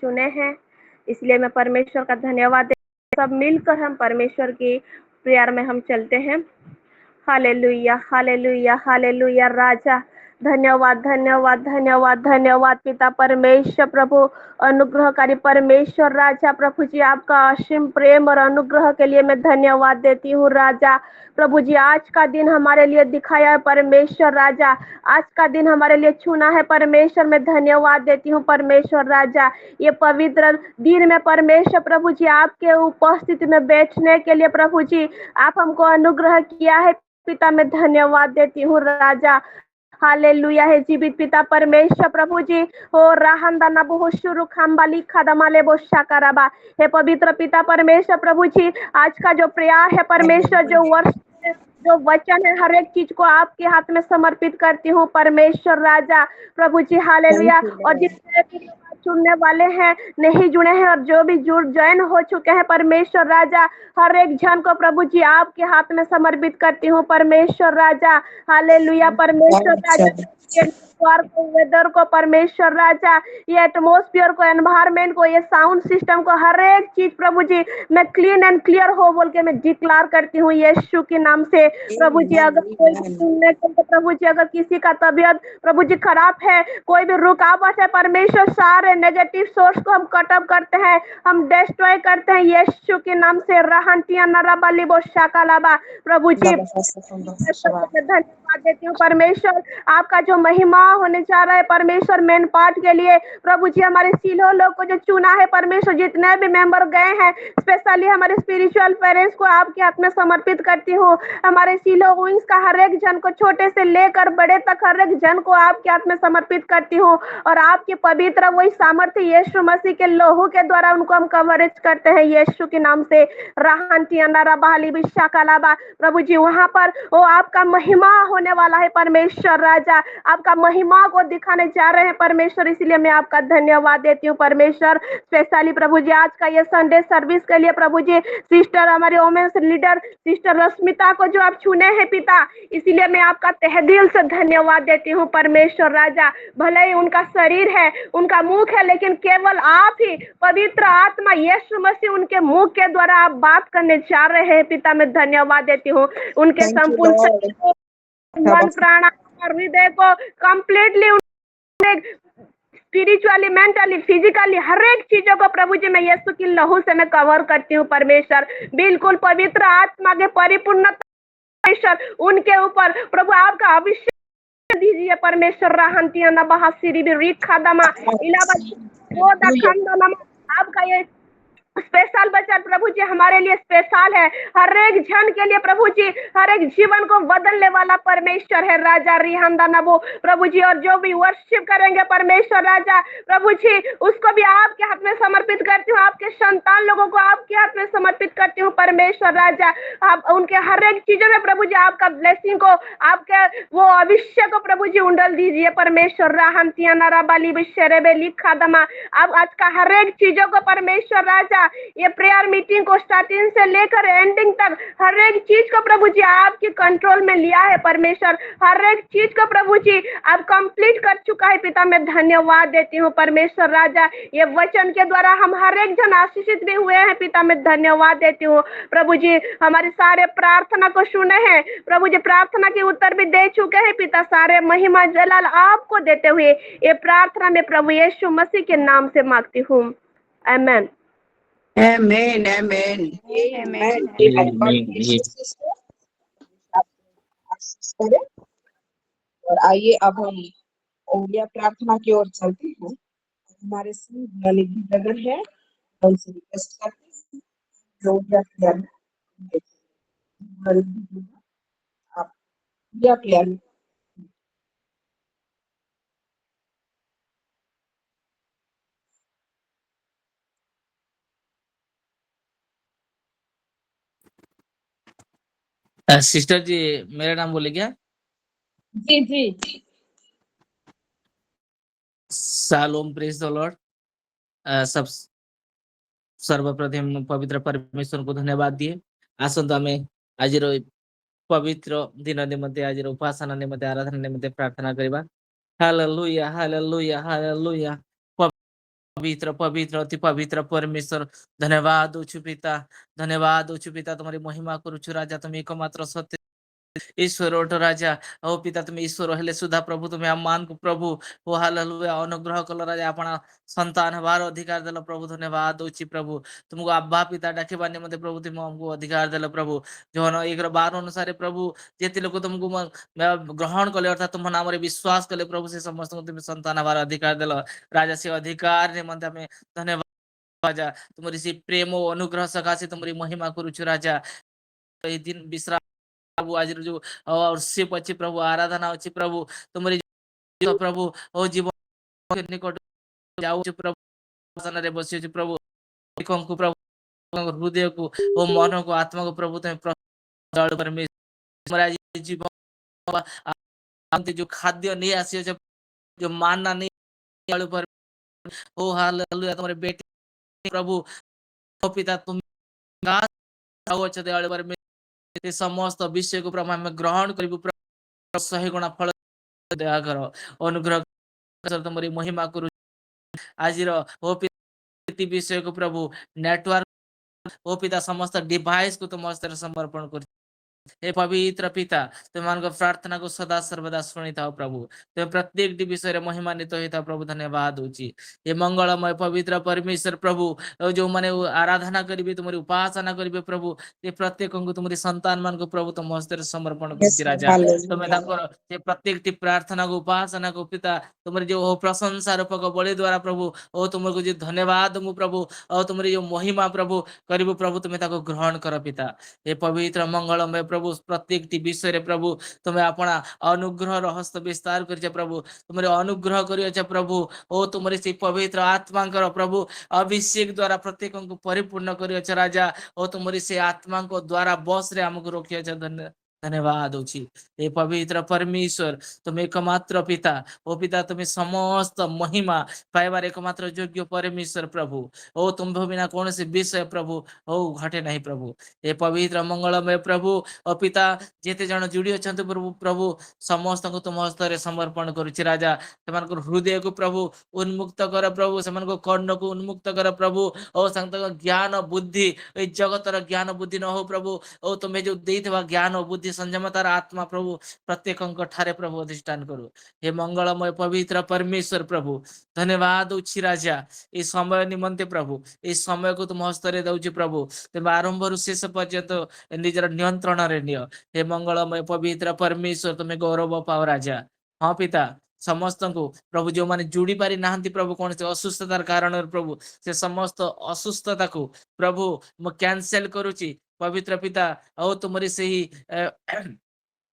चुने हैं, इसलिए मैं परमेश्वर का धन्यवाद देती हूँ। सब मिलकर हम परमेश्वर की प्रेयर में हम चलते हैं। Hallelujah, hallelujah, hallelujah. राजा धन्यवाद, धन्यवाद, धन्यवाद, धन्यवाद पिता परमेश्वर, प्रभु अनुग्रहकारी परमेश्वर। राजा प्रभु जी, आपका असीम प्रेम और अनुग्रह के लिए मैं धन्यवाद देती हूँ। राजा प्रभु जी, आज का दिन हमारे लिए दिखाया है परमेश्वर। राजा आज का दिन हमारे लिए चुना है परमेश्वर, मैं धन्यवाद देती हूँ परमेश्वर। राजा ये पवित्र दिन में परमेश्वर प्रभु जी, आपके उपस्थिति में बैठने के लिए प्रभु जी आप हमको अनुग्रह किया है पिता, मैं धन्यवाद देती हूँ। राजा हालेलुया है जीवित पिता परमेश्वर प्रभु जी। हो राहंदा नबुह शुरू खाम्बाली खदमाले बोशा कराबा। हे पवित्र पिता परमेश्वर प्रभु जी, आज का जो प्रयास है परमेश्वर, जो वर्ष जो वचन है, हर एक चीज को आपके हाथ में समर्पित करती हूँ परमेश्वर। राजा प्रभु जी हालेलुया। और जितने भी लोग जुड़ने वाले हैं, नहीं जुड़े हैं, और जो भी ज्वाइन हो चुके हैं परमेश्वर राजा, हर एक जन को प्रभु जी आपके हाथ में समर्पित करती हूँ परमेश्वर। राजा हालेलुया। परमेश्वर राजा को, वेदर को परमेश्वर राजा, ये एटमोस्फियर को, एनवायरमेंट को, ये साउंड सिस्टम को, हर एक चीज प्रभु जी मैं क्लीन एंड क्लियर हो बोल के मैं डिक्लेयर करती हूँ यीशु के नाम से। प्रभु जी अगर कोई सुनने को, तो प्रभु जी अगर किसी का तबीयत प्रभु जी खराब है, कोई भी रुकावट है परमेश्वर, सारे नेगेटिव सोर्स को हम कटअप करते हैं, हम डिस्ट्रॉय करते हैं यीशु के नाम से। रहंतिया नराबाली बोशाकालाबा। प्रभु जी धन्यवाद देती हूँ परमेश्वर, आपका जो महिमा होने जा रहा है परमेश्वर मेन पार्ट के लिए। प्रभु जी हमारे सीलो लोग को जो चुना है परमेश्वर, जितने भी मेंबर गए हैं, स्पेशली हमारे स्पिरिचुअल पेरेंट्स को आपके हाथ में समर्पित करती हूँ। हमारे सीलो विंग्स का हर एक जन को, छोटे से लेकर बड़े तक, हर एक जन को आपके हाथ में समर्पित करती हूँ। और आपकी पवित्र वही सामर्थ्य यीशु मसीह के लोहू के द्वारा उनको हम कवरेज करते हैं यीशु के नाम से। राहंती अंडारा बहाली बिशाकालाबा। प्रभु जी वहां पर वो आपका महिमा होने वाला है परमेश्वर राजा, आपका महिमा को दिखाने जा रहे हैं परमेश्वर, इसलिए मैं आपका धन्यवाद देती हूँ परमेश्वर। स्पेशली प्रभु जी आज का ये संडे सर्विस के लिए प्रभु जी सिस्टर, हमारे वोमेन्स लीडर सिस्टर रश्मिता को जो आप चुने हैं पिता, इसीलिए मैं आपका तहे दिल से धन्यवाद देती हूँ परमेश्वर राजा। भले ही उनका शरीर है, उनका मुख है, लेकिन केवल आप ही पवित्र आत्मा यीशु मसीह उनके मुख के द्वारा आप बात करने जा रहे हैं पिता, मैं धन्यवाद देती हूँ। उनके संपूर्ण शरीर को, मन प्राण हृदय को कंप्लीटली स्पिरिचुअली, मेंटली, फिजिकली, हर एक चीजों को प्रभु जी मैं यीशु की लहू से मैं कवर करती हूँ परमेश्वर। बिल्कुल पवित्र आत्मा के परिपूर्ण परमेश्वर उनके ऊपर प्रभु आपका अभिषेक दीजिए परमेश्वर। रहंतिया ना बहासिरी भी रीत खादमा इलावा वो दखंदमा। आपका ये स्पेशल बचन प्रभु जी हमारे लिए स्पेशल है, हर एक जन के लिए प्रभु जी, हर एक जीवन को बदलने वाला परमेश्वर है राजा। रिहंदा नबो प्रभु जी, और जो भी वर्शिप करेंगे परमेश्वर राजा प्रभु जी, उसको भी आपके हाथ में समर्पित करती हूँ, आपके संतान लोगों को आपके हाथ में समर्पित करती हूँ परमेश्वर राजा। आप उनके हर एक चीजों में प्रभु जी आपका ब्लेसिंग को, आपके वो अभिषेक को प्रभु जी उंडल दीजिए परमेश्वर। राहंतिया नाराबाली बिशरे बेली खादमा। अब आज का हर एक चीजों को परमेश्वर राजा, ये प्रेयर मीटिंग को स्टार्टिंग से लेकर एंडिंग तक हर एक चीज को प्रभु जी आपके कंट्रोल में लिया है परमेश्वर। हर एक चीज को प्रभु जी आप कंप्लीट कर चुका है पिता, मैं धन्यवाद देती हूँ परमेश्वर राजा। ये वचन के द्वारा हम हर एक जन आशीषित भी हुए हैं पिता, मैं धन्यवाद देती हूँ प्रभु जी। हमारे सारे प्रार्थना को सुने हैं प्रभु जी, प्रार्थना के उत्तर भी दे चुके हैं पिता, सारे महिमा जलाल आपको देते हुए ये प्रार्थना में प्रभु यीशु मसीह के नाम से मांगती हूँ, आमीन। Amen, amen, amen. और आइए अब हम ओलिया प्रार्थना की ओर चलते हैं। हमारे नगर है, उनसे रिक्वेस्ट करते हैं जो आप क्लियर सिस्टर जी मेरा नाम बोले क्या? जी जी। Shalom, praise the Lord. सब सर्वप्रथम पवित्र परमेश्वर को धन्यवाद दिए आसंता में आज पवित्र दिन निमंते, आज उपासना निमंते, आराधना निमंते प्रार्थना करबा। Hallelujah, hallelujah, hallelujah. पवित्र पवित्र अति पवित्र परमेश्वर धन्यवाद दौछु पिता, धन्यवाद दौछु पिता, तुम्हारी महिमा करुछु राजा, तुम एकमात्र सत्य ईश्वर ओठ राजा। ओ पिता तुम्हें ईश्वर हेले सुधा प्रभु तुम्हें सम्मान को प्रभु ओ हालेलुया अनुग्रह कल राजा, आपण संतान हबार अधिकार देल प्रभु, धन्यवाद दौची प्रभु, तुमको अब्बा पिता डाकिबा निमंते प्रभु तुम हमको अधिकार देल प्रभु। जोहन 1:12 अनुसार प्रभु जेते लोग तुमको ग्रहण कले अर्थात तुम नाम विश्वास कले प्रभु, से समस्त तुम संतान हबार अधिकार देल राजा। से अधिकार निमंते हमें धन्यवाद राजा, तुम्हारी से प्रेम और अनुग्रह सकाशे तुम्हारी महिमा करुछु राजा। ए दिन विश्राम प्रभु आज जो वर्शिप अच्छी प्रभु, आराधना अच्छी प्रभु, तुम्हारी प्रभु ओ जीवन निकट जाऊ प्रभु सन रे बसी प्रभु, को प्रभु हृदय को ओ मन को आत्मा को प्रभु तुम परमेश्वर आज जीवन जो खाद्य नहीं आसी जो मानना नहीं पर ओ हालेलुया तुम्हारे बेटे प्रभु ओ पिता तुम समस्त विषय को प्रभु हमें ग्रहण कर 100 गुणा फल दया कर अनुग्रह तुम्हारी महिमा करू आज विषय को प्रभु नेटवर्क ओ पिता समस्त डिवाइस को तुम हस्ते समर्पण कर। हे पवित्र पिता तुम प्रार्थना को सदा सर्वदा शुणी था प्रभु, तुम प्रत्येक विषय महिमान्वित होता प्रभु, धन्यवाद होची। ये मंगलमय पवित्र परमेश्वर प्रभु जो माने आराधना करेंगे तुम्हारी उपासना करेंगे प्रभु, ये प्रत्येक को तुम्हारी संतान मान को प्रभु तुम हस्ते समर्पण कर राजा। तुम्हें प्रत्येक प्रार्थना को उपासना को पिता तुम्हारी जो प्रशंसा रूपक बलि द्वारा प्रभु ओ तुमको जो धन्यवाद मु प्रभु और तुम्हारी जो महिमा प्रभु करू प्रभु, तुम्हें ग्रहण कर पिता। ये पवित्र मंगलमय प्रभु प्रत्येक विषय प्रभु तुम्हें अपना अनुग्रह हस्त विस्तार कर प्रभु, तुम्हारे अनुग्रह कर प्रभु ओ तुम्हारे से पवित्र आत्मा प्रभु अभिषेक द्वारा प्रत्येक को परिपूर्ण कर राजा, और तुम्हारी से आत्मा को द्वारा बस रे हमको रोकिया धन्यवाद होची। हे पवित्र परमेश्वर तुम एकमात्र पिता ओ पिता, तुम्हें समस्त महिमा पाइबार एकमात्र योग्य परमेश्वर प्रभु ओ तुम बिना कौन से विषय प्रभु ओ घटे नहीं प्रभु। हे पवित्र मंगलमय प्रभु ओ पिता जेते जन जुड़ी अच्छा प्रभु प्रभु समस्त को तुम हस्तर समर्पण करुछि राजा, से हृदय को प्रभु उन्मुक्त कर प्रभु, से कर्ण को उन्मुक्त कर प्रभु ओ ज्ञान बुद्धि जगतर ज्ञान बुद्धि न हो प्रभु ओ तुम्हें जो देइथवा ज्ञान और बुद्धि संयमतार आत्मा प्रभु प्रत्येक ठारे प्रभु अधिष्ठान करू। हे मंगलमय पवित्र परमेश्वर प्रभु धन्यवाद उछि राजा, ये समय निमंते प्रभु ये समय को तुम हस्तरे दउछि प्रभु, तुम आरंभ रु शेष पर्यंत निजर नियंत्रण रे नियो। हे मंगलमय पवित्र परमेश्वर तुम्हें गौरव पाओ राजा। हाँ पिता समस्त को प्रभु जो माने जुड़ी पारि नाहंती प्रभु कौन से असुस्थतार कारण प्रभु, से समस्त असुस्थता को प्रभु मैं कैंसिल करुछि पवित्र पिता और तुम्हारी से ही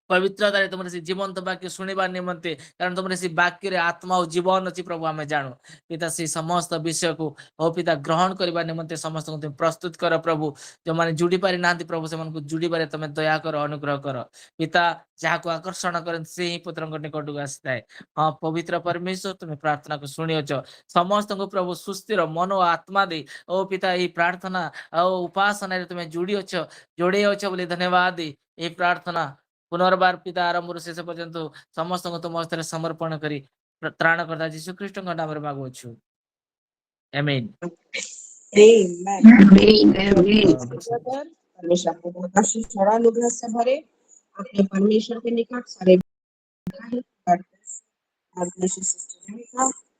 पवित्रता तुम से जीवंत वाक्य शुणा निमंते, कारण तुम से वाक्य रे आत्मा और जीवन अच्छी प्रभु आम जानू पिता से समस्त विषय को ओ पिता ग्रहण करने निमंते समस्त को तुम प्रस्तुत कर प्रभु, जो मैंने जुड़ी पारि ना प्रभु से जुड़ी पारे तुम दया कर अनुग्रह कर पिता, जहाँ को आकर्षण कर से ही पुत्र निकट को आसी थाए। हाँ पवित्र परमेश्वर तुम्हें प्रार्थना को शुणिच समस्त को प्रभु सुस्थिर मन और आत्मा दे ओ पिता ये प्रार्थना और उपासना तुम्हें जुड़ी अच जोड़े अच बोली धन्यवाद दे। ये प्रार्थना पुनर्बार पिता आरंभ शेष पर्यंत समस्त को तुम हस्ते समर्पण करी त्राणकर्ता यीशु ख्रीष्ट नाम रे मागुछु आमेन। परमेश्वर आपको बहुत आशीष और अनुग्रह से भरे, अपने परमेश्वर के निकट सारे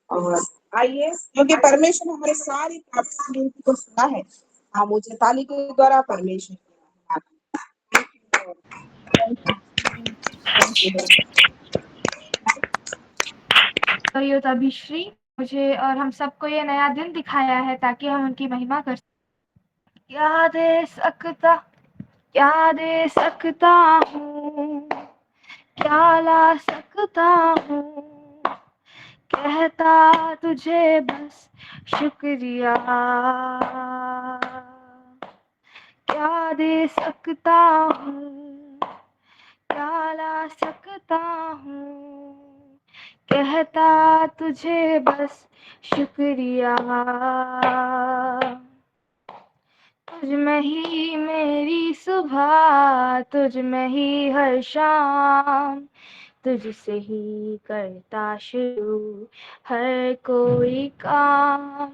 और आइए क्योंकि परमेश्वर हमारे सारी प्रार्थना विनती को सुना है, हम ऊंचे ताली के द्वारा परमेश्वर अभिश्री मुझे और हम सबको ये नया दिन दिखाया है ताकि हम उनकी महिमा कर सकें। क्या दे सकता हूँ, क्या ला सकता हूँ, कहता तुझे बस शुक्रिया। क्या दे सकता हूँ, क्या ला सकता हूँ, कहता तुझे बस शुक्रिया। तुझ में ही मेरी सुबह, तुझ में ही हर शाम, तुझसे ही करता शुरू हर कोई काम।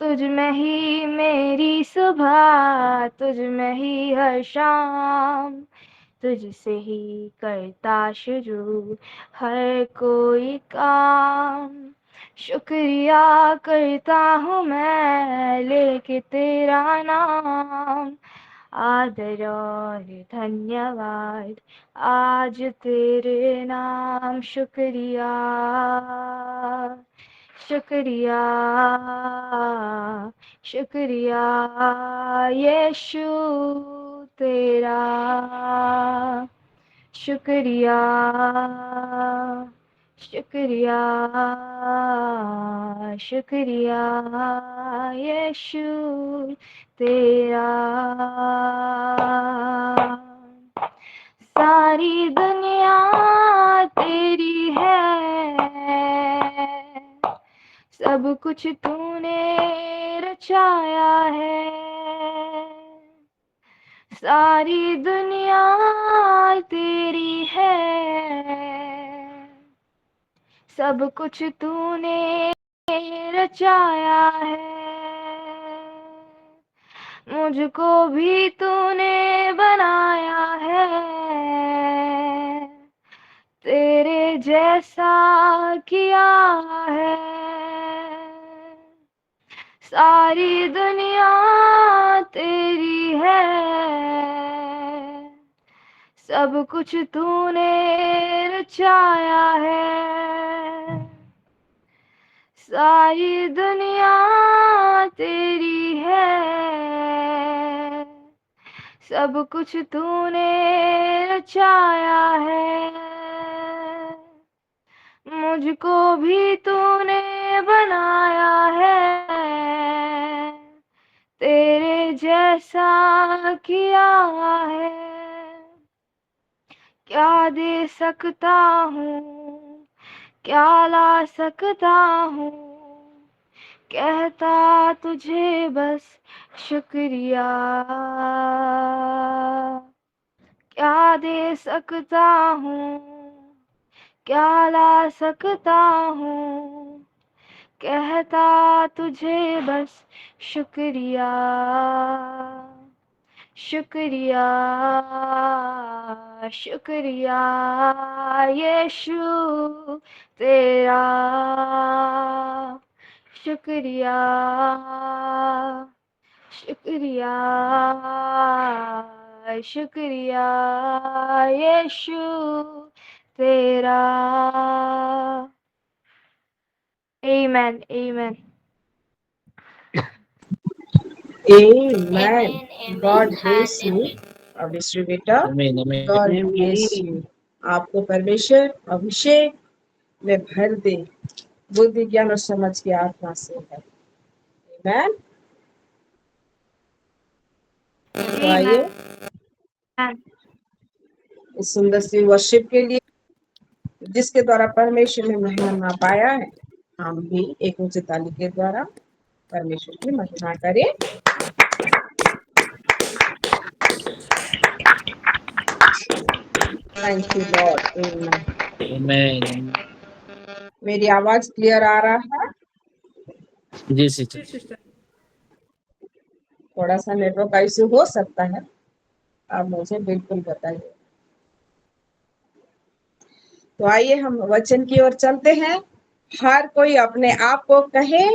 तुझ में ही मेरी सुबह, तुझ में ही हर शाम। तुझसे ही करता शुरू हर कोई काम। शुक्रिया करता हूँ मैं लेके तेरा नाम। आदर और धन्यवाद आज तेरे नाम। शुक्रिया शुक्रिया शुक्रिया यीशु तेरा। शुक्रिया शुक्रिया शुक्रिया यीशु तेरा। सारी दुनिया तेरी है, सब कुछ तूने रचाया है। सारी दुनिया तेरी है, सब कुछ तूने रचाया है। मुझको भी तूने बनाया है, तेरे जैसा किया है। सारी दुनिया तेरी है, सब कुछ तूने रचाया है। सारी दुनिया तेरी है, सब कुछ तूने रचाया है। मुझको भी तूने बनाया है, तेरे जैसा किया है। क्या दे सकता हूँ, क्या ला सकता हूँ, कहता तुझे बस शुक्रिया। क्या दे सकता हूँ, क्या ला सकता हूँ, कहता तुझे बस शुक्रिया। शुक्रिया शुक्रिया यीशु तेरा। शुक्रिया शुक्रिया शुक्रिया यीशु तेरा। Amen. Amen. Amen. God bless you, Abhishree बेटा। आमीन आमीन God bless you. आपको परमेश्वर अभिषेक में भर दे, बुद्धि ज्ञान और समझ की आत्मा से है। Amen. तो आइए Amen. इस सुंदर सी वर्शिप के लिए जिसके द्वारा परमेश्वर ने महिमा पाया है, हम भी एक ऊंची ताली के द्वारा परमेश्वर की महिमा करें। Thank you Lord. आमीन। मेरी आवाज क्लियर आ रहा है? जी सिस्टर। थोड़ा सा नेटवर्क का इश्यू हो सकता है, आप मुझे बिल्कुल बताइए। तो आइए हम वचन की ओर चलते हैं। हर कोई अपने आप को कहे,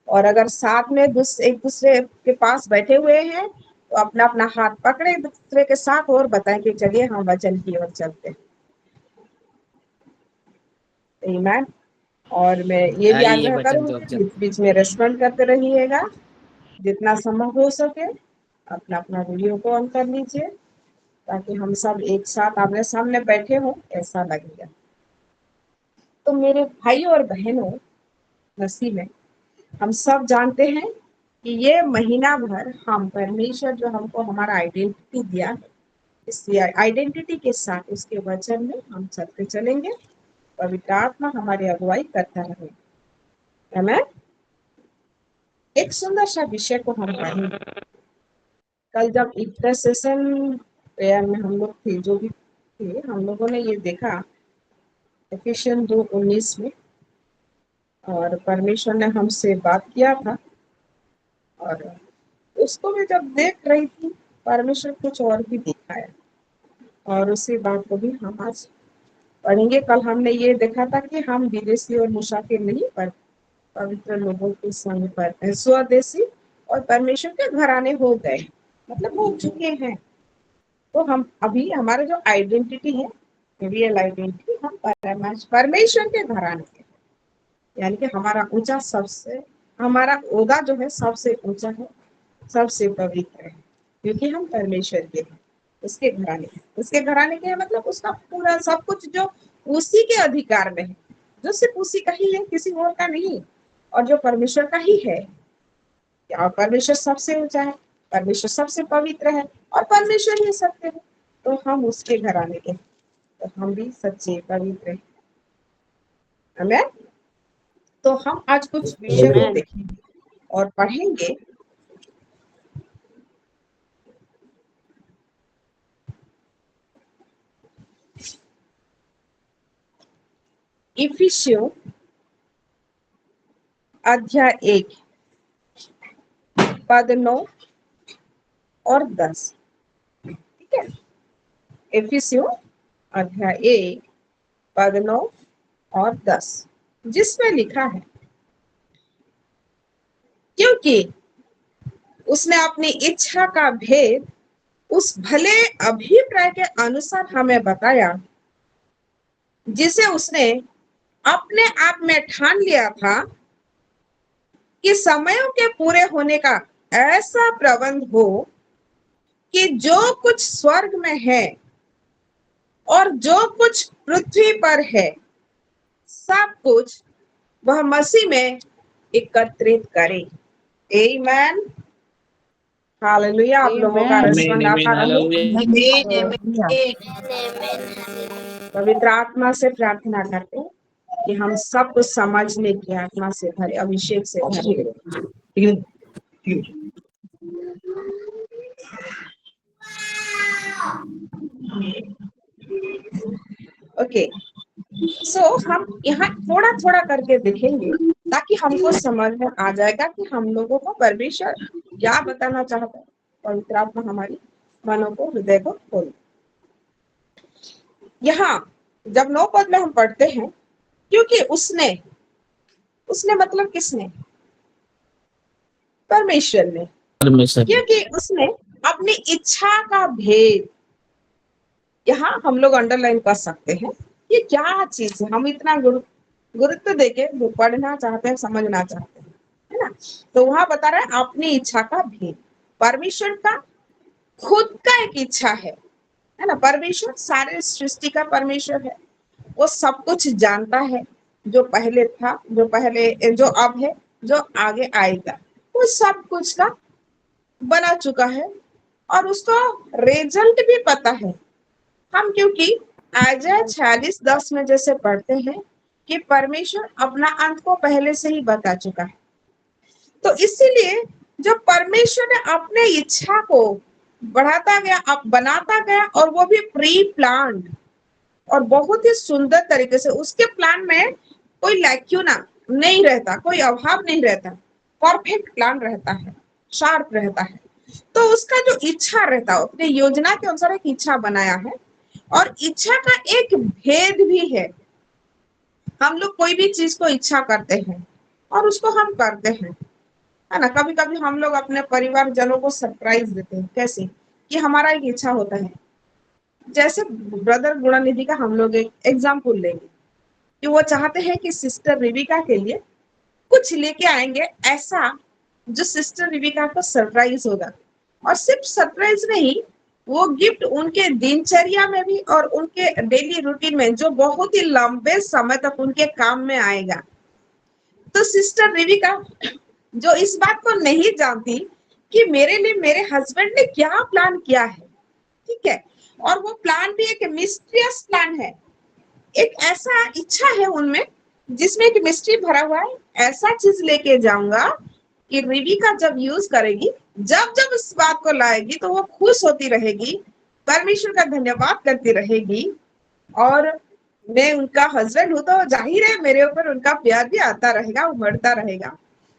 और अगर साथ में एक दूसरे के पास बैठे हुए हैं तो अपना अपना हाथ पकड़े एक दूसरे के साथ और बताएं कि चलिए हम वचन की ओर चलते हैं। आमीन। और मैं ये भी आइए आग्रह वचन की करूंगी ओर कि बीच में रेस्पॉन्ड करते रहिएगा, जितना संभव हो सके अपना अपना वीडियो को ऑन कर लीजिए ताकि हम सब एक साथ आमने सामने बैठे हों ऐसा लगेगा। तो मेरे भाइयों और बहनों मसीह में, हम सब जानते हैं कि ये महीना भर हम परमेश्वर जो हमको हमारा आइडेंटिटी दिया है, इस आइडेंटिटी के साथ उसके वचन में हम चलते चलेंगे। पवित्र आत्मा हमारी अगुवाई करता रहे। आमीन। एक सुंदर सा विषय को हम पढ़ेंगे। कल जब इंटरसेशन प्रेयर में हम लोग थे, जो भी थे, हम लोगों ने ये देखा एफिशियन 2:19 में। और परमेश्वर ने हमसे बात किया था और उसको मैं जब देख रही थी, परमेश्वर कुछ और भी दिखाया और उसी बात को भी हम आज पढ़ेंगे। कल हमने ये देखा था कि हम विदेशी और मुसाफिर नहीं पर पवित्र लोगों के संग पर स्वदेशी और परमेश्वर के घराने हो गए, मतलब हो चुके हैं। तो हम अभी हमारा जो आइडेंटिटी है, रियल आइडेंटिटी, हम परमेश्वर के घराने के, यानी कि हमारा ऊंचा सबसे, हमारा ओहदा जो है सबसे ऊंचा है, सबसे पवित्र है, क्योंकि हम परमेश्वर के हैं, उसके घराने। उसके घराने के मतलब उसका पूरा सब कुछ जो उसी के अधिकार में है, जो सिर्फ उसी का ही है, किसी और का नहीं, और जो परमेश्वर का ही है। और परमेश्वर सबसे ऊंचा है, परमेश्वर सबसे पवित्र है और परमेश्वर ही सत्य है। तो हम उसके घराने के, तो हम भी सच्चे पवित्र हैं। आमीन। तो हम आज कुछ विषय को देखेंगे और पढ़ेंगे। इफिसियों अध्याय 1 पद 9 और 10। ठीक है, इफिसियों अध्याय 1 पद 9 और 10, जिसमें लिखा है, क्योंकि उसने अपनी इच्छा का भेद उस भले अभिप्राय के अनुसार हमें बताया, जिसे उसने अपने आप में ठान लिया था कि समयों के पूरे होने का ऐसा प्रबंध हो कि जो कुछ स्वर्ग में है और जो कुछ पृथ्वी पर है, सब कुछ वह मसीह में एकत्रित करे। आमीन। हालेलुया। आप लोगों का रेस्पॉन्ड आता रहे। पवित्र आत्मा से प्रार्थना करते हैं कि हम सब कुछ समझने की आत्मा से भरे, अभिषेक से भरे। ओके, सो हम यहाँ थोड़ा थोड़ा करके देखेंगे ताकि हमको समझ में आ जाएगा कि हम लोगों को परमेश्वर क्या बताना चाहता है। पवित्र आत्मा हमारी मनों को, हृदय को खोले। यहाँ जब 9 पद में हम पढ़ते हैं, क्योंकि उसने मतलब किसने? परमेश्वर ने। क्योंकि उसने अपनी इच्छा का भेद, यहाँ हम लोग अंडरलाइन कर सकते हैं, ये क्या चीज है, हम इतना गुरुत्व देके पढ़ना चाहते हैं, समझना चाहते हैं, है ना। तो वहां बता रहा है अपनी इच्छा का भेद। परमेश्वर का खुद का एक इच्छा है ना। परमेश्वर सारे सृष्टि का परमेश्वर है, वो सब कुछ जानता है, जो पहले था, जो पहले, जो अब है, जो आगे आएगा, वो सब कुछ का बना चुका है और उसको रिजल्ट भी पता है। हम क्योंकि आयजा 46:10 में जैसे पढ़ते हैं कि परमेश्वर अपना अंत को पहले से ही बता चुका है, तो इसीलिए जब परमेश्वर ने अपने इच्छा को बढ़ाता गया, अब बनाता गया, और वो भी प्री प्लान्ड और बहुत ही सुंदर तरीके से, उसके प्लान में कोई लैक्यूना नहीं रहता, कोई अभाव नहीं रहता, परफेक्ट प्लान रहता है, शार्प रहता है। तो उसका जो इच्छा रहता है, अपनी योजना के अनुसार एक इच्छा बनाया है, और इच्छा का एक भेद भी है। हम लोग कोई भी चीज को इच्छा करते हैं और उसको हम करते हैं, है ना। कभी कभी हम लोग अपने परिवार जनों को सरप्राइज देते हैं। कैसे? कि हमारा एक इच्छा होता है, जैसे ब्रदर गुणानिधि का हम लोग एक एग्जाम्पल लेंगे कि वो चाहते हैं कि सिस्टर रिविका के लिए कुछ लेके आएंगे ऐसा जो सिस्टर रिविका को सरप्राइज होगा। और सिर्फ सरप्राइज नहीं, वो गिफ्ट उनके दिनचर्या में भी और उनके डेली रूटीन में, जो बहुत ही लंबे समय तक उनके काम में आएगा। तो सिस्टर रिविका जो इस बात को नहीं जानती कि मेरे लिए मेरे हस्बैंड ने क्या प्लान किया है, ठीक है, और वो प्लान भी एक मिस्टीरियस प्लान है, एक ऐसा इच्छा है उनमें जिसमें एक मिस्ट्री भरा हुआ है। ऐसा चीज लेके जाऊंगा कि रिविका जब यूज करेगी, जब जब इस बात को लाएगी तो वो खुश होती रहेगी, परमेश्वर का धन्यवाद करती रहेगी, और मैं उनका हस्बैंड हूं तो जाहिर है मेरे ऊपर उनका प्यार भी आता रहेगा, उमड़ता रहेगा,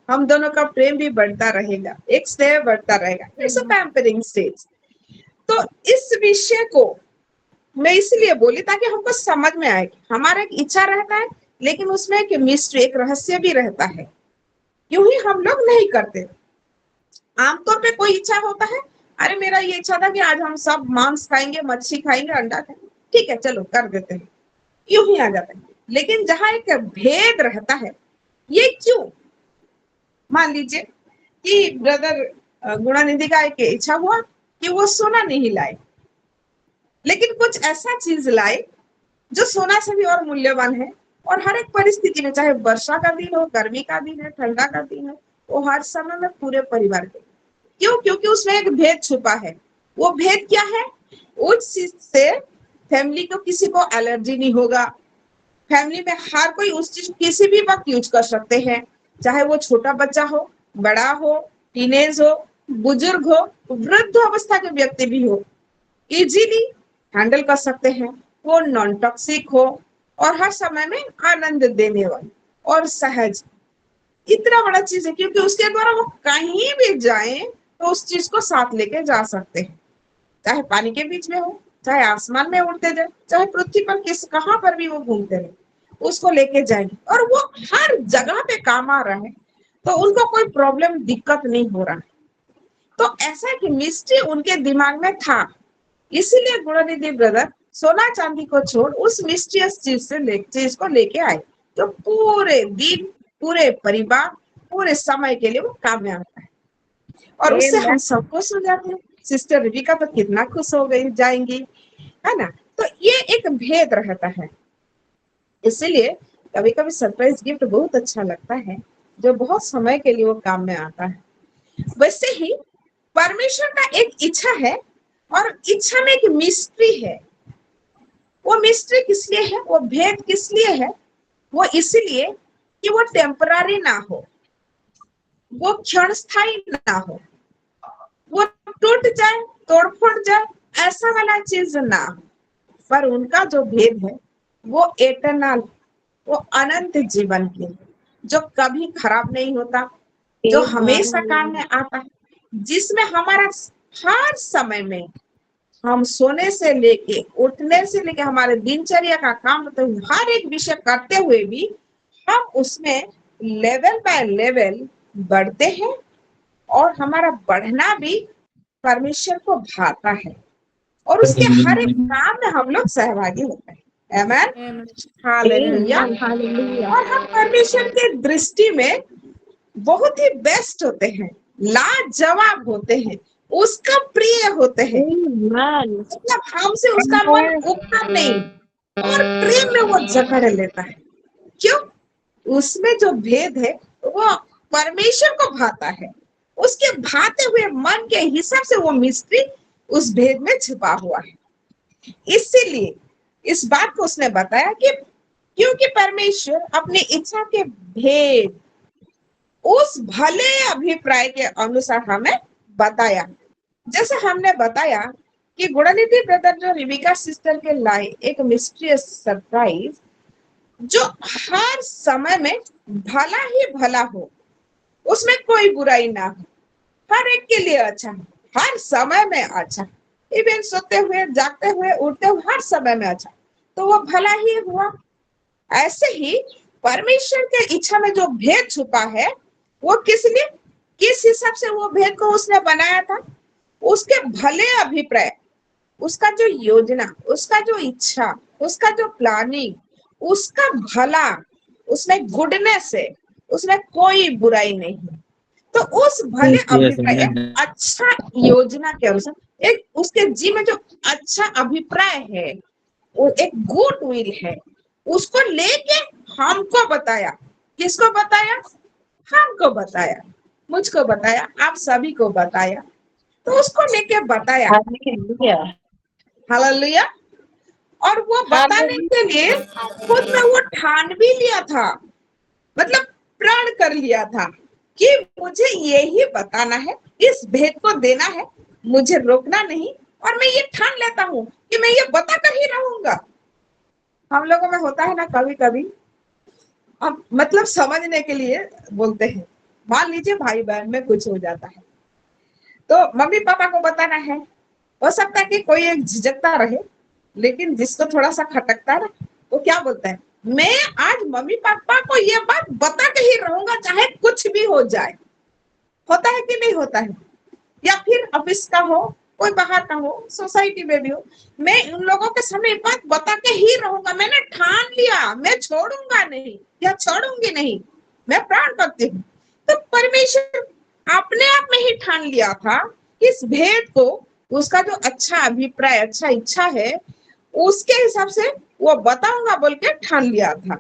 हम दोनों का प्रेम भी बढ़ता रहेगा, एक स्नेह बढ़ता रहेगा। It's a pampering stage. तो इस विषय को मैं इसलिए बोली ताकि हमको समझ में आए कि हमारा एक इच्छा रहता है, लेकिन उसमें एक मिस्ट्री, एक रहस्य भी रहता है। यूं ही हम लोग नहीं करते। आमतौर पे कोई इच्छा होता है, अरे मेरा ये इच्छा था कि आज हम सब मांस खाएंगे, मच्छी खाएंगे, अंडा खाएंगे, ठीक है चलो कर देते हैं, यूं ही आ जाता है। लेकिन जहां एक भेद रहता है, ये क्यों? मान लीजिए कि ब्रदर गुणानिधि का एक इच्छा हुआ कि वो सोना नहीं लाए, लेकिन कुछ ऐसा चीज लाए जो सोना से भी और मूल्यवान है, और हर एक परिस्थिति में, चाहे वर्षा का दिन हो, गर्मी का दिन है, ठंडा का दिन है, वो हर समय में पूरे परिवार के। क्यों? क्योंकि उसमें एक भेद छुपा है। वो भेद क्या है? उस चीज से फैमिली को, किसी को एलर्जी नहीं होगा। फैमिली में हर कोई उस चीज किसी भी वक्त यूज कर सकते हैं, चाहे वो छोटा बच्चा हो, बड़ा हो, टीनेज हो, बुजुर्ग हो, वृद्ध अवस्था के व्यक्ति भी हो, इजीली हैंडल कर सकते हैं। वो नॉन टॉक्सिक हो और हर समय में आनंद देने वाली और सहज। इतना बड़ा चीज है क्योंकि उसके द्वारा वो कहीं भी जाए तो उस चीज को साथ लेके जा सकते हैं, चाहे पानी के बीच में हो, चाहे आसमान में उड़ते जाए, चाहे पृथ्वी पर किस कहां पर भी वो घूमते रहे, उसको लेके जाएंगे और वो हर जगह पे काम आ रहा है, तो उनको कोई प्रॉब्लम, दिक्कत नहीं हो रहा है। तो ऐसा कि मिस्ट्री उनके दिमाग में था, इसीलिए गुणानिधि ब्रदर सोना चांदी को छोड़ उस मिस्टीरियस चीज को लेके आए, तो पूरे दिन, पूरे परिवार, पूरे समय के लिए वो काम में आता है। और उससे हम सब खुश हो जाते हैं। सिस्टर रिविका तो कितना खुश हो गई, जाएंगी, है ना। तो ये एक भेद रहता है। इसीलिए कभी कभी सरप्राइज गिफ्ट बहुत अच्छा लगता है, जो बहुत समय के लिए वो काम में आता है। वैसे ही परमेश्वर का एक इच्छा है, और इच्छा में एक मिस्ट्री है। वो मिस्ट्री किस लिए है, वो भेद किस लिए है? वो इसलिए कि वो टेम्पररी ना हो, वो क्षणस्थायी ना हो, वो टूट जाए, तोड़-फोड़ जाए, ऐसा वाला चीज ना हो। पर उनका जो भेद है वो एटर्नल, वो अनंत जीवन के, जो कभी खराब नहीं होता, जो हमेशा काम में आता है, जिसमें हमारा हर समय में, हम सोने से लेके, उठने से लेके, हमारे दिनचर्या का काम होते हुए, हर एक विषय करते हुए भी हम उसमें लेवल बाय लेवल बढ़ते हैं, और हमारा बढ़ना भी परमेश्वर को भाता है, और उसके हर एक काम में हम लोग सहभागी होते हैं। आमेन, हालेलुया। और हम परमेश्वर के दृष्टि में बहुत ही बेस्ट होते हैं, लाजवाब होते हैं, उसका प्रिय होते हैं। मतलब हमसे उसका मन उगता नहीं, और प्रेम में वो जकड़ लेता है। क्यों? उसमें जो भेद है वो परमेश्वर को भाता है, उसके भाते हुए मन के हिसाब से वो मिस्ट्री उस भेद में छिपा हुआ है। इसीलिए इस बात को उसने बताया कि क्योंकि परमेश्वर अपनी इच्छा के भेद उस भले अभिप्राय के अनुसार हमें बताया। जैसे हमने बताया कि गुणानिधि ब्रदर जो रिविका सिस्टर के लाए एक मिस्टीरियस सरप्राइज, जो हर समय में भला ही भला हो, उसमें कोई बुराई ना हो, हर एक के लिए अच्छा है, हर समय में अच्छा, इवन सोते हुए, जागते हुए, उठते हुए, हर समय में अच्छा, तो वो भला ही हुआ। ऐसे ही परमेश्वर के इच्छा में जो भेद छुपा है, वो किस लिए, किस हिसाब से वो भेद को उसने बनाया था, उसके भले अभिप्राय, उसका जो योजना, उसका जो इच्छा, उसका जो प्लानिंग, उसका भला, उसमें गुडनेस है, उसमें कोई बुराई नहीं। तो उस भले अभिप्राय, एक अच्छा योजना के अनुसार, एक उसके जी में जो अच्छा अभिप्राय है, वो एक गुड विल है, उसको लेके हमको बताया। किसको बताया? हमको बताया, मुझको बताया, आप सभी को बताया। तो उसको लेके बताया, हालेलुया। और वो बताने के लिए खुद में वो ठान भी लिया था, मतलब प्रण कर लिया था कि मुझे यही बताना है, इस भेद को देना है, मुझे रोकना नहीं, और मैं ये ठान लेता हूं कि मैं ये बताकर ही रहूंगा। हम लोगों में होता है ना कभी कभी, हम मतलब समझने के लिए बोलते हैं। मान लीजिए भाई बहन में कुछ हो जाता है, तो मम्मी पापा को बताना है। हो सकता है कि कोई एक झिझकता रहे, लेकिन जिसको थोड़ा सा खटकता है ना, वो क्या बोलता है, मैं आज मम्मी पापा को ये बात बता के ही रहूंगा, चाहे कुछ भी हो जाए। होता है कि नहीं होता है? या फिर ऑफिस का हो, कोई बाहर का हो, सोसाइटी में भी हो, मैं उन लोगों के सामने एक बात बता के ही रहूंगा, मैंने ठान लिया, मैं छोड़ूंगा नहीं या छोड़ूंगी नहीं, मैं प्राण करती हूँ। तो परमेश्वर अपने आप में ही ठान लिया था इस भेद को, उसका जो अच्छा अभिप्राय, अच्छा इच्छा है, उसके हिसाब से वो बताऊंगा बोल के ठान लिया था।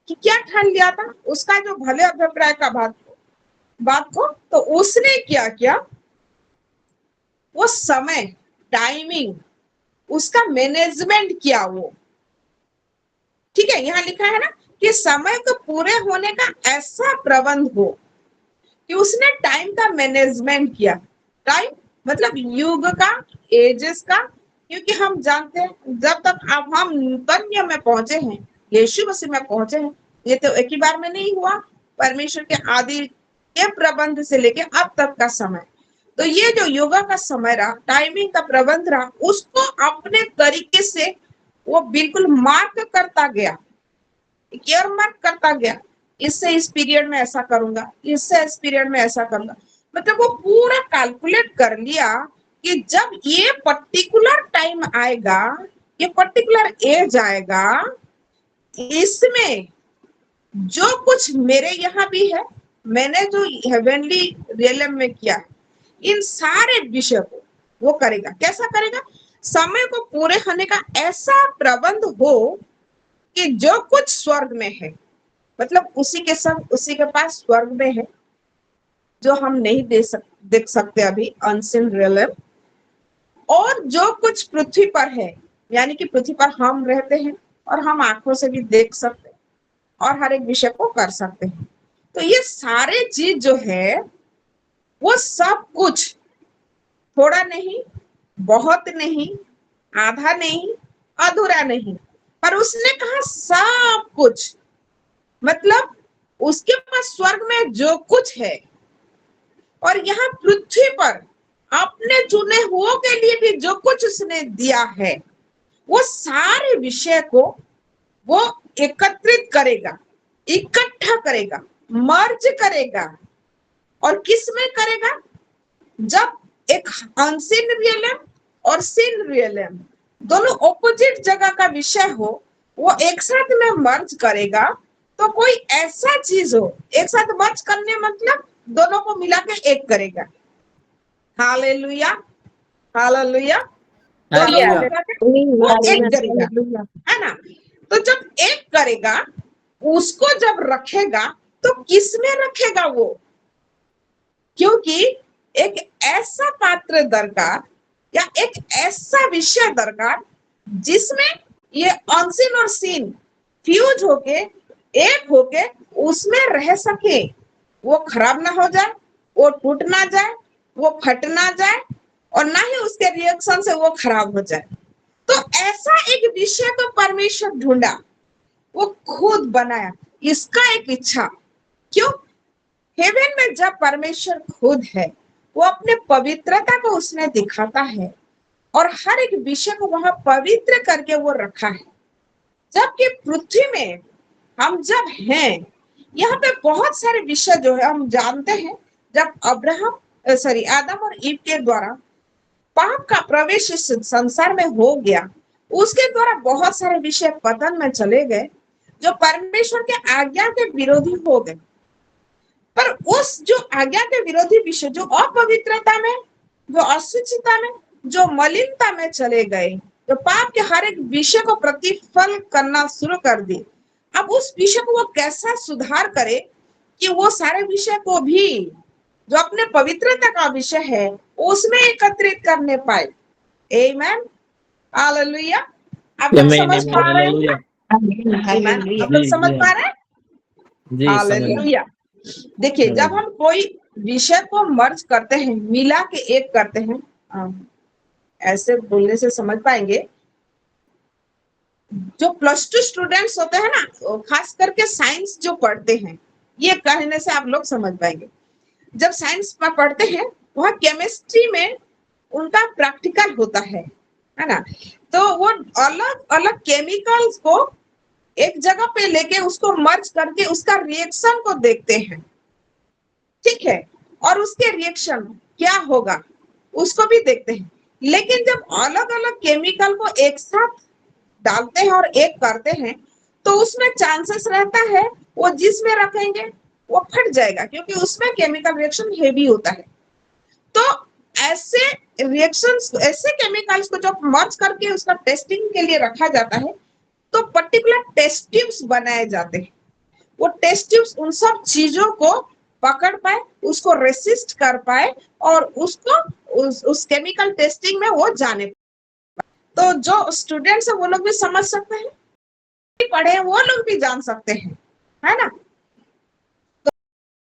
कि क्या ठान लिया था? उसका जो भले अभिप्राय का बात को, तो उसने क्या किया, वो समय, टाइमिंग, उसका मैनेजमेंट किया वो। ठीक है, यहाँ लिखा है ना कि समय को पूरे होने का ऐसा प्रबंध हो कि उसने टाइम का मैनेजमेंट किया। टाइम मतलब युग का, एजेस का, क्योंकि हम जानते हैं जब तक अब हम नूतन में पहुंचे हैं, यीशु मसीह में पहुंचे हैं, ये तो एक ही बार में नहीं हुआ। परमेश्वर के आदि के प्रबंध से लेके अब तक का समय, तो ये जो योगा का समय रहा, टाइमिंग का प्रबंध रहा, उसको अपने तरीके से वो बिल्कुल मार्क करता गया, ईयर मार्क करता गया। इससे इस पीरियड में ऐसा करूंगा, इससे इस पीरियड में ऐसा करूंगा। मतलब वो पूरा कैलकुलेट कर लिया कि जब ये पर्टिकुलर टाइम आएगा, ये पर्टिकुलर एज आएगा, इसमें जो कुछ मेरे यहाँ भी है, मैंने जो हेवनली रियलम में किया है, इन सारे विषय को वो करेगा। कैसा करेगा? समय को पूरे होने का ऐसा प्रबंध हो कि जो कुछ स्वर्ग में है, मतलब उसी के संग उसी के पास स्वर्ग में है, जो हम नहीं देख सकते अभी, अनसीन रियलम, और जो कुछ पृथ्वी पर है, यानी कि पृथ्वी पर हम रहते हैं और हम आंखों से भी देख सकते हैं और हर एक विषय को कर सकते हैं। तो ये सारे चीज जो है, वो सब कुछ, थोड़ा नहीं, बहुत नहीं, आधा नहीं, अधूरा नहीं, पर उसने कहा सब कुछ। मतलब उसके पास स्वर्ग में जो कुछ है और यहाँ पृथ्वी पर अपने चुने हुओं के लिए भी जो कुछ उसने दिया है, वो सारे विषय को वो एकत्रित करेगा, इकट्ठा करेगा, मर्ज करेगा। और किस में करेगा? जब एक अनसीन रियलम और सीन रियलम दोनों ऑपोजिट जगह का विषय हो, वो एक साथ में मर्ज करेगा। तो कोई ऐसा चीज हो, एक साथ मर्ज करने मतलब दोनों को मिला के एक करेगा। Hallelujah, hallelujah. दोनों को हालेलुया। मिला के वो एक करेगा, है ना? तो जब एक करेगा, उसको जब रखेगा, तो किस में रखेगा वो? क्योंकि एक ऐसा पात्र दरकार या एक ऐसा विषय दरकार जिसमें ये अनसीन और सीन फ्यूज होके, एक होके उसमें रह सके, वो खराब ना हो जाए, वो टूट ना जाए, वो फट ना जाए, और ना ही उसके रिएक्शन से वो खराब हो जाए। तो ऐसा एक विषय को परमेश्वर ढूंढा, वो खुद बनाया, इसका एक इच्छा। क्यों? हेवन में जब परमेश्वर खुद है, वो अपने पवित्रता को उसने दिखाता है और हर एक विषय को वहां पवित्र करके वो रखा है। जबकि पृथ्वी में हम जब हैं, यहाँ पे बहुत सारे विषय जो है हम जानते हैं। जब आदम और ईव के द्वारा पाप का प्रवेश इस संसार में हो गया, उसके द्वारा बहुत सारे विषय पतन में चले गए, जो परमेश्वर के आज्ञा के विरोधी हो गए। पर उस जो आज्ञा के विरोधी विषय, जो अपवित्रता में, जो अशुचिता में, जो मलिनता में चले गए, जो पाप के हर एक विषय को प्रतिफल करना शुरू कर दी, अब उस विषय को वो कैसा सुधार करे कि वो सारे विषय को भी जो अपने पवित्रता का विषय है उसमें एकत्रित करने पाए। आमेन, हालेलुया। आप लोग आमीन, समझ आमीन, पा रहे हैं? हालेलुया। आमेन, आप लोग जी, समझ जी, पा रहे हैं? जी, समझ गए। हालेलुया। देखिए, जब हम कोई विषय को मर्ज करते हैं, मिला के एक करते हैं, ऐसे बोलने से समझ पाएंगे। जो +2 स्टूडेंट्स होते हैं ना, खास करके साइंस जो पढ़ते हैं, ये कहने से आप लोग समझ पाएंगे। जब साइंस में पढ़ते हैं, वह केमिस्ट्री में उनका प्रैक्टिकल होता है ना। तो वो अलग अलग केमिकल्स को एक जगह पे लेके उसको मर्ज करके उसका रिएक्शन को देखते हैं, ठीक है, और उसके रिएक्शन क्या होगा उसको भी देखते हैं। लेकिन जब अलग अलग केमिकल को एक साथ डालते हैं और एक करते हैं, तो उसमें चांसेस रहता है वो जिसमें रखेंगे वो फट जाएगा, क्योंकि उसमें केमिकल रिएक्शन हेवी होता है। तो ऐसे रिएक्शंस, ऐसे केमिकल्स को जब मर्ज करके उसका टेस्टिंग के लिए रखा जाता है, तो पर्टिकुलर टेस्ट ट्यूब्स बनाए जाते हैं। वो टेस्ट ट्यूब्स उन सब चीजों को पकड़ पाए, उसको रेसिस्ट कर पाए, और उसको उस केमिकल टेस्टिंग में वो जाने। तो जो स्टूडेंट्स है वो लोग भी समझ सकते हैं, पढ़े वो लोग भी जान सकते हैं, है ना। तो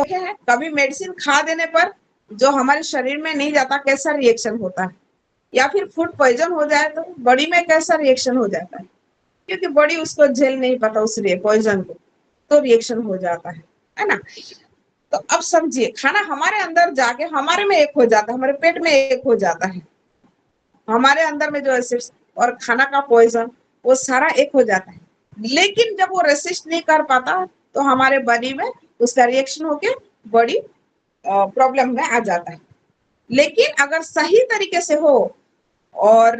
है कभी मेडिसिन खा देने पर जो हमारे शरीर में नहीं जाता, कैसा रिएक्शन होता है, या फिर फूड पॉइजन हो जाए तो बॉडी में कैसा रिएक्शन हो जाता है, क्योंकि बॉडी उसको झेल नहीं पाता उस पॉइजन को, तो रिएक्शन हो जाता है ना। तो अब समझिए, खाना हमारे अंदर जाके हमारे में एक हो जाता है, हमारे पेट में एक हो जाता है, हमारे अंदर में जो एसिड्स और खाना का पॉइजन वो सारा एक हो जाता है। लेकिन जब वो रेसिस्ट नहीं कर पाता, तो हमारे बॉडी में उसका रिएक्शन होके बॉडी प्रॉब्लम में आ जाता है। लेकिन अगर सही तरीके से हो और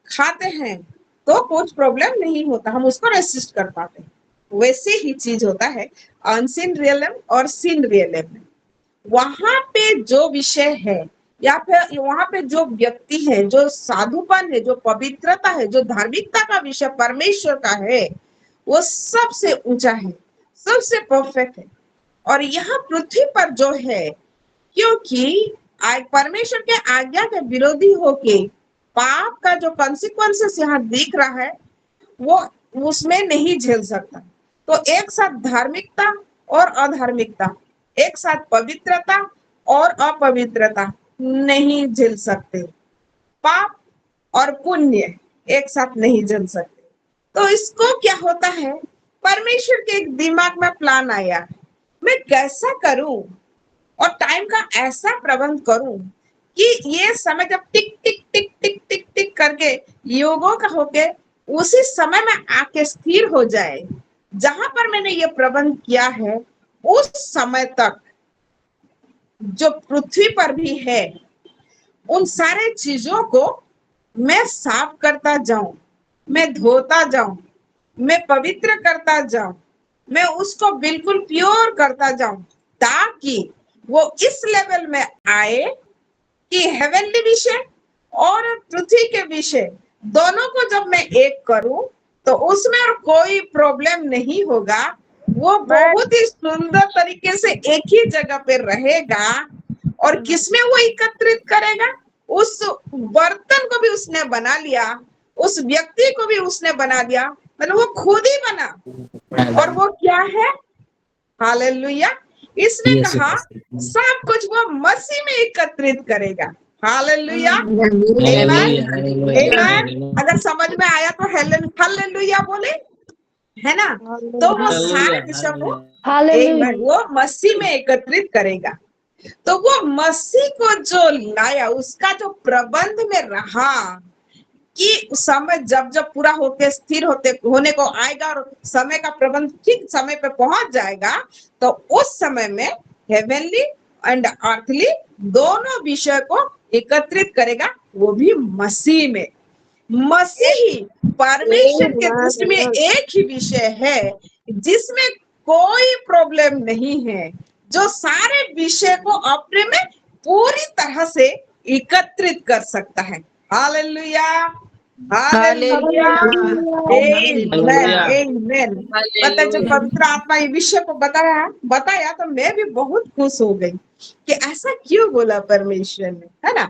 खाते हैं तो कुछ प्रॉब्लम नहीं होता, हम उसको रेसिस्ट कर पाते हैं। वैसे ही चीज होता है अनसीन रियलम और सीन रियलम में। वहां पे जो विषय है या फिर वहां पे जो व्यक्ति है, जो साधुपन है, जो पवित्रता है, जो धार्मिकता का विषय परमेश्वर का है, वो सबसे ऊंचा है, सबसे परफेक्ट है। और यहाँ पृथ्वी पर जो है, क्योंकि परमेश्वर के आज्ञा के विरोधी होके पाप का जो कॉन्सिक्वेंसेस यहाँ दिख रहा है, वो उसमें नहीं झेल सकता। तो एक साथ धार्मिकता और अधार्मिकता, एक साथ पवित्रता और अपवित्रता नहीं झेल सकते, पाप और पुण्य एक साथ नहीं झेल सकते। तो इसको क्या होता है, परमेश्वर के एक दिमाग में प्लान आया, मैं कैसा करूं और टाइम का ऐसा प्रबंध करूं कि ये समय जब टिक टिक टिक टिक टिक टिक करके युगों का होके उसी समय में आके स्थिर हो जाए। जहां पर मैंने ये प्रबंध किया है, उस समय तक जो पृथ्वी पर भी है, उन सारे चीजों को मैं साफ करता जाऊं, मैं धोता जाऊं, मैं पवित्र करता जाऊं, मैं उसको बिल्कुल प्योर करता जाऊं, ताकि वो इस लेवल में आए कि हेवनली विषय और पृथ्वी के विषय दोनों को जब मैं एक करूं, तो उसमें और कोई प्रॉब्लम नहीं होगा। वो बहुत ही सुंदर तरीके से एक ही जगह पे रहेगा। और किसमें वो एकत्रित करेगा, उस बर्तन को भी उसने बना लिया, उस व्यक्ति को भी उसने बना दिया, मतलब वो खुद ही बना। और वो क्या है, हालेलुया, इसने Yes, कहा yes. सब कुछ वो मसीह में एकत्रित करेगा। हालेलुया, आमेन, Hallelujah, hallelujah, आमेन। hallelujah, अगर समझ में आया तो हालेलुया बोले, है ना। तो वो सारे hallelujah, विषय को हालेलुया। एक वो मसीह में एकत्रित करेगा। तो वो मसीह को जो लाया, उसका जो प्रबंध में रहा कि समय जब जब पूरा होके स्थिर होने को आएगा और समय का प्रबंध ठीक समय पे पहुंच जाएगा, तो उस समय में हेवनली एंड अर्थली दोनों विषय को एकत्रित करेगा, वो भी मसीह में। मसीही परमेश्वर के दृष्टि में एक ही विषय है जिसमें कोई प्रॉब्लम नहीं है, जो सारे विषय को अपने में पूरी तरह से एकत्रित कर सकता है। हालेलुया, हालेलुया, आमेन, आमेन। पता जब पवित्र आत्मा ये विषय को बताया तो मैं भी बहुत खुश हो गई कि ऐसा क्यों बोला परमेश्वर ने, है ना।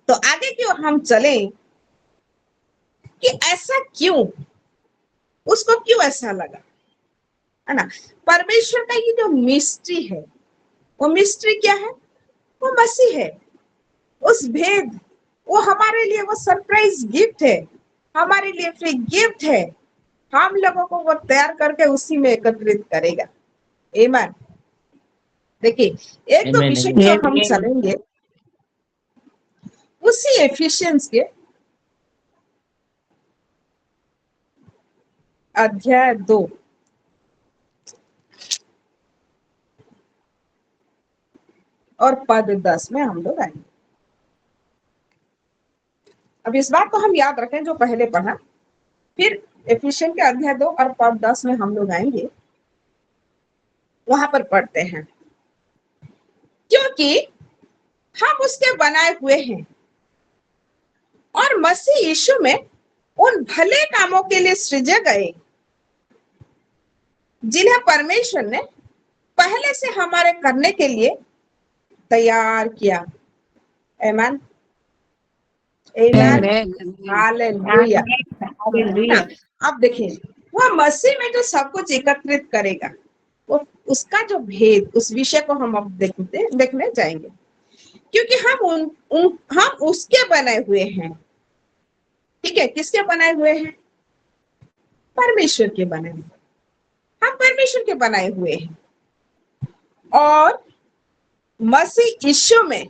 तो आगे की ओर हम चले कि ऐसा क्यों, उसको क्यों ऐसा लगा, है ना। परमेश्वर का ये जो मिस्ट्री है, वो मिस्ट्री क्या है, वो मसीह है। उस भेद, वो हमारे लिए वो सरप्राइज गिफ्ट है, हमारे लिए फ्री गिफ्ट है। हम लोगों को वो तैयार करके उसी में एकत्रित करेगा। आमीन। देखिए, एक तो Amen, विषय amen. जो हम चलेंगे उसी एफिशिएंस के अध्याय 2 और पद 10 में हम लोग आएंगे। अब इस बात को हम याद रखें जो पहले पढ़ा, फिर एफिशिएंस के अध्याय 2 और पद 10 में हम लोग आएंगे, वहां पर पढ़ते हैं। क्योंकि हम उसके बनाए हुए हैं और मसीह यीशु में उन भले कामों के लिए सृजे गए जिन्हें परमेश्वर ने पहले से हमारे करने के लिए तैयार किया। आमीन, आमीन, हालेलुया। अब देखिए, वह मसीह में जो सब कुछ एकत्रित करेगा, वो उसका जो भेद, उस विषय को हम अब देखने जाएंगे। क्योंकि हम उसके बनाए हुए हैं। ठीक है, किसके बनाए हुए हैं? परमेश्वर के बनाए हुए। हम परमेश्वर के बनाए हुए हैं और मसीह यीशु में,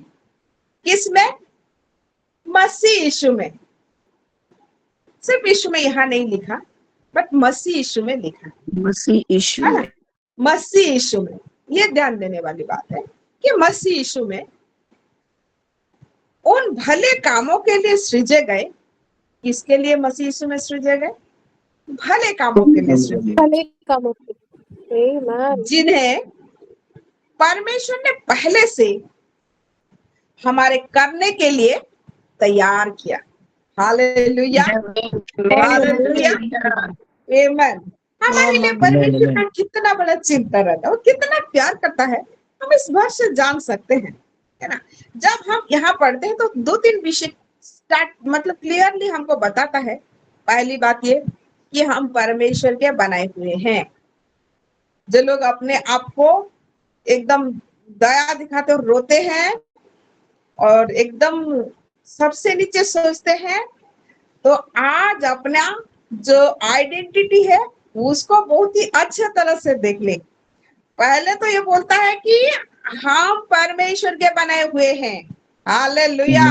किसमें? मसीह यीशु में। सिर्फ यीशु में यहां नहीं लिखा, बट मसीह यीशु में लिखा, मसीह यीशु है ना? में। मसीह यीशु में, ये ध्यान देने वाली बात है कि मसीह यीशु में उन भले कामों के लिए सृजे गए। किसके लिए मसीह यीशु में सृजे गए? भले कामों के लिए सृजे गए, भले कामों के लिए। आमीन। जिन्हें परमेश्वर ने पहले से हमारे करने के लिए तैयार किया। हालेलुया, हालेलुया, आमीन। हमारे लिए परमेश्वर का कितना बड़ा चिंता रहता है, वो कितना प्यार करता है, हम इस बात से जान सकते हैं, है ना? जब हम यहाँ पढ़ते हैं तो 2-3 विषय स्टार्ट, मतलब क्लियरली हमको बताता है। पहली बात ये कि हम परमेश्वर के बनाए हुए हैं। जो लोग अपने आप को एकदम दया दिखाते और रोते हैं और एकदम सबसे नीचे सोचते हैं, तो आज अपना जो आइडेंटिटी है उसको बहुत ही अच्छे तरह से देख ले। पहले तो ये बोलता है कि हम परमेश्वर के बनाए हुए हैं। हालेलुया।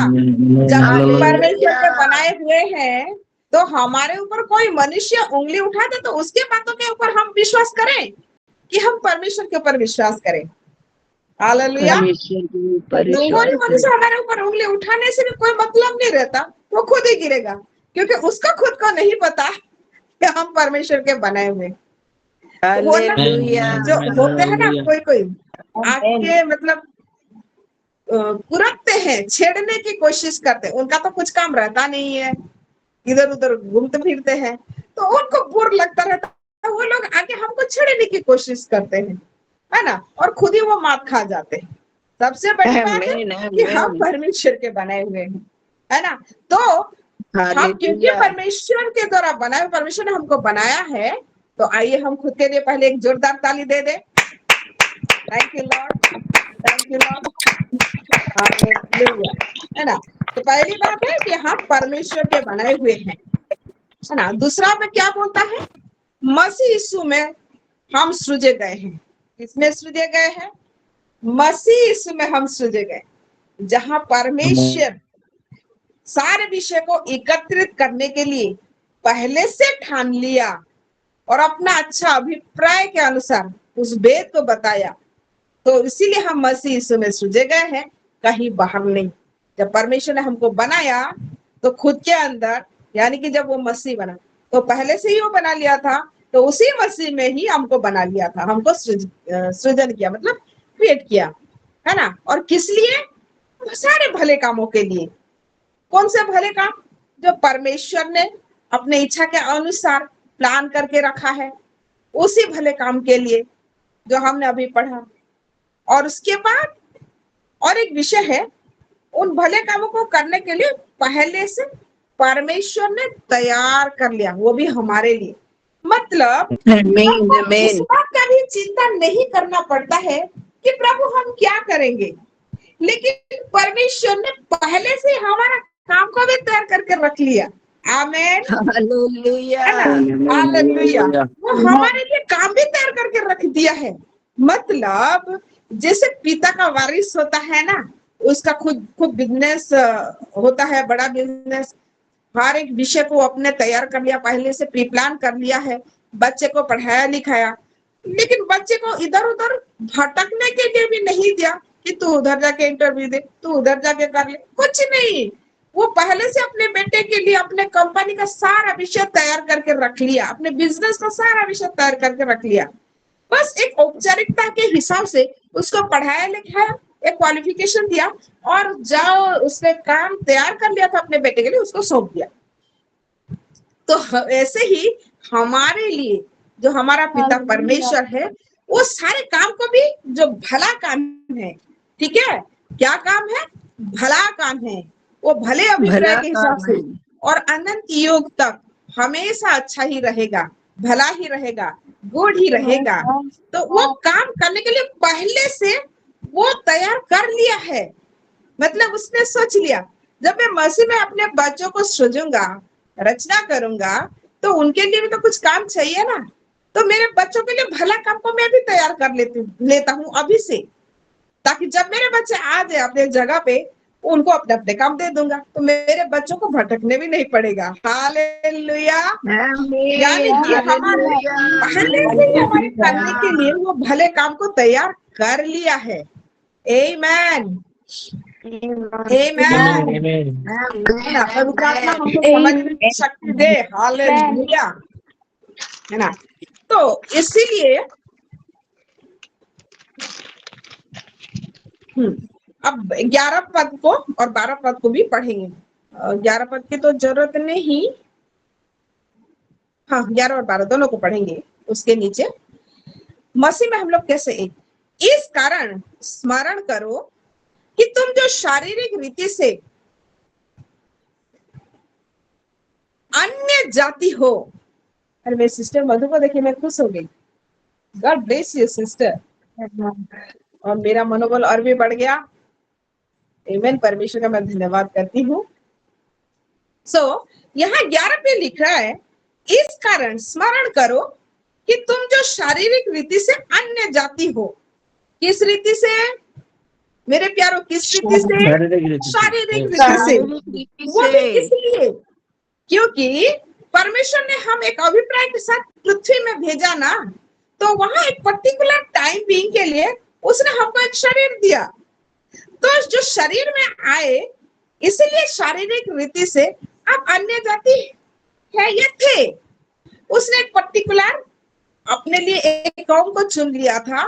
जब हम परमेश्वर के बनाए हुए हैं तो हमारे ऊपर कोई मनुष्य उंगली उठाते तो उसके बातों के ऊपर हम विश्वास करें कि हम परमेश्वर के ऊपर विश्वास करें। हालेलुया। कोई मनुष्य हमारे ऊपर उंगली उठाने से भी कोई मतलब नहीं रहता, वो खुद ही गिरेगा, क्योंकि उसका खुद को नहीं पता कि हम परमेश्वर के बनाए हुए। वो ना जो होते हैं ना, कोई आके मतलब कुरकते हैं, छेड़ने की कोशिश करते हैं, उनका तो कुछ काम रहता नहीं है, इधर उधर घूमते फिरते हैं, तो उनको बुर लगता रहता है, वो लोग आके हमको छेड़ने की कोशिश करते हैं, है ना? और खुद ही वो मात खा जाते हैं। सबसे बड़ी बात है कि हम परमेश्वर के बनाए हुए हैं, है ना? तो हम क्योंकि परमेश्वर के द्वारा बनाए, परमेश्वर ने हमको बनाया है, तो आइए हम खुद के लिए पहले एक जोरदार ताली दे दे। Thank you Lord, thank you Lord, hallelujah, है ना? तो पहली बात है कि हम परमेश्वर के बनाए हुए हैं, है ना? दूसरा में क्या बोलता है? मसीह यीशु में हम सृजे गए हैं। किसमें सृजे गए हैं? मसीह यीशु में हम सृजे गए, जहां परमेश्वर सारे विषय को एकत्रित करने के लिए पहले से ठान लिया और अपना अच्छा अभिप्राय के अनुसार उस भेद को बताया। तो इसीलिए हम मसीह यीशु में सृजे गए हैं, कहीं बाहर नहीं। जब परमेश्वर ने हमको बनाया तो खुद के अंदर, यानी कि जब वो मसीह बना तो पहले से ही वो बना लिया था, तो उसी मसीह में ही हमको बना लिया था, हमको सृजन किया, मतलब क्रिएट किया, है ना? और किस लिए? सारे भले कामों के लिए। कौन से भले काम? जो परमेश्वर ने अपने इच्छा के अनुसार प्लान करके रखा है, उसी भले काम के लिए जो हमने अभी पढ़ा। और उसके बाद और एक विषय है, उन भले कामों को करने के लिए पहले से परमेश्वर ने तैयार कर लिया, वो भी हमारे लिए। मतलब इस बात का भी चिंता नहीं करना पड़ता है कि प्रभु हम क्या करेंगे, लेकिन परमेश्वर ने पहले से हमारा काम को भी तैयार करके रख लिया। आमेन, हालेलुया है ना? हालेलुया। Hallelujah. वो हमारे लिए काम भी तैयार करके रख दिया है। मतलब जैसे पिता का वारिस होता है ना, उसका खुद खुद बिजनेस होता है, बड़ा बिजनेस, हर एक विषय को अपने तैयार कर लिया, पहले से प्री प्लान कर लिया है, बच्चे को पढ़ाया लिखाया, लेकिन बच्चे को इधर उधर भटकने के लिए भी नहीं दिया कि तू उधर जाके इंटरव्यू दे, तू उधर जाके कर ले, कुछ नहीं। वो पहले से अपने बेटे के लिए अपने कंपनी का सारा विषय तैयार करके रख लिया, अपने बिजनेस का सारा विषय तैयार करके रख लिया। बस एक औपचारिकता के हिसाब से उसको पढ़ाया लिखाया, एक क्वालिफिकेशन दिया, और जाओ उसने काम तैयार कर लिया था अपने बेटे के लिए, उसको सौंप दिया। तो ऐसे ही हमारे लिए जो हमारा पिता परमेश्वर है, वो सारे काम को भी, जो भला काम है, ठीक है, क्या काम है? भला काम है, वो भले अभिप्राय भला के हिसाब काम से है। और अनंत युग तक हमेशा अच्छा ही रहेगा, भला ही रहेगा, गुड ही रहेगा। तो वो काम करने के लिए पहले से वो तैयार कर लिया है। मतलब उसने सोच लिया, जब मैं मसीह में अपने बच्चों को सृजूंगा, रचना करूंगा, तो उनके लिए भी तो कुछ काम चाहिए ना। तो मेरे बच्चों के लिए भला काम को मैं भी तैयार कर लेता हूँ अभी से, ताकि जब मेरे बच्चे आ जाए अपने जगह पे, उनको अपने अपने काम दे दूंगा, तो मेरे बच्चों को भटकने भी नहीं पड़ेगा। हालेलुया। यानी आमीन, कि हमारे हालेलुया, पहले से ही हमारे करने के लिए वो भले काम को तैयार कर लिया है। आमीन, Amen. आमीन, Amen. है ना? पवित्र आत्मा हमको समझने की शक्ति दे। हालेलुया, है ना? तो इसीलिए अब 11 पद को और 12 पद को भी पढ़ेंगे। 11 पद की तो जरूरत नहीं, हाँ 11 और 12 दोनों को पढ़ेंगे। उसके नीचे मसीह में हम लोग कैसे एक, इस कारण स्मरण करो कि तुम जो शारीरिक रीति से अन्य जाति हो। अरे मेरी सिस्टर मधु को देखिए, मैं खुश हो गई। गॉड ब्लेस यू सिस्टर, और मेरा मनोबल और भी बढ़ गया। आमीन, परमेश्वर का मैं धन्यवाद करती हूँ। यहाँ 11 पे लिख रहा है, इस कारण स्मरण करो कि तुम जो शारीरिक रीति से अन्य जाति हो। किस रीति से मेरे प्यारों? किस रीति से? शारीरिक रीति से। वो भी इसलिए क्योंकि परमेश्वर ने हम एक अभिप्राय के साथ पृथ्वी में भेजा ना, तो वहां एक पर्टिकुलर टाइम बीइंग के लिए उसने हमको एक शरीर दिया। तो जो शरीर में आए, इसलिए शारीरिक रीति से अब अन्य जाति है ये थे। उसने एक पर्टिकुलर अपने लिए एक कौम को चुन लिया था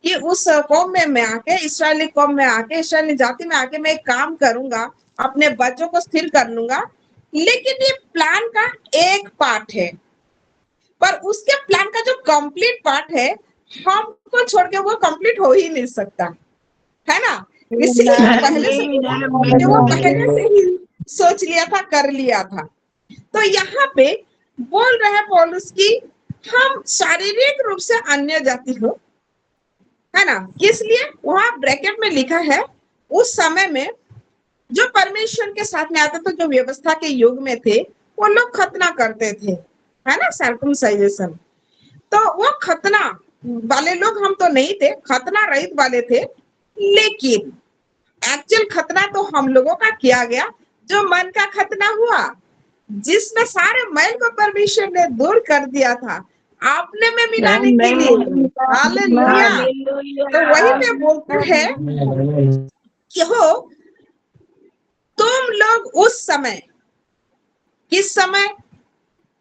कि उस कौम में मैं आके, इस्राएली कौम में आके, इस्राएली जाति में आके मैं काम करूंगा, अपने बच्चों को स्थिर कर लूंगा। लेकिन ये प्लान का एक पार्ट है, पर उसके प्लान का जो कंप्लीट पार्ट है, हमको छोड़ के वो कंप्लीट हो ही नहीं सकता, है ना? इसीलिए पहले से वो पहले से ही सोच लिया था, कर लिया था। तो यहाँ पे बोल रहे हैं पौलुस की हम शारीरिक रूप से अन्य जाति हो, है ना? इसलिए वहां ब्रैकेट में लिखा है, उस समय में जो परमेश्वर के साथ में आते थे, जो व्यवस्था के युग में थे, वो लोग खतना करते थे, है ना? सर्कमसाइजेशन। तो वो खतना वाले लोग हम तो नहीं थे, खतना रहित वाले थे। लेकिन एक्चुअल खतना तो हम लोगों का किया गया, जो मन का खतना हुआ, जिसमें सारे मैल को परमेश्वर ने दूर कर दिया था आपने में मिलाने के लिए। हालेलुया। तो वही में बोलता है कि हो तुम लोग उस समय, किस समय?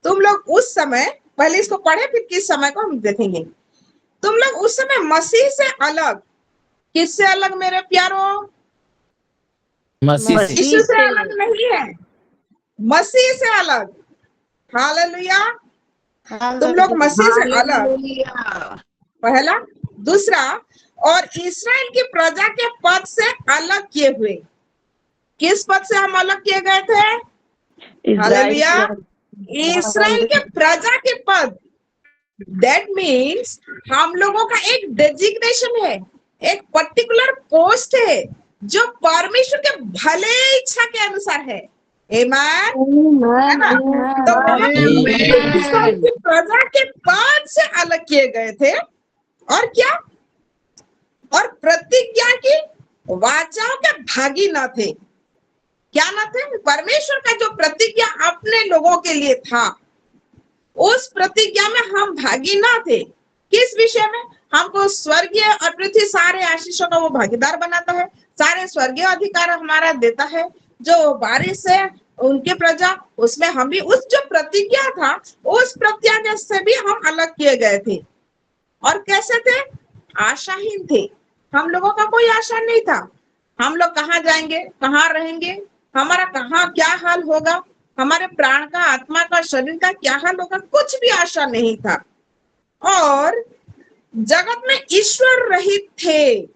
तुम लोग उस समय, पहले इसको पढ़े फिर किस समय को हम देखेंगे। तुम लोग उस समय मसीह से अलग, किससे अलग मेरे प्यारों? मसीह से। यीशु से अलग नहीं है, मसीह से अलग। हालेलुया। तुम लोग मसीह से अलग, पहला। दूसरा, और इस्राएल की प्रजा के पद से अलग किए हुए। किस पद से हम अलग किए गए थे? हालेलुया। इस्राएल के प्रजा के पद। दैट मीन्स हम लोगों का एक डेजिग्नेशन है, एक पर्टिकुलर पोस्ट है, जो परमेश्वर के भले इच्छा के अनुसार है। आमीन, है ना। तो वहां परमेश्वर की प्रजा के पद से अलग किए गए थे, और क्या, और प्रतिज्ञा की वाचाओं के भागी न थे। क्या न थे? परमेश्वर का जो प्रतिज्ञा अपने लोगों के लिए था, उस प्रतिज्ञा में हम भागी ना थे। किस विषय में? हमको स्वर्गीय और पृथ्वी सारे आशीषों का वो भागीदार बनाता है, सारे स्वर्गीय अधिकार हमारा देता है। जो बारिश है उनके प्रजा, उसमें हम भी, उस जो प्रतिज्ञा था, उस प्रतिज्ञा से भी हम अलग किए गए थे। और कैसे थे? आशाहीन थे। हम लोगों का कोई आशा नहीं था। हम लोग कहाँ जाएंगे, कहाँ रहेंगे, हमारा कहाँ क्या हाल होगा, हमारे प्राण का, आत्मा का, शरीर का क्या हाल होगा, कुछ भी आशा नहीं था। और जगत में ईश्वर रहित थे।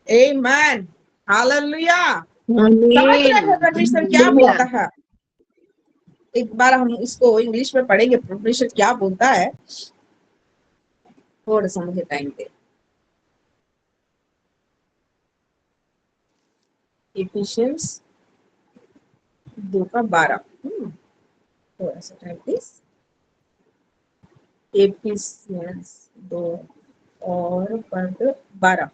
आमीन, हालेलुया। समझ रहे हैं परमेश्वर क्या बोलता है? एक बार हम इसको इंग्लिश में पढ़ेंगे, परमेश्वर क्या बोलता है। थोड़ा सा मुझे टाइम दे। इफिशियंस 2:12। थोड़ा सा टाइम प्लीज। एफिशियंस 2 और पद 12।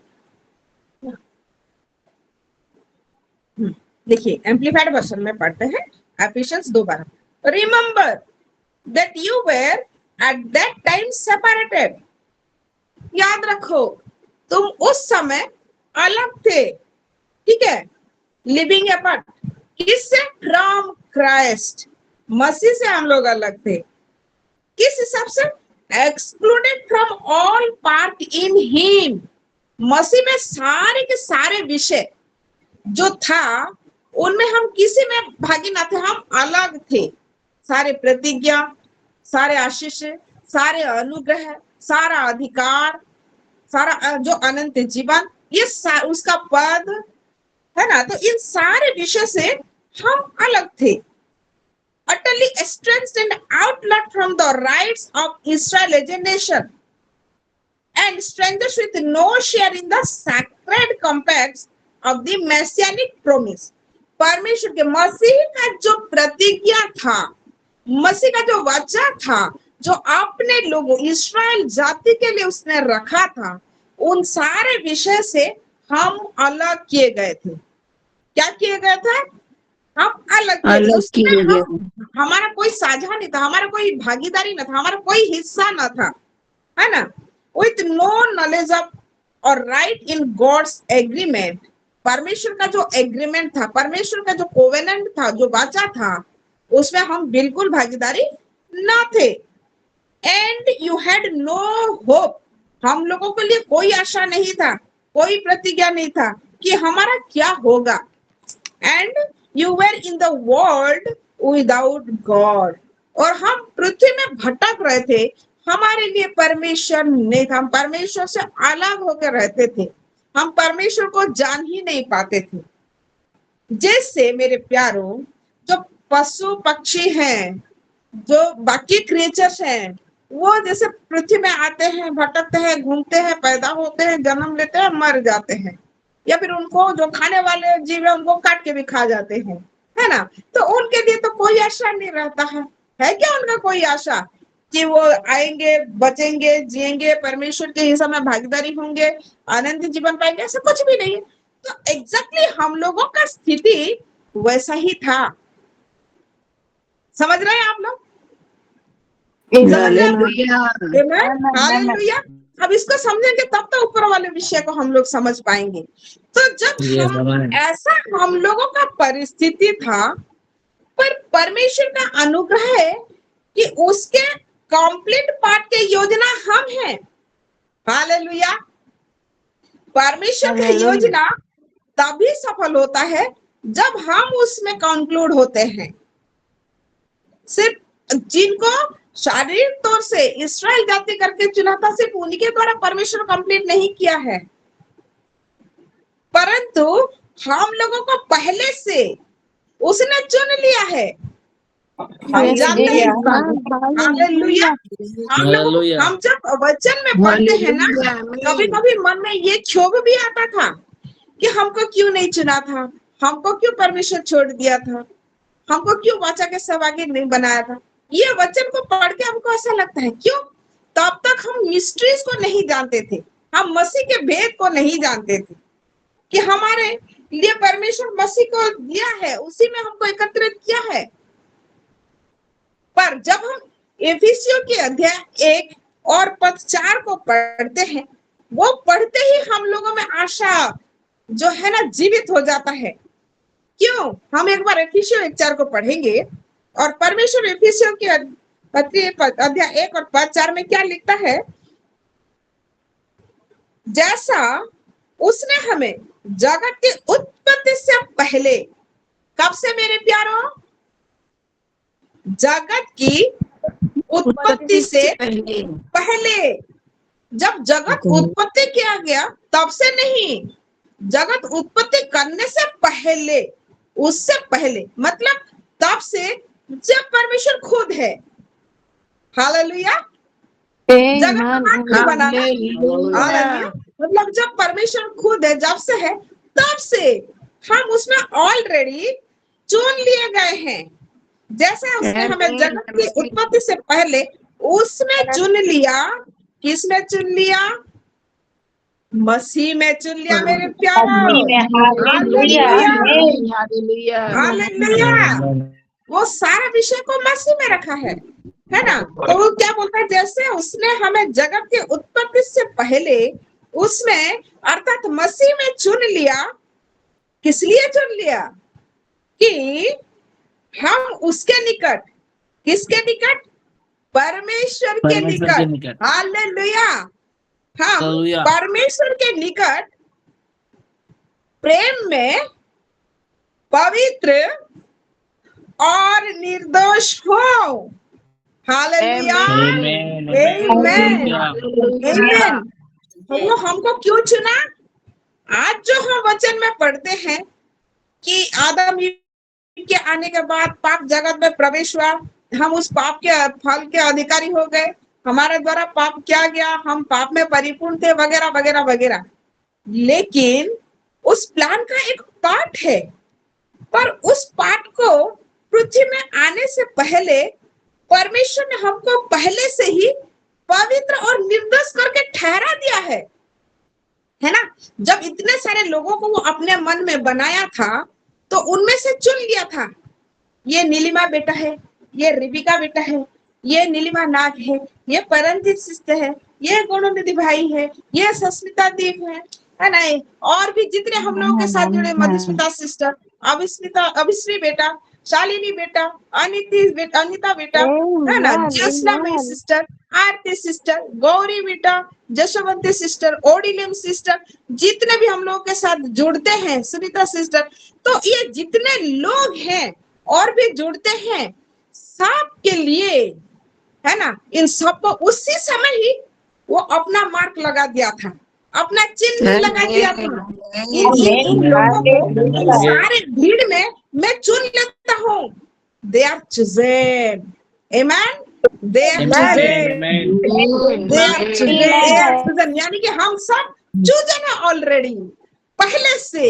देखिए, एम्पलीफाइड वर्जन में पढ़ते हैं। Ephesians 2:12। Remember that you were at that time separated. याद रखो, तुम उस समय अलग थे, ठीक है, लिविंग अपार्ट। किससे? From Christ. मसीह से हम लोग अलग थे। किस हिसाब से? Excluded from all part in him. मसीह में सारे के सारे विषय जो था, उनमें हम किसी में भागी ना थे, हम अलग थे। सारे प्रतिज्ञा, सारे आशीष, सारे अनुग्रह, सारा अधिकार, सारा जो अनंत जीवन, ये उसका पद है ना। तो इन सारे विषय से हम अलग थे। Utterly estranged and outlawed from the rights of Israel as a nation, and strangers with no share in the sacred compacts of the messianic promise. परमेश्वर के, मसीह का जो प्रतिज्ञा था, मसीह का जो वचन था, जो अपने लोगों इस्राएल जाति के लिए उसने रखा था, उन सारे विषय से हम अलग किए गए थे। क्या किए गए थे? हम अलग थे। उसमें हमारा कोई साझा नहीं था, हमारा कोई भागीदारी न था, हमारा कोई हिस्सा न था, है ना। विथ नो नॉलेज ऑफ और राइट इन गॉड्स एग्रीमेंट। परमेश्वर का जो एग्रीमेंट था, परमेश्वर का जो कोवेनेंट था, जो वाचा था, उसमें हम बिल्कुल भागीदारी न थे। And you had no hope. हम लोगों के लिए कोई आशा नहीं था, कोई प्रतिज्ञा नहीं था कि हमारा क्या होगा। And you were in the world without God. और हम पृथ्वी में भटक रहे थे, हमारे लिए परमेश्वर नहीं था, हम परमेश्वर से अलग होकर रहते थे, हम परमेश्वर को जान ही नहीं पाते थे। जैसे मेरे प्यारों, जो पशु पक्षी हैं, जो बाकी क्रिएचर्स हैं, वो जैसे पृथ्वी में आते हैं, भटकते हैं, घूमते हैं, पैदा होते हैं, जन्म लेते हैं, मर जाते हैं, या फिर उनको जो खाने वाले जीव है उनको काट के भी खा जाते हैं, है ना। तो उनके लिए तो कोई आशा नहीं रहता है क्या उनका कोई आशा कि वो आएंगे, बचेंगे, जिएंगे, परमेश्वर के हिस्सा में भागीदारी होंगे, आनंद जीवन पाएंगे? ऐसा कुछ भी नहीं है। तो एग्जैक्टली हम लोगों का स्थिति वैसा ही था। समझ रहे हैं आप लोग? हालेलुया। अब इसको समझेंगे तब तो ऊपर वाले विषय को हम लोग समझ पाएंगे। तो जब ऐसा हम लोगों का परिस्थिति था, पर परमेश्वर का अनुग्रह है कि उसके कंप्लीट पार्ट के योजना हम हैं। हालेलुया। परमेश्वर की योजना तभी सफल होता है जब हम उसमें कंक्लूड होते हैं। सिर्फ जिनको शारीरिक तौर से इस्राएल जाति करके चुना था, सिर्फ उनके द्वारा परमेश्वर कंप्लीट नहीं किया है, परंतु हम लोगों को पहले से उसने चुन लिया है। हम जानते हैं। हालेलुया। हम जब वचन में पढ़ते हैं ना, कभी कभी मन में ये क्षोभ भी आता था कि हमको क्यों नहीं चुना था, हमको क्यों परमेश्वर छोड़ दिया था, हमको क्यों वाचा के सहभागी नहीं बनाया था? ये वचन को पढ़ के हमको ऐसा लगता है, क्यों? तब तक हम मिस्ट्रीज को नहीं जानते थे, हम मसीह के भेद को नहीं जानते थे कि हमारे लिए परमेश्वर मसीह को दिया है, उसी में हमको एकत्रित किया है। पर जब हम एफिसियों के अध्याय 1 और पद 4 को पढ़ते हैं, वो पढ़ते ही हम लोगों में आशा जो है ना जीवित हो जाता है। क्यों? हम एक बार एफिसियों 1:4 को पढ़ेंगे और परमेश्वर एफिसियों के अध्याय 1 और पद 4 में क्या लिखता है? जैसा उसने हमें जगत की उत्पत्ति से पहले, कब से मेरे प्यारों? जगत की उत्पत्ति से पहले। जब जगत उत्पत्ति किया गया तब से नहीं, जगत उत्पत्ति करने से पहले, उससे पहले, मतलब तब से जब परमेश्वर खुद है। हालेलुया। जगत का क्यों बना? हालेलुया। मतलब जब परमेश्वर खुद है, जब से है, तब से हम उसमें ऑलरेडी चुन लिए गए हैं। जैसे उसने हमें जगत की उत्पत्ति से पहले उसमें चुन लिया। किसमें चुन लिया? मसीह में चुन लिया मेरे प्यारों। हालेलुया। वो सारा विषय को मसीह में रखा है ना? तो वो क्या बोलता है? जैसे उसने हमें जगत की उत्पत्ति से पहले उसमें अर्थात मसीह में चुन लिया। किस लिए चुन लिया? कि हम उसके निकट, किसके निकट? परमेश्वर के निकट। हालेलुया। हम परमेश्वर के निकट प्रेम में पवित्र और निर्दोष हो। हालेलुया। आमीन। वो हमको क्यों चुना? आज जो हम वचन में पढ़ते हैं कि आदम के आने के बाद पाप जगत में प्रवेश हुआ, हम उस पाप के फल के अधिकारी हो गए, हमारे द्वारा पाप किया गया, हम पाप में परिपूर्ण थे, वगैरह वगैरह वगैरह। लेकिन उस प्लान का एक पार्ट है, पर उस पार्ट को पृथ्वी में आने से पहले परमेश्वर ने हमको पहले से ही पवित्र और निर्दोष करके ठहरा दिया है ना? जब इतने सारे लोगों को वो अपने मन में बनाया था तो उनमें से चुन लिया था, ये नीलिमा बेटा है, ये रिबिका बेटा है, ये नीलिमा नाग है, ये परमजीत सिस्टर है, ये गुणनिधि भाई है, ये सस्मिता दीप है ना? और भी जितने हम लोगों के साथ जुड़े, मधुस्मिता सिस्टर, अभिश्री बेटा, शालिनी बेटा, अनिता बेटा, है ना? ज्योत्सना मई सिस्टर, आरती सिस्टर, गौरी बेटा, जशवंती सिस्टर, ओडिलियम सिस्टर, जितने भी हम लोगों के साथ जुड़ते हैं, सुनीता सिस्टर, तो ये जितने लोग हैं और भी जुड़ते हैं, सब के लिए, है ना, इन सबको उसी समय ही वो अपना मार्क लगा दिया था, अपना चिन्ह लगा दिया था। इन लोगों को इन सारे भीड़ में मैं चुन लेता हूँ। They are chosen. आमेन। दे आर चूजन, यानी कि हम सब चूजन है ऑलरेडी पहले से।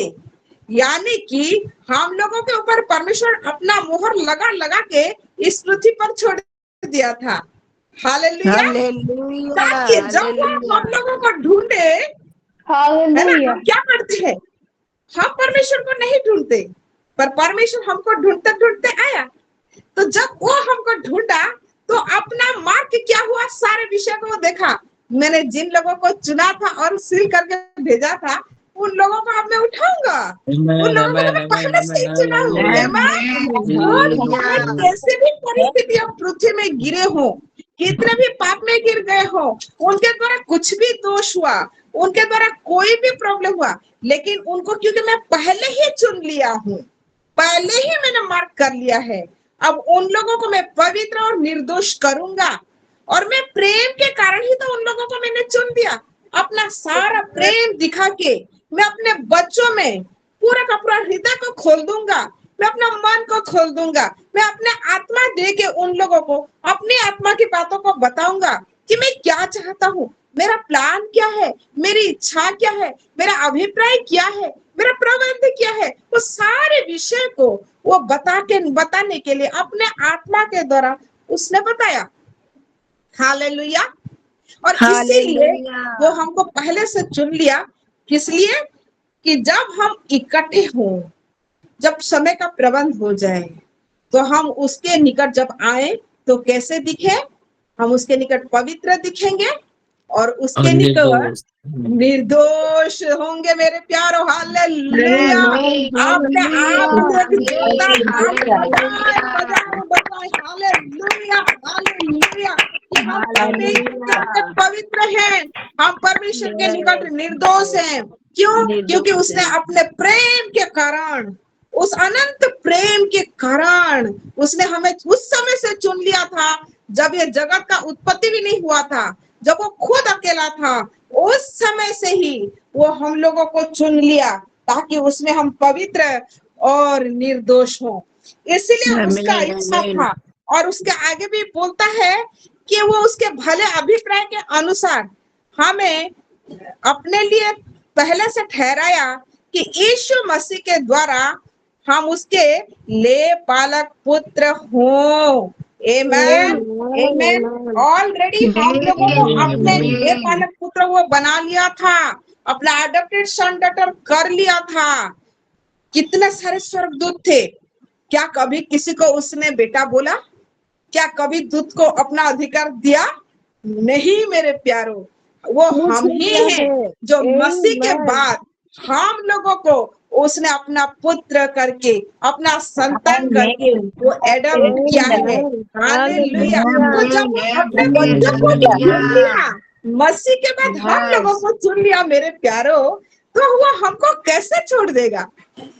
यानी कि हम लोगों के ऊपर परमेश्वर अपना मोहर लगा लगा के इस पृथ्वी पर छोड़ दिया था। हालेलुया। ताकि जब हम लोगों को ढूंढे, हम क्या करते हैं? हम परमेश्वर को नहीं ढूंढते, पर परमेश्वर हमको ढूंढते ढूंढते आया। तो जब वो हमको ढूंढा तो अपना मार्क क्या हुआ, सारे विषय को देखा। मैंने जिन लोगों को चुना था और सील करके भेजा था, उन लोगों को अब मैं उठाऊंगा, उन लोगों को मैं पहले से ही चुना हूँ। कैसे भी परिस्थितियां पृथ्वी में गिरे हो, कितने भी पाप में गिर गए हो, उनके द्वारा कुछ भी दोष हुआ, उनके द्वारा कोई भी प्रॉब्लम हुआ, लेकिन उनको क्योंकि मैं पहले ही चुन लिया हूँ, पहले ही मैंने मार्क कर लिया है, अब उन लोगों को मैं पवित्र और निर्दोष करूंगा। और मैं प्रेम के कारण ही तो उन लोगों को मैंने चुन दिया। अपना सारा प्रेम दिखा के मैं अपने बच्चों में पूरा का पूरा हृदय को खोल दूंगा, मैं अपना मन को खोल दूंगा, मैं अपने आत्मा दे के उन लोगों को अपनी आत्मा की बातों को बताऊंगा कि मैं क्या चाहता हूँ, मेरा प्लान क्या है, मेरी इच्छा क्या है, मेरा अभिप्राय क्या है, मेरा प्रबंध क्या है, वो सारे विषय को वो बताने के लिए अपने आत्मा के द्वारा उसने बताया। हालेलुया। और इसीलिए वो हमको पहले से चुन लिया। किस लिए? कि जब हम इकट्ठे हों, जब समय का प्रबंध हो जाए, तो हम उसके निकट जब आए तो कैसे दिखे? हम उसके निकट पवित्र दिखेंगे और उसके और निकट निर्दोष। निर्दोष होंगे मेरे प्यारो। हालेलुया। अपने आप में एक जोरदार बजाएं हालेलुया, हालेलुया। कि हम परमेश्वर के निकट पवित्र हैं, हम परमेश्वर के निकट निर्दोष हैं। क्यों? क्योंकि उसने अपने प्रेम के कारण, उस अनंत प्रेम के कारण उसने हमें उस समय से चुन लिया था जब ये जगत का उत्पत्ति भी नहीं हुआ था, जब वो खुद अकेला था। उस समय से ही वो हम लोगों को चुन लिया ताकि उसमें हम पवित्र और निर्दोष हो। इसलिए उसका इच्छा था। और उसके आगे भी बोलता है कि वो उसके भले अभिप्राय के अनुसार हमें अपने लिए पहले से ठहराया कि यीशु मसीह के द्वारा हम उसके ले पालक पुत्र हों। आमेन, आमेन। ऑलरेडी हम लोगों को अपने ले पालक पुत्र वो बना लिया था, अपना अडॉप्टेड सन डॉटर कर लिया था। कितने सारे स्वर्गदूत थे, क्या कभी किसी को उसने बेटा बोला? क्या कभी दूत को अपना अधिकार दिया? नहीं मेरे प्यारो। वो हम ही हैं जो मसीह के बाद हम लोगों को उसने अपना पुत्र करके, अपना संतान करके वो एडॉप्ट किया है। हालेलुया। तो जब वो अपने बच्चों को चुन लिया, मसीह के बाद हम लोगों को चुन लिया मेरे प्यारो, तो वो हमको कैसे छोड़ देगा?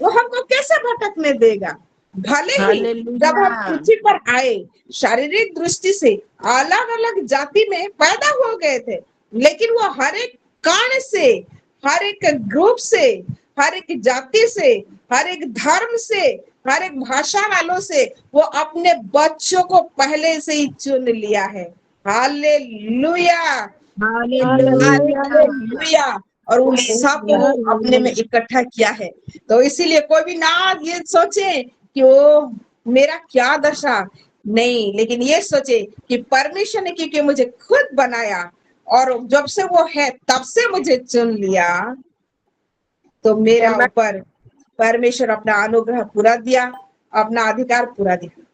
वो हमको कैसे भटकने देगा? भले ही जब हम पृथ्वी पर आए शारीरिक दृष्टि से अलग अलग जाति में पैदा हो गए थे, लेकिन वो हर एक कण से, हर एक ग्रुप से, हर एक जाति से, हर एक धर्म से, हर एक भाषा वालों से वो अपने बच्चों को पहले से ही चुन लिया है। Hallelujah, hallelujah. और उन सबको अपने में इकट्ठा किया है। तो इसीलिए कोई भी ना ये सोचे कि वो मेरा क्या दशा, नहीं, लेकिन ये सोचे कि परमेश्वर ने क्योंकि मुझे खुद बनाया और जब से वो है तब से मुझे चुन लिया, तो मेरा ऊपर परमेश्वर अपना अनुग्रह पूरा दिया, अपना अधिकार पूरा दिया।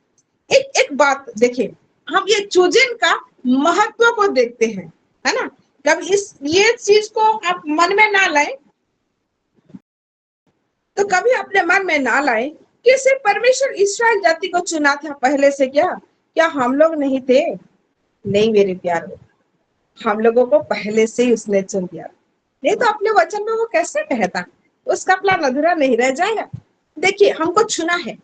एक एक बात देखिए, हम ये चूजन का महत्व को देखते हैं, है ना। जब ये चीज को आप मन में ना लाए, तो कभी अपने मन में ना लाए कि सिर्फ परमेश्वर इस्राएल जाति को चुना था पहले से। क्या हम लोग नहीं थे? नहीं मेरे प्यारे, हम लोगों को पहले से ही उसने चुन लिया। नहीं तो अपने वचन में वो कैसे कहता? उसका प्लान अधूरा नहीं रह जाएगा। देखिए, हमको चुना है,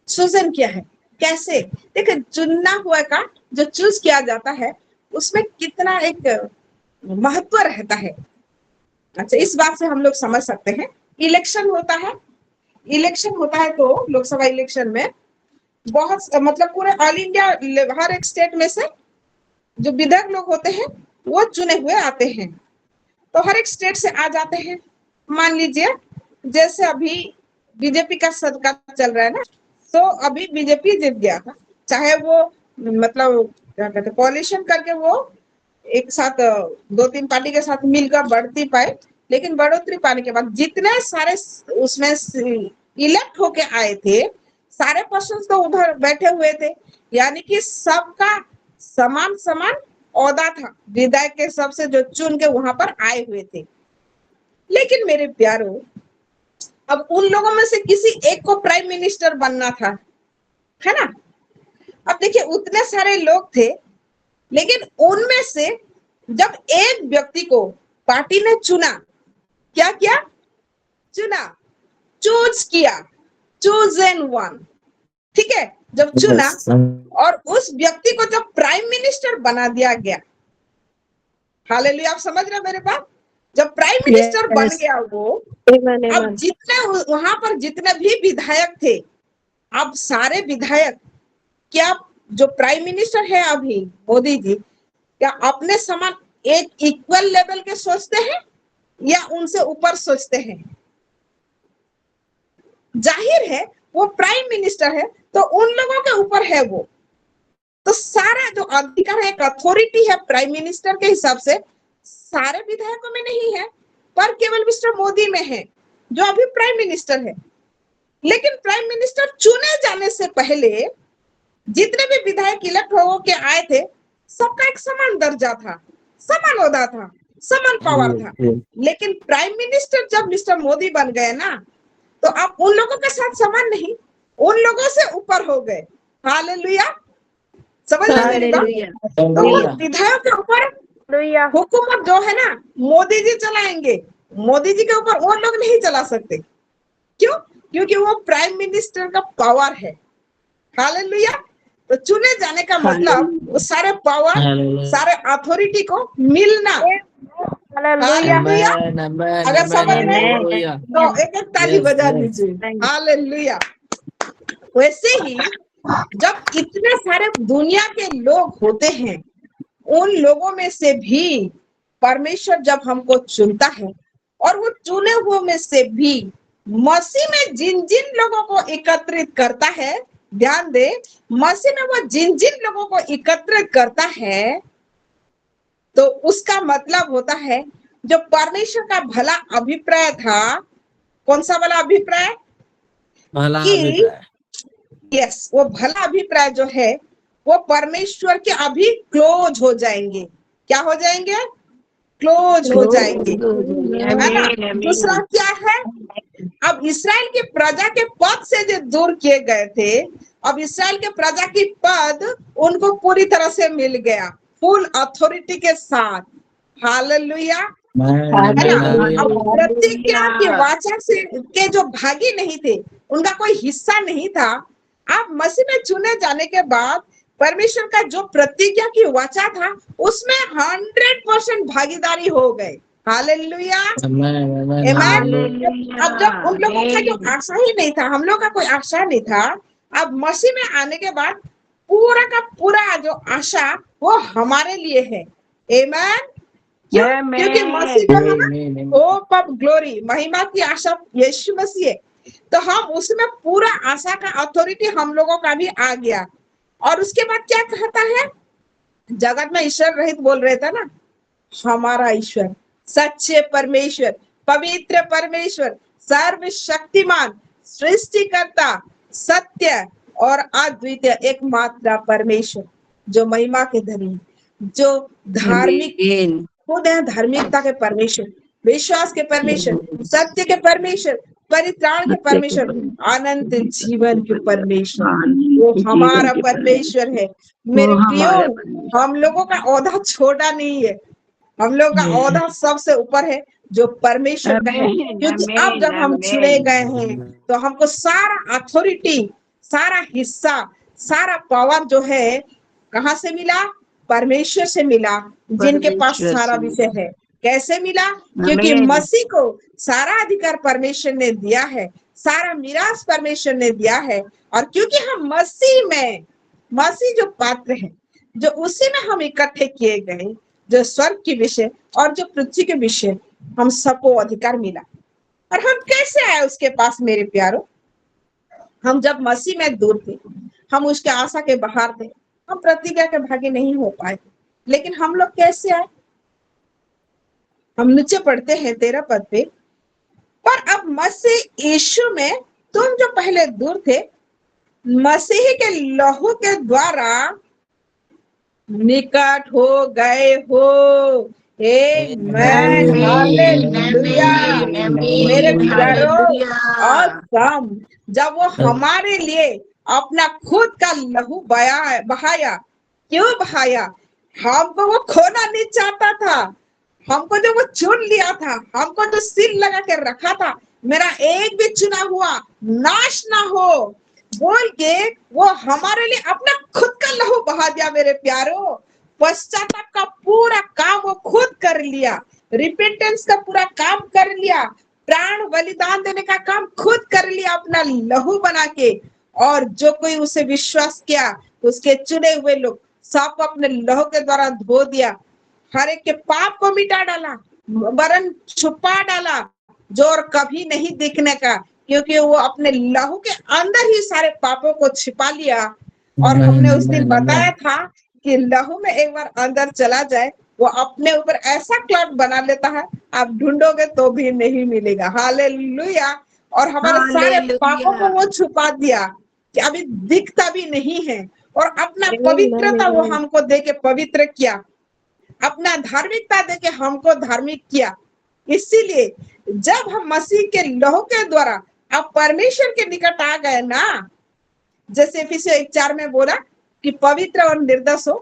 चूजन किया है। कैसे? देखिए, चुनना हुआ का जो चूज किया जाता है उसमें कितना एक महत्व रहता है। अच्छा, इस बात से हम लोग समझ सकते हैं। इलेक्शन होता है, इलेक्शन होता है तो लोकसभा इलेक्शन में बहुत मतलब पूरे ऑल इंडिया हर एक स्टेट में से जो विधायक लोग होते हैं वो चुने हुए आते हैं, तो हर एक स्टेट से आ जाते हैं। मान लीजिए जैसे अभी बीजेपी का सरकार चल रहा है ना, तो अभी बीजेपी जीत गया था, चाहे वो मतलब क्या कहते हैं कोalition करके वो एक साथ दो तीन पार्टी के साथ मिलकर बढ़ती पाए, लेकिन बढ़ोतरी पाने के बाद जितने सारे उसमें इलेक्ट होके आए थे, सारे पर्सन तो उधर बैठे हुए थे, यानी कि सबका समान समान औहदा था, विधायक के सबसे जो चुन के वहां पर आए हुए थे। लेकिन मेरे प्यारो, अब उन लोगों में से किसी एक को प्राइम मिनिस्टर बनना था, है ना। अब देखिए, उतने सारे लोग थे, लेकिन उनमें से जब एक व्यक्ति को पार्टी ने चुना, क्या किया? चुना, चूज किया, चूजन वन, ठीक है। जब चुना और उस व्यक्ति को जब प्राइम मिनिस्टर बना दिया गया, हालेलुया, आप समझ रहे हो मेरे बात? जब प्राइम मिनिस्टर बन गया वो, अब जितने वहां पर जितने भी विधायक थे, अब सारे विधायक, क्या जो प्राइम मिनिस्टर है अभी मोदी जी, क्या अपने समान एक इक्वल लेवल के सोचते हैं या उनसे ऊपर सोचते हैं? जाहिर है वो प्राइम मिनिस्टर है तो उन लोगों के ऊपर है वो, तो सारा जो अधिकार है, एक अथॉरिटी है प्राइम मिनिस्टर के हिसाब से, सारे विधायकों में नहीं है, पर केवल मिस्टर मोदी में है जो अभी प्राइम मिनिस्टर है। लेकिन प्राइम मिनिस्टर चुने जाने से पहले जितने भी विधायक इलेक्ट हो के आए थे, सबका एक समान दर्जा था, समान ओहदा था, समान पावर था। लेकिन प्राइम मिनिस्टर जब मिस्टर मोदी बन गए ना, तो अब उन लोगों के साथ समान नहीं, उन लोगों से ऊपर हो गए। हालेलुया, समझ रहे मेरी बात? तो वो विधायक के ऊपर हालेलुया, हुकूमत जो है ना मोदी जी चलाएंगे, मोदी जी के ऊपर वो लोग नहीं चला सकते। क्यों? क्योंकि वो प्राइम मिनिस्टर का पावर है। हालेलुया। तो चुने जाने का मतलब वो सारे पावर, सारे अथॉरिटी को मिलना। Hallelujah, hallelujah. अगर समझ में Hallelujah. तो एक एक ताली Yes, बजा yes. दीजिए। हालेलुया। वैसे ही जब इतने सारे दुनिया के लोग होते हैं, उन लोगों में से भी परमेश्वर जब हमको चुनता है, और वो चुने हुए में से भी मसीह में जिन जिन लोगों को एकत्रित करता है, ध्यान दे, मसीह में वो जिन जिन लोगों को एकत्रित करता है, तो उसका मतलब होता है जो परमेश्वर का भला अभिप्राय था, कौन सा भला अभिप्राय? भला कि अभिप्राय। यस, वो भला अभिप्राय जो है वो परमेश्वर के अभी क्लोज हो जाएंगे। क्या हो जाएंगे? क्लोज हो जाएंगे, है ना? दूसरा क्या है? अब इसराइल के प्रजा के पद से जो दूर किए गए थे, अब इसराइल के प्रजा की पद उनको पूरी तरह से मिल गया, फुल अथॉरिटी के साथ। हालेलुया, है ना? अब प्रतिज्ञा के वाचा से के जो भागी नहीं थे, उनका कोई हिस्सा नहीं था। अब मसीह में चुने जाने के बाद परमेश्वर का जो प्रतिज्ञा की वाचा था उसमें 100% भागीदारी हो गए। हालेलुया, आमीन। अब जब उन लोगों का जो आशा ही नहीं था, हम लोग का कोई आशा नहीं था, अब मसीह में आने के बाद पूरा का पूरा जो आशा वो हमारे लिए है। आमीन। क्यों? क्योंकि मसीह जो है ना, होप ऑफ ग्लोरी, महिमा की आशा यीशु मसीह है, तो हम उसमें पूरा आशा का अथॉरिटी हम लोगों का भी आ गया। और उसके बाद क्या कहता है? जगत में ईश्वर रहित बोल रहे थे ना, हमारा ईश्वर सच्चे परमेश्वर, पवित्र परमेश्वर, सर्वशक्तिमान, सृष्टिकर्ता, सत्य और अद्वितीय एकमात्र परमेश्वर, जो महिमा के धनी, जो धार्मिक खुद है, धार्मिकता के परमेश्वर, विश्वास के परमेश्वर, सत्य के परमेश्वर, परित्राण के परमेश्वर, अनंत जीवन के परमेश्वर, वो हमारा परमेश्वर है। मेरे प्रियो, हम लोगों का ओहदा छोटा नहीं है, हम लोग का ओहदा सबसे ऊपर है जो परमेश्वर का है। क्योंकि अब जब हम चुने गए हैं तो हमको सारा अथॉरिटी, सारा हिस्सा, सारा पावर जो है कहाँ से मिला? परमेश्वर से मिला, जिनके पास सारा विषय है। कैसे मिला? क्योंकि मसीह को सारा अधिकार परमेश्वर ने दिया है, सारा मिरास परमेश्वर ने दिया है। और क्योंकि हम मसीह में, मसीह जो पात्र है, जो उसी में हम इकट्ठे किए गए, जो स्वर्ग के विषय और जो पृथ्वी के विषय, हम सबको अधिकार मिला। और हम कैसे आए उसके पास मेरे प्यारो? हम जब मसीह में दूर थे, हम उसके आशा के बाहर थे, हम प्रतिज्ञा के भागी नहीं हो पाए। लेकिन हम लोग कैसे आए? हम नीचे पढ़ते हैं 13 पद पे, पर अब मसीह यीशु में तुम जो पहले दूर थे, मसीह के लहू के द्वारा निकट हो गए हो। आमीन, हालेलुया। मेरे प्यारो, और जब वो हमारे लिए अपना खुद का लहू बहाया, क्यों बहाया? हमको वो खोना नहीं चाहता था, हमको जो वो चुन लिया था, हमको जो सील लगा के रखा था, मेरा एक भी चुना हुआ नाश ना हो बोल के वो हमारे लिए अपना खुद का लहू बहा दिया। मेरे प्यारो, पश्चाताप का पूरा काम वो खुद कर लिया, रिपेंटेंस का पूरा काम कर लिया, प्राण बलिदान देने का काम खुद कर लिया अपना लहू बना के। और जो कोई उसे विश्वास किया, उसके चुने हुए लोग सबको अपने लहू के द्वारा धो दिया। हर एक के पाप को मिटा डाला, वरन छुपा डाला जो और कभी नहीं दिखने का, क्योंकि वो अपने लहू के अंदर ही सारे पापों को छिपा लिया। और हमने उस दिन बताया था कि लहू में एक बार अंदर चला जाए, वो अपने ऊपर ऐसा क्लॉट बना लेता है, आप ढूंढोगे तो भी नहीं मिलेगा। हालेलुया। और हमारे सारे पापों को वो छुपा दिया कि अभी दिखता भी नहीं है, और अपना पवित्रता वो हमको दे के पवित्र किया, अपना धार्मिकता दे के हमको धार्मिक किया। इसीलिए जब हम मसीह के लहू के द्वारा अब परमेश्वर के निकट आ गए ना, जैसे इफिसियों 1:4 में बोला कि पवित्र और निर्दोष हो,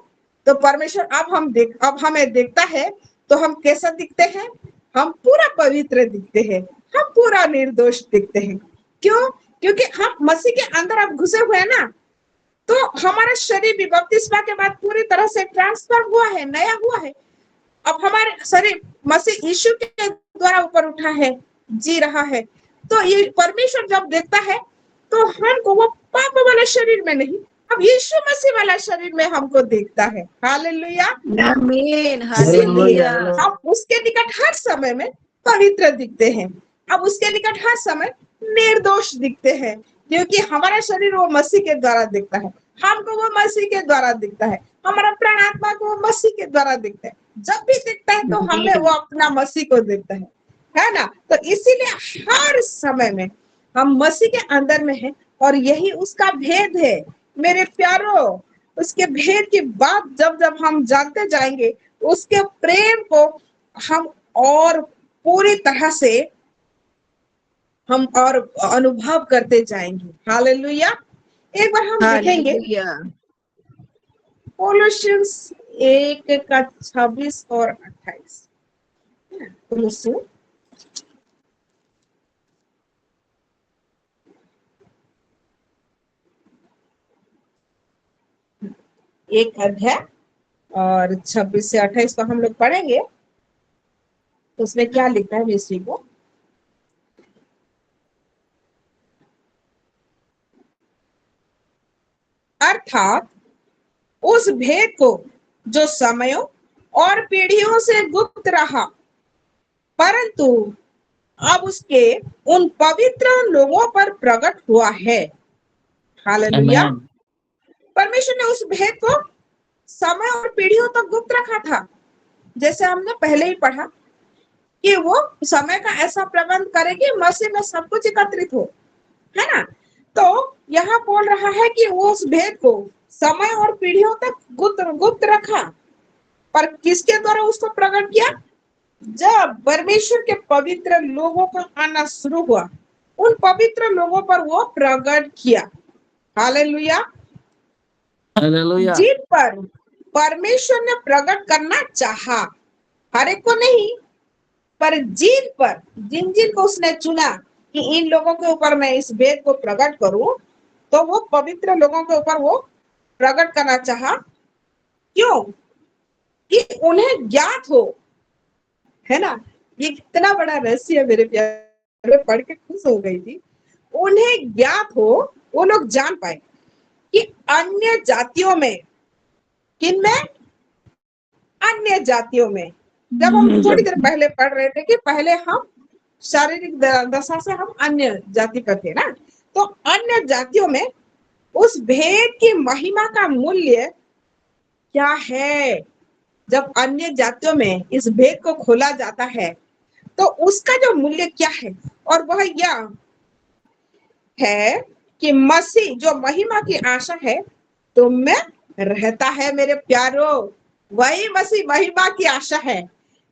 तो परमेश्वर अब हमें देखता है तो हम कैसा दिखते हैं? हम पूरा पवित्र दिखते हैं, हम पूरा निर्दोष दिखते हैं। क्यों? क्योंकि हम मसीह के अंदर अब घुसे हुए हैं ना, तो हमारा शरीर भी बपतिस्मा के बाद पूरी तरह से ट्रांसफर हुआ है, नया हुआ है। अब हमारे शरीर मसीह यीशु के द्वारा ऊपर उठा है, जी रहा है। तो ये परमेश्वर जब देखता है तो हमको वो पाप वाला शरीर में नहीं, अब यीशु मसीह वाला शरीर में हमको देखता है। हालेलुया, आमीन, इसीलिए हालेलुया। हम उसके निकट हर समय में पवित्र दिखते हैं, अब उसके निकट हर समय निर्दोष दिखते हैं, क्योंकि हमारा शरीर वो मसीह के द्वारा दिखता है, हमको वो मसीह के द्वारा दिखता है, हमारा प्राण आत्मा को वो मसीह के द्वारा दिखता है। जब भी दिखता है तो हमें वो अपना मसीह को दिखता है ना। तो इसीलिए हर समय में हम मसीह के अंदर में हैं, और यही उसका भेद है मेरे प्यारो। उसके भेद की बात जब जब हम जानते जाएंगे, उसके प्रेम को हम और पूरी तरह से हम और अनुभव करते जाएंगे। हालेलुया। एक बार हम देखेंगे हालेलुया। कोलोसियंस 1:26 और 28। कोलोसियंस 1 अध्याय और 26 से 28 को हम लोग पढ़ेंगे। तो उसमें क्या लिखा है मिस्री को? अर्थात उस भेद को जो समयों और पीढ़ियों से गुप्त रहा, परंतु अब उसके उन पवित्र लोगों पर प्रकट हुआ है। हालेलुया। आमीन। परमेश्वर ने उस भेद को समय और पीढ़ियों तक गुप्त रखा था, जैसे हमने पहले ही पढ़ा कि वो समय का ऐसा प्रबंध करे कि मसीह में सब कुछ एकत्रित हो, है ना। तो यहाँ बोल रहा है कि वो उस भेद को समय और पीढ़ियों तक गुप्त रखा, पर किसके द्वारा उसको प्रकट किया? जब परमेश्वर के पवित्र लोगों का आना शुरू हुआ, उन पवित्र लोगों पर वो प्रकट किया। हालेलुया। हालेलुया। जिन पर परमेश्वर ने प्रकट करना चाहा, हर एक को नहीं, पर जिन जिन को उसने चुना कि इन लोगों के ऊपर मैं इस भेद को प्रकट करूं, तो वो पवित्र लोगों के ऊपर वो प्रकट करना चाहा। क्यों? कि उन्हें ज्ञात हो, है ना। ये कितना बड़ा रहस्य, मेरे प्यारे, पढ़ के खुश हो गई थी। उन्हें ज्ञात हो, वो लोग जान पाए कि अन्य जातियों में, किन में? अन्य जातियों में। जब हम थोड़ी देर पहले पढ़ रहे थे कि पहले हम शारीरिक दशा से हम अन्य जाति पर थे ना, तो अन्य जातियों में उस भेद की महिमा का मूल्य क्या है? जब अन्य जातियों में इस भेद को खोला जाता है तो उसका जो मूल्य क्या है, और वह यह है कि मसीह जो महिमा की आशा है तुम में रहता है। मेरे प्यारो, वही मसीह महिमा की आशा है,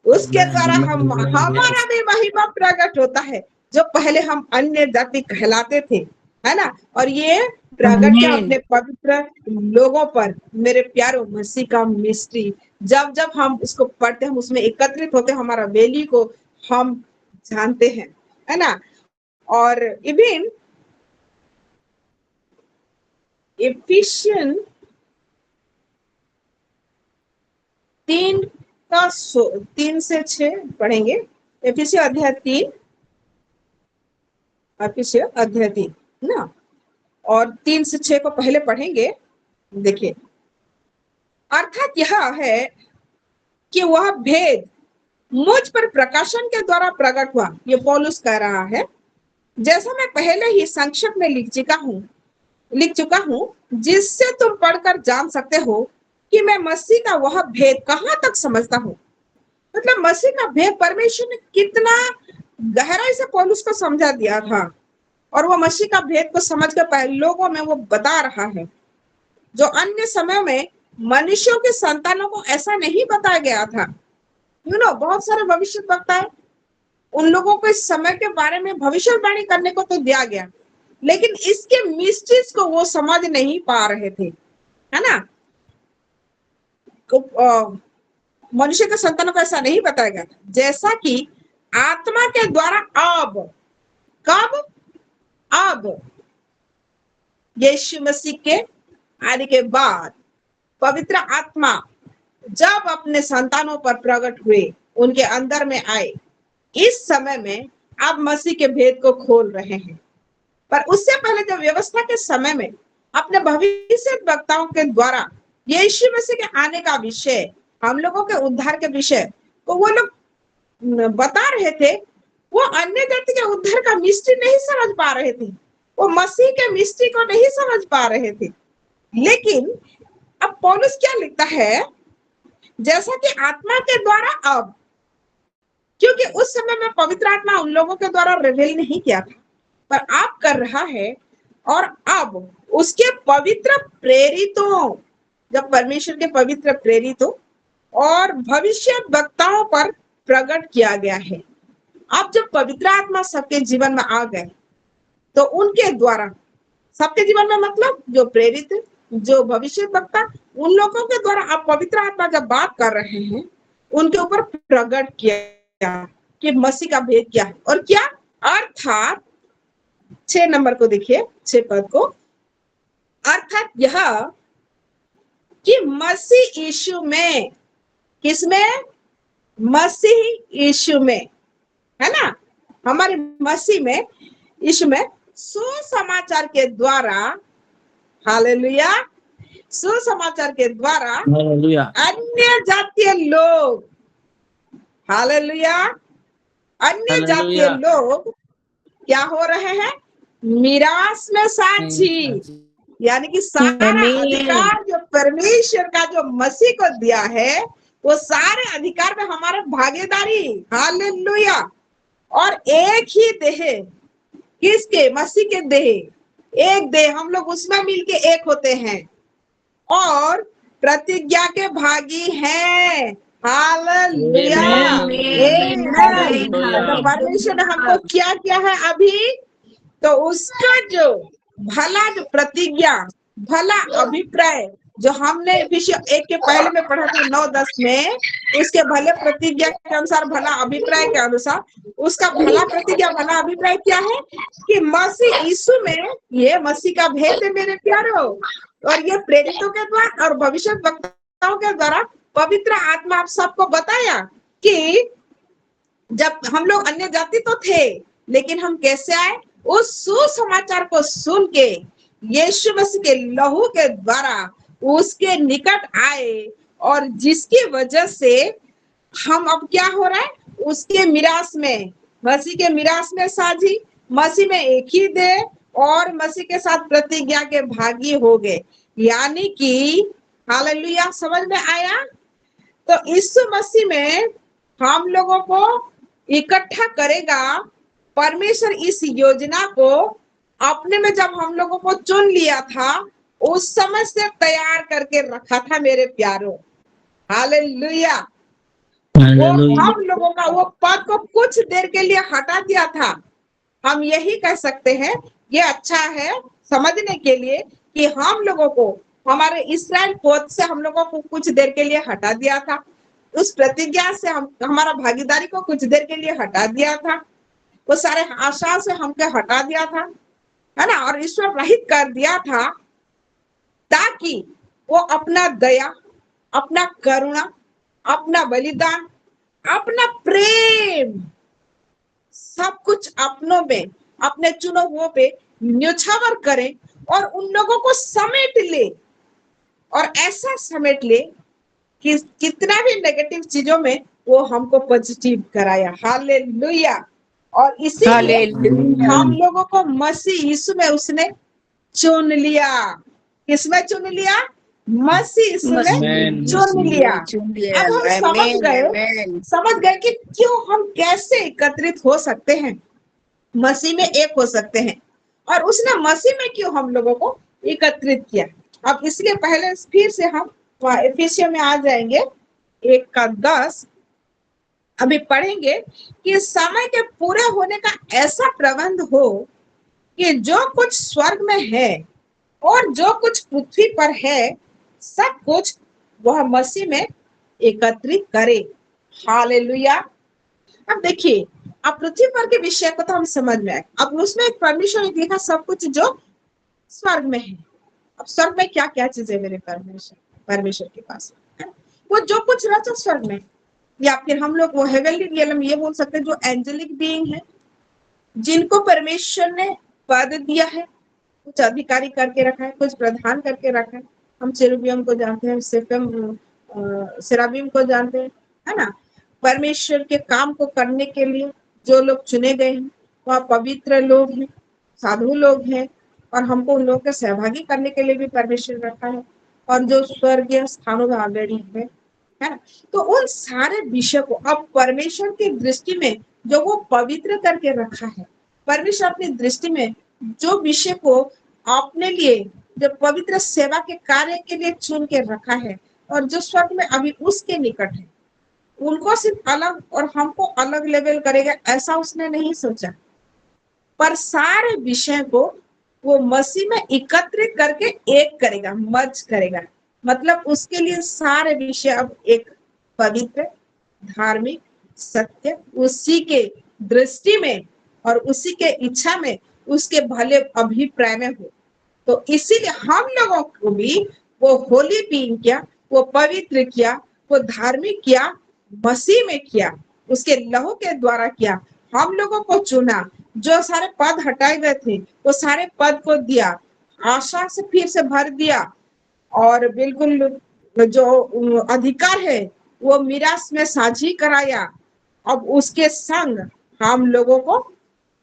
उसके द्वारा हमारा भी महिमा प्रकट होता है, जो पहले हम अन्य जाति कहलाते थे, है ना। और ये प्रकट किया अपने पवित्र लोगों पर। मेरे प्यारो, मसीह का मिस्ट्री जब जब हम इसको पढ़ते हैं, हम उसमें एकत्रित होते हैं, हमारा वैल्यू को हम जानते हैं, है ना। और इवन एफिशियन 3 से 6 पढ़ेंगे। एफिसियों अध्याय 3, एफिसियों अध्याय 3 ना, और 3 से 6 को पहले पढ़ेंगे। देखिए, अर्थात यह है कि वह भेद मुझ पर प्रकाशन के द्वारा प्रकट हुआ। ये पौलुस कह रहा है, जैसा मैं पहले ही संक्षेप में लिख चुका हूं, जिससे तुम पढ़कर जान सकते हो कि मैं मसीह का वह भेद कहां तक समझता हूं। मतलब मसीह का भेद परमेश्वर ने कितना गहराई से पौलुस को समझा दिया था, और वो मसीह का भेद को समझ कर लोगों में वो बता रहा है, जो अन्य समय में मनुष्यों के संतानों को ऐसा नहीं बताया गया था। बहुत सारे भविष्यवक्ता है, उन लोगों को इस समय के बारे में भविष्यवाणी करने को तो दिया गया, लेकिन इसके मिस्ट्रीज को वो समझ नहीं पा रहे थे, है ना। मनुष्य के संतानों को ऐसा नहीं बताया गया, जैसा कि आत्मा के द्वारा अब यीशु मसीह के आने के बाद पवित्र आत्मा जब अपने संतानों पर प्रकट हुए, उनके अंदर में आए, इस समय में आप मसीह के भेद को खोल रहे हैं। पर उससे पहले जो व्यवस्था के समय में अपने भविष्यवक्ताओं के द्वारा यीशु मसीह के आने का विषय, हम लोगों के उद्धार के विषय को वो लोग बता रहे थे, वो अन्य जाति के उद्धार का मिस्ट्री नहीं समझ पा रहे थे, वो मसीह के मिस्ट्री को नहीं समझ पा रहे थे। लेकिन अब पौलुस क्या लिखता है, जैसा कि आत्मा के द्वारा अब, क्योंकि उस समय में पवित्र आत्मा उन लोगों के द्वारा रिवील नहीं किया था, पर आप कर रहा है, और अब उसके पवित्र प्रेरितों, जब परमेश्वर के पवित्र प्रेरितों और भविष्य वक्ताओं पर प्रकट किया गया है। अब जब पवित्र आत्मा सबके जीवन में आ गए, तो उनके द्वारा, सबके जीवन में मतलब जो प्रेरित, जो भविष्य वक्ता, उन लोगों के द्वारा आप पवित्र आत्मा जब बात कर रहे हैं, उनके ऊपर प्रकट किया कि मसीह का भेद क्या है और क्या, अर्थात 6 नंबर को देखिए, 6 पद को, अर्थात यह कि मसीह यीशु में, किसमें, मसीह यीशु में, है ना, हमारे मसीह में, यीशु में सुसमाचार के द्वारा, हालेलुया, सुसमाचार के द्वारा अन्य जातीय लोग, हालेलुया, अन्य जातीय लोग क्या हो रहे हैं, मिरास में साझी, यानी कि सारा अधिकार जो परमेश्वर का जो मसीह को दिया है, वो सारे अधिकार में हमारा भागीदारी, हालेलुया। और एक ही देह, किसके, मसीह के देह, एक देह, हम लोग उसमें मिलके एक होते हैं और प्रतिज्ञा के भागी हैं, हालेलुया। तो परमेश्वर ने हमको क्या किया है अभी, तो उसका जो भला, जो प्रतिज्ञा, भला अभिप्राय, जो हमने विषय 1 के पहले में पढ़ा था 9-10 में, उसके भले प्रतिज्ञा के अनुसार, भला अभिप्राय के अनुसार, उसका भला प्रतिज्ञा, भला अभिप्राय क्या है कि मसीह यीशु में, ये मसीह का भेद है मेरे प्यारो, और ये प्रेरितों के द्वारा और भविष्यवक्ताओं के द्वारा पवित्र आत्मा आप सबको बताया कि जब हम लोग अन्य जाति तो थे, लेकिन हम कैसे आए, उस सुसमाचार को सुन के यीशु मसीह के लहू के द्वारा उसके निकट आए, और जिसकी वजह से हम अब क्या हो रहा है, उसके मिरास में, मसीह के मिरास में साझी, मसीह में एक ही दे, और मसीह के साथ प्रतिज्ञा के भागी हो गए। यानी कि हालेलुया, समझ में आया। तो यीशु मसीह में हम लोगों को इकट्ठा करेगा। परमेश्वर इस योजना को अपने में जब हम लोगों को चुन लिया था, उस समय से तैयार करके रखा था मेरे प्यारों, हालेलुया। वो हम लोगों का वो पद को कुछ देर के लिए हटा दिया था। हम यही कह सकते हैं, ये अच्छा है समझने के लिए कि हम लोगों को हमारे इस्राएल पद से हम लोगों को कुछ देर के लिए हटा दिया था, उस प्रतिज्ञा से हमारा भागीदारी को कुछ देर के लिए हटा दिया था, वो सारे आशा से हमको हटा दिया था, है ना, और ईश्वर रहित कर दिया था, ताकि वो अपना दया, अपना करुणा, अपना बलिदान, अपना प्रेम, सब कुछ अपनों में, अपने चुनो हुओं पे न्योछावर करे और उन लोगों को समेट ले, और ऐसा समेट ले कितना भी नेगेटिव चीजों में वो हमको पॉजिटिव कराया। हालेलुया। और इसीलिए हालेलुया। हम लोगों को मसीह यीशु में उसने चुन लिया। किसमें चुन लिया? मसीह यीशु में Amen. चुन लिया। चुन लिया। अब हम आमीन। समझ गए कि क्यों हम कैसे एकत्रित हो सकते हैं, मसीह में एक हो सकते हैं, और उसने मसीह में क्यों हम लोगों को एकत्रित किया। अब इसलिए पहले फिर से हम एफिसियों में आ जाएंगे 1:10। अभी पढ़ेंगे कि समय के पूरे होने का ऐसा प्रबंध हो कि जो कुछ स्वर्ग में है और जो कुछ पृथ्वी पर है, सब कुछ वह मसीह में एकत्रित करे। हालेलुया। अब देखिए, अब पृथ्वी पर के विषय को तो हम समझ में आए। अब उसमें एक परमेश्वर ने लिखा सब कुछ जो स्वर्ग में है। अब स्वर्ग में क्या क्या चीजें मेरे परमेश्वर के पास है? वो जो कुछ रचा स्वर्ग में, या फिर हम लोग वो हेवनली रियलम ये बोल सकते हैं, जो एंजेलिक बीइंग है, जिनको परमेश्वर ने पद दिया है, कुछ अधिकारी करके रखा है, कुछ प्रधान करके रखा है। हम चेरुबियम को जानते हैं, सेराबिम को जानते हैं, है ना। परमेश्वर के काम को करने के लिए जो लोग चुने गए हैं, वह पवित्र लोग हैं, साधु लोग हैं, और हमको उन लोगों के सहभागी करने के लिए भी परमेश्वर रखा है, और जो स्वर्गीय स्थानों में ऑलरेडी है ना। तो उन सारे विषय को अब परमेश्वर की दृष्टि में जो वो पवित्र करके रखा है, परमेश्वर अपनी दृष्टि में जो विषय को अपने लिए जो पवित्र सेवा के कार्य के लिए चुन के रखा है, और जो स्वर्ग में अभी उसके निकट है, उनको सिर्फ अलग और हमको अलग लेवल करेगा, ऐसा उसने नहीं सोचा। पर सारे विषय को वो मसीह में एकत्रित करके एक करेगा, मर्ज करेगा। मतलब उसके लिए सारे विषय अब एक पवित्र, धार्मिक, सत्य, उसी के दृष्टि में और उसी के इच्छा में, उसके भले अभिप्राय में हो। तो इसीलिए हम लोगों को भी वो होली बीइंग किया, वो पवित्र किया, वो धार्मिक किया, मसीह में किया, उसके लहू के द्वारा किया। हम लोगों को चुना, जो सारे पद हटाए गए थे वो सारे पद को दिया, आशा से फिर से भर दिया, और बिल्कुल जो अधिकार है वो मिरास में साझी कराया। अब उसके संग हम लोगों को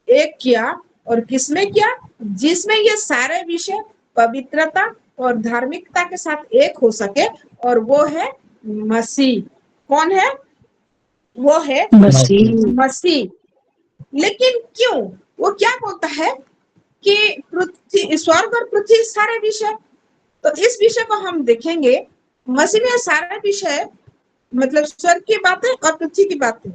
एक किया, और किसमें किया? जिसमें ये सारे विषय पवित्रता और धार्मिकता के साथ एक हो सके, और वो है मसीह। कौन है? वो है मसीह। लेकिन क्यों? वो क्या बोलता है कि पृथ्वी, स्वर्ग और पृथ्वी सारे विषय, तो इस विषय को हम देखेंगे। मसीह में सारा विषय, मतलब स्वर्ग की बातें और पृथ्वी की बातें,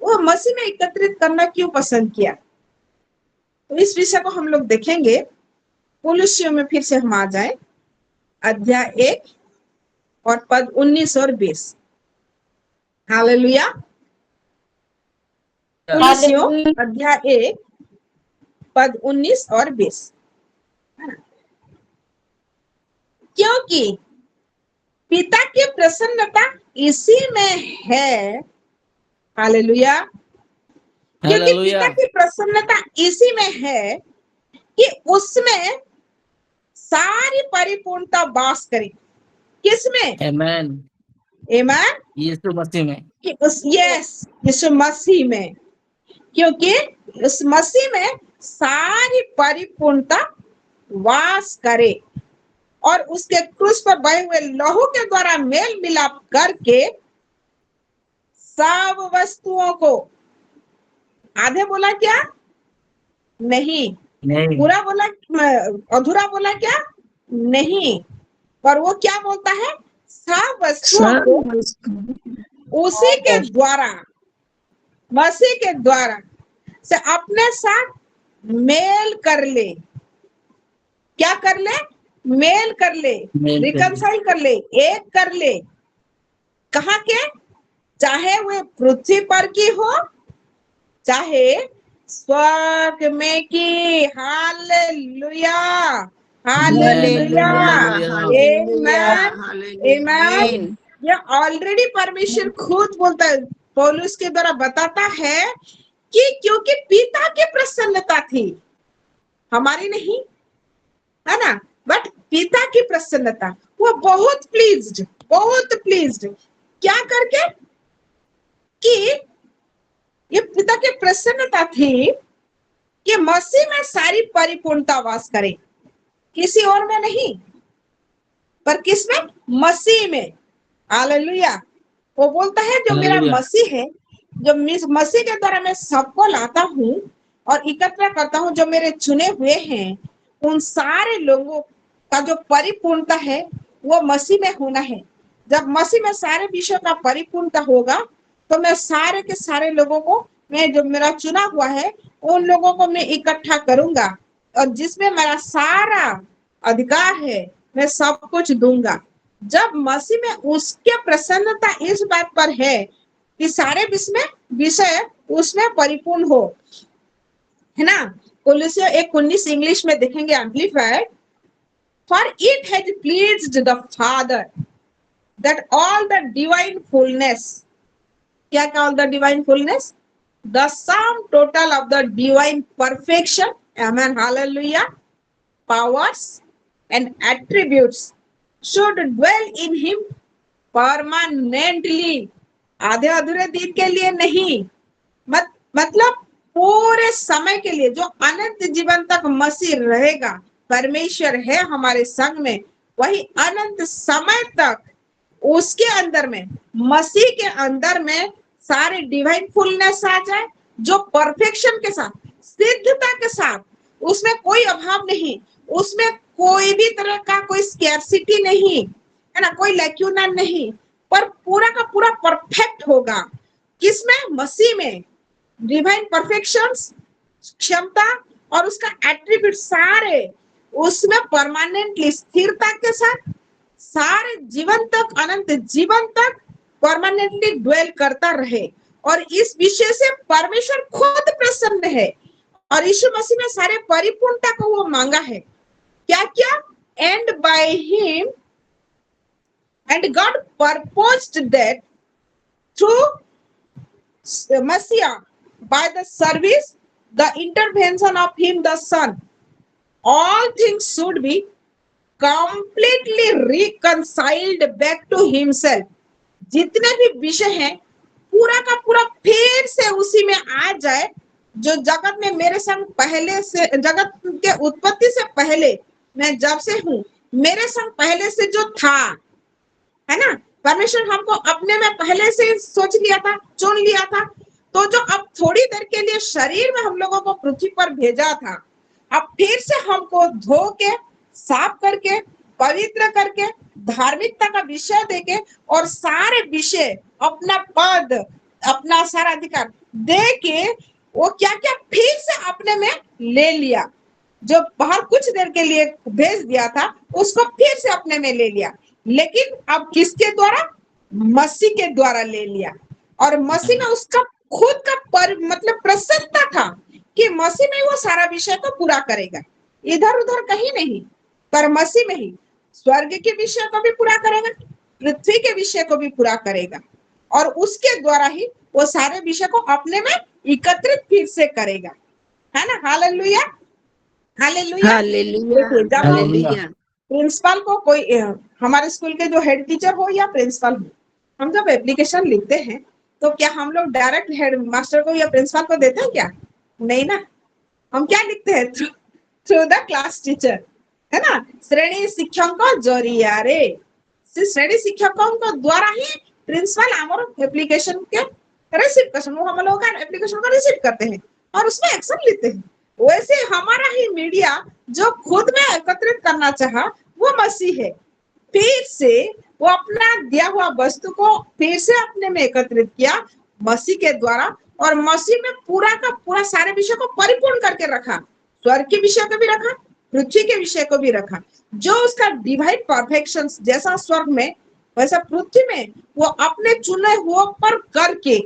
वो मसीह में एकत्रित करना क्यों पसंद किया, तो इस विषय को हम लोग देखेंगे। कुलुस्सियों में फिर से हम आ जाए, अध्याय 1 और पद 19 और 20। हालेलुया। कुलुस्सियों अध्याय 1 पद 19 और 20। क्योंकि पिता की प्रसन्नता इसी में है। हालेलुया। क्योंकि पिता की प्रसन्नता इसी में है कि उसमें सारी परिपूर्णता वास करे। किसमें? Amen. आमीन। यीशु मसीह में। कि यीशु मसीह में, क्योंकि उस मसीह में सारी परिपूर्णता वास करे, और उसके क्रूस पर बहे हुए लहू के द्वारा मेल मिलाप करके सब वस्तुओं को, आधे बोला क्या? नहीं। पूरा बोला? अधूरा बोला क्या? नहीं। पर वो क्या बोलता है? सब वस्तुओं को उसी के द्वारा, मसीह के द्वारा से अपने साथ मेल कर ले। क्या कर ले? मेल कर ले, रिकंसाइल कर ले, एक कर ले। कहाँ के? चाहे वे पृथ्वी पर की हो, चाहे स्वर्ग में की। हालेलुया, हालेलुया, आमीन। ये ऑलरेडी परमेश्वर खुद बोलता है, पौलुस के द्वारा बताता है कि क्योंकि पिता की प्रसन्नता थी, हमारी नहीं, है ना, बट पिता की प्रसन्नता, वो बहुत प्लीज्ड, बहुत प्लीज्ड, क्या करके कि ये पिता की प्रसन्नता थी कि मसीह में सारी परिपूर्णता वास करे, किसी और में नहीं, पर किसमें? मसीह में। हालेलुया। वो बोलता है जो मेरा हालेलुया। मसीह है, जो मसीह के द्वारा मैं सबको लाता हूँ और एकत्र करता हूँ, जो मेरे चुने हुए हैं, उन सारे लोगों का जो परिपूर्णता है वो मसीह में होना है। जब मसीह में सारे विषयों का परिपूर्णता होगा तो मैं सारे के सारे लोगों को, मैं जो मेरा चुना हुआ है उन लोगों को मैं इकट्ठा करूंगा, और जिसमें मेरा सारा अधिकार है मैं सब कुछ दूंगा। जब मसीह में उसके प्रसन्नता इस बात पर है कि सारे विषय उसमें परिपूर्ण हो, है ना। कोलोसियों 1:19 इंग्लिश में देखेंगे, amplified, for it has pleased the father that all the divine fullness, क्या all the divine fullness? The sum total of the divine perfection, amen, hallelujah, powers and attributes should dwell in him permanently, आधे अधूरे दिन के लिए नहीं, मतलब पूरे समय के लिए, जो अनंत जीवन तक मसीह रहेगा, परमेश्वर है हमारे संग में, वही अनंत समय तक उसके अंदर में, मसीह के अंदर में सारे डिवाइन फुलनेस आ जाए, जो परफेक्शन के साथ, सिद्धता के साथ, उसमें कोई अभाव नहीं, उसमें कोई भी तरह का कोई स्कैर्सिटी नहीं है ना, कोई लैक्यूना नहीं, पर पूरा का पूरा परफेक्ट होगा। किसमें? मसीह में। डिवाइन परफेक्शंस, क्षमता और उसका एट्रीब्यूट सारे उसमें परमानेंटली, स्थिरता के साथ, सारे जीवन तक, अनंत जीवन तक परमानेंटली ड्वेल करता रहे। और इस विषय से परमेश्वर खुद प्रसन्न है, और यीशु मसीह में सारे परिपूर्णता को वो मांगा है। क्या क्या? And by him and God purposed that through Messiah, by the service, the intervention of him, the Son, all things should be completely reconciled back to himself. जितने भी विषय हैं पूरा का पूरा फिर से उसी में आ जाए, जो जगत में मेरे संग पहले से, जगत के उत्पत्ति से पहले, मैं जब से हूँ, मेरे संग पहले से जो था, है ना। परमेश्वर हमको अपने में पहले से सोच लिया था, चुन लिया था, तो जो अब थोड़ी देर के लिए शरीर में हम लोगों को पृथ्वी पर भेजा था, अब फिर से हमको धो के, साफ करके, पवित्र करके, धार्मिकता का विषय देके, और सारे विषय, अपना पद, अपना सारा अधिकार दे के, वो क्या क्या फिर से अपने में ले लिया। जो बाहर कुछ देर के लिए भेज दिया था, उसको फिर से अपने में ले लिया, लेकिन अब किसके द्वारा? मसीह के द्वारा ले लिया। और मसीह में उसका खुद का मतलब प्रसन्नता था कि मसीह में वो सारा विषय को पूरा करेगा, इधर उधर कहीं नहीं, पर मसीह में ही स्वर्ग के विषय को भी पूरा करेगा, पृथ्वी के विषय को भी पूरा करेगा, और उसके द्वारा ही वो सारे विषय को अपने में एकत्रित फिर से करेगा, है ना। Hallelujah, hallelujah. हालेलुया, देखिए, जब हम हालेलुया। प्रिंसिपल को, कोई हमारे स्कूल के जो हेड टीचर हो या प्रिंसिपल हो, हम जब एप्लीकेशन लिखते हैं तो क्या हम लोग डायरेक्ट हेड मास्टर को या प्रिंसिपल को देते हैं क्या? नहीं ना। हम क्या लिखते हैं? थ्रू द क्लास टीचर, है ना। श्रेणी शिक्षक जरिया रे, श्रेणी शिक्षकों को द्वारा ही प्रिंसिपल हमारे एप्लीकेशन के रिसीव करते, वो हम लोगों का एप्लीकेशन को रिसीव करते हैं और उसमें एक्शन लेते हैं। वैसे हमारा ही मीडिया जो खुद में एकत्रित करना चाहा, वो मसीह है। फिर से वो अपना दिया हुआ वस्तु को फिर से अपने में एकत्रित किया मसीह के द्वारा, और मसीह में पूरा का पूरा सारे विषय को परिपूर्ण करके रखा। स्वर्ग के विषय को भी रखा, पृथ्वी के विषय को भी रखा। जो उसका डिवाइन परफेक्शन जैसा स्वर्ग में, वैसा पृथ्वी में वो अपने चुने हुए पर करके,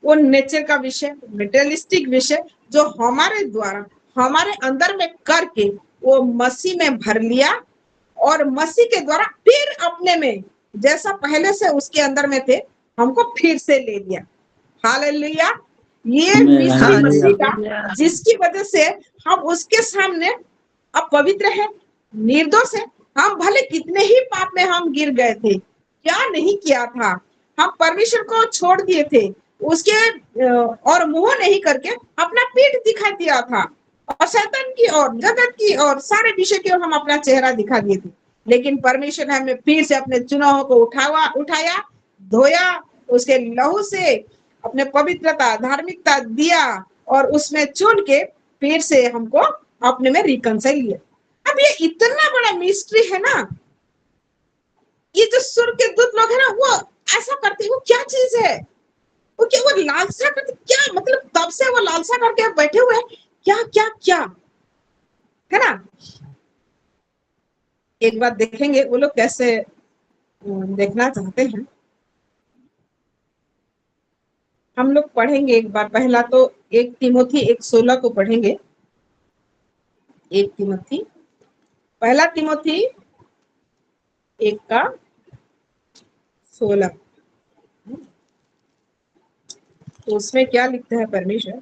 वो नेचर का विषय, मेटेरियलिस्टिक विषय जो हमारे द्वारा, हमारे अंदर में करके, वो मसीह में भर लिया, और मसीह के द्वारा फिर अपने में जैसा पहले से उसके अंदर में थे, हमको फिर से ले लिया। हालेलुया। ये मिस्री मसीह का, जिसकी वजह से हम उसके सामने अब पवित्र है, निर्दोष है। हम भले कितने ही पाप में हम गिर गए थे, क्या नहीं किया था। हम परमेश्वर को छोड़ दिए थे, उसके और मुंह नहीं करके अपना पीठ दिखा दिया था, और शैतान की और जगत की और सारे विषय की ओर हम अपना चेहरा दिखा दिए थे। लेकिन परमेश्वर ने हमें फिर से अपने चुनावों को उठाया, धोया, उसके लहू से अपने पवित्रता, धार्मिकता दिया, और उसमें चुन के फिर से हमको अपने में रिकंसाइल लिया। अब ये इतना बड़ा मिस्ट्री है ना, ये जो स्वर्ग के दूत लोग है ना, वो ऐसा करते हैं, वो क्या चीज है, वो क्या, वो लालसा करते क्या, मतलब तब से वो लालसा करके बैठे हुए हैं, क्या क्या क्या, है ना। एक बार देखेंगे वो लोग कैसे देखना चाहते हैं। हम लोग पढ़ेंगे एक बार, पहला तो 1 तिमोथी 1:16 को पढ़ेंगे। 1 तिमोथी, पहला तिमोथी 1:16, तो उसमें क्या लिखता है परमेश्वर।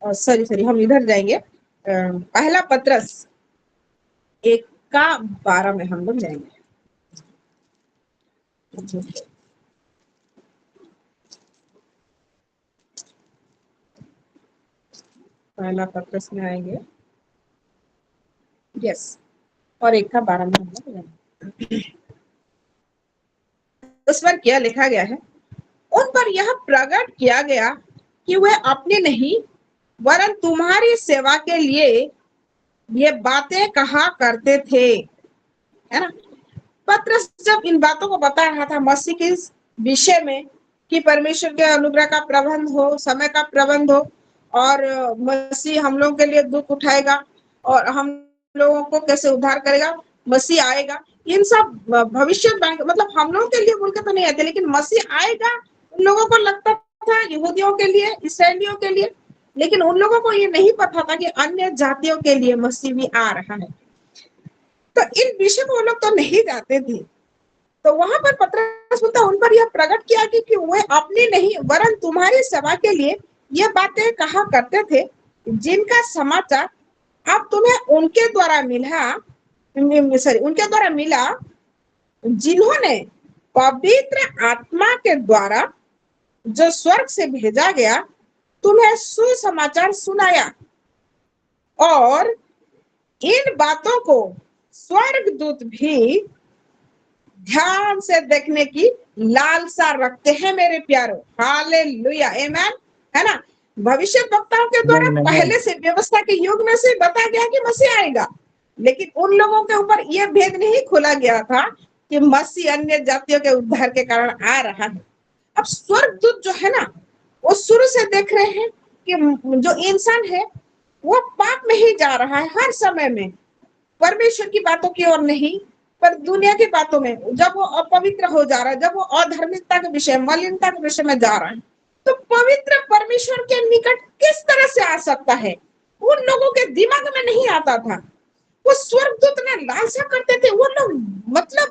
सॉरी हम इधर जाएंगे, पहला पत्रस 1:12 में हम लोग जाएंगे। पहला पत्रस में आएंगे, यस, और 1:12 में हम लोग जाएंगे। उस पर क्या लिखा गया है, उन पर यह प्रकट किया गया कि वे अपने नहीं वरन तुम्हारी सेवा के लिए ये बातें कहा करते थे, है ना। पत्रस जब इन बातों को बता रहा था मसीह के विषय में, कि परमेश्वर के अनुग्रह का प्रबंध हो, समय का प्रबंध हो, और मसीह हम लोगों के लिए दुख उठाएगा, और हम लोगों को कैसे उद्धार करेगा, मसीह आएगा, इन सब भविष्य मतलब हम लोगों के लिए बोल के तो नहीं आते, लेकिन मसीह आएगा उन लोगों को लगता था, यहूदियों के लिए, इसराइलियों के लिए, लेकिन उन लोगों को ये नहीं पता था कि अन्य जातियों के लिए मसीह भी आ रहा है। तो इन विषय को वो लोग तो नहीं जानते थे। तो वहां पर पत्रस बोलता उन पर यह प्रकट किया कि वे अपनी नहीं वरन तुम्हारी सेवा के लिए ये बातें कहा करते थे, जिनका समाचार अब तुम्हें उनके द्वारा मिला जिन्होंने पवित्र आत्मा के द्वारा जो स्वर्ग से भेजा गया तुम्हें सुसमाचार सुनाया, और इन बातों को स्वर्गदूत भी ध्यान से देखने की लालसा रखते हैं मेरे प्यारों। हालेलुया, आमेन, है ना। भविष्य वक्ताओं के द्वारा पहले से व्यवस्था के युग में से बताया गया कि मसीह आएगा, लेकिन उन लोगों के ऊपर यह भेद नहीं खोला गया था कि मसीह अन्य जातियों के उद्धार के कारण आ रहा है। अब स्वर्गदूत जो है ना, वो शुरू से देख रहे हैं कि जो इंसान है वो पाप में ही जा रहा है हर समय में, परमेश्वर की बातों की ओर नहीं, पर दुनिया की बातों में। जब वो अपवित्र हो जा रहा है, जब वो अधर्मिकता के विषय, मलिनता के विषय में जा रहा है, तो पवित्र परमेश्वर के निकट किस तरह से आ सकता है, उन लोगों के दिमाग में नहीं आता था। वो स्वर्गदूत ने लालसा करते थे वो लोग, मतलब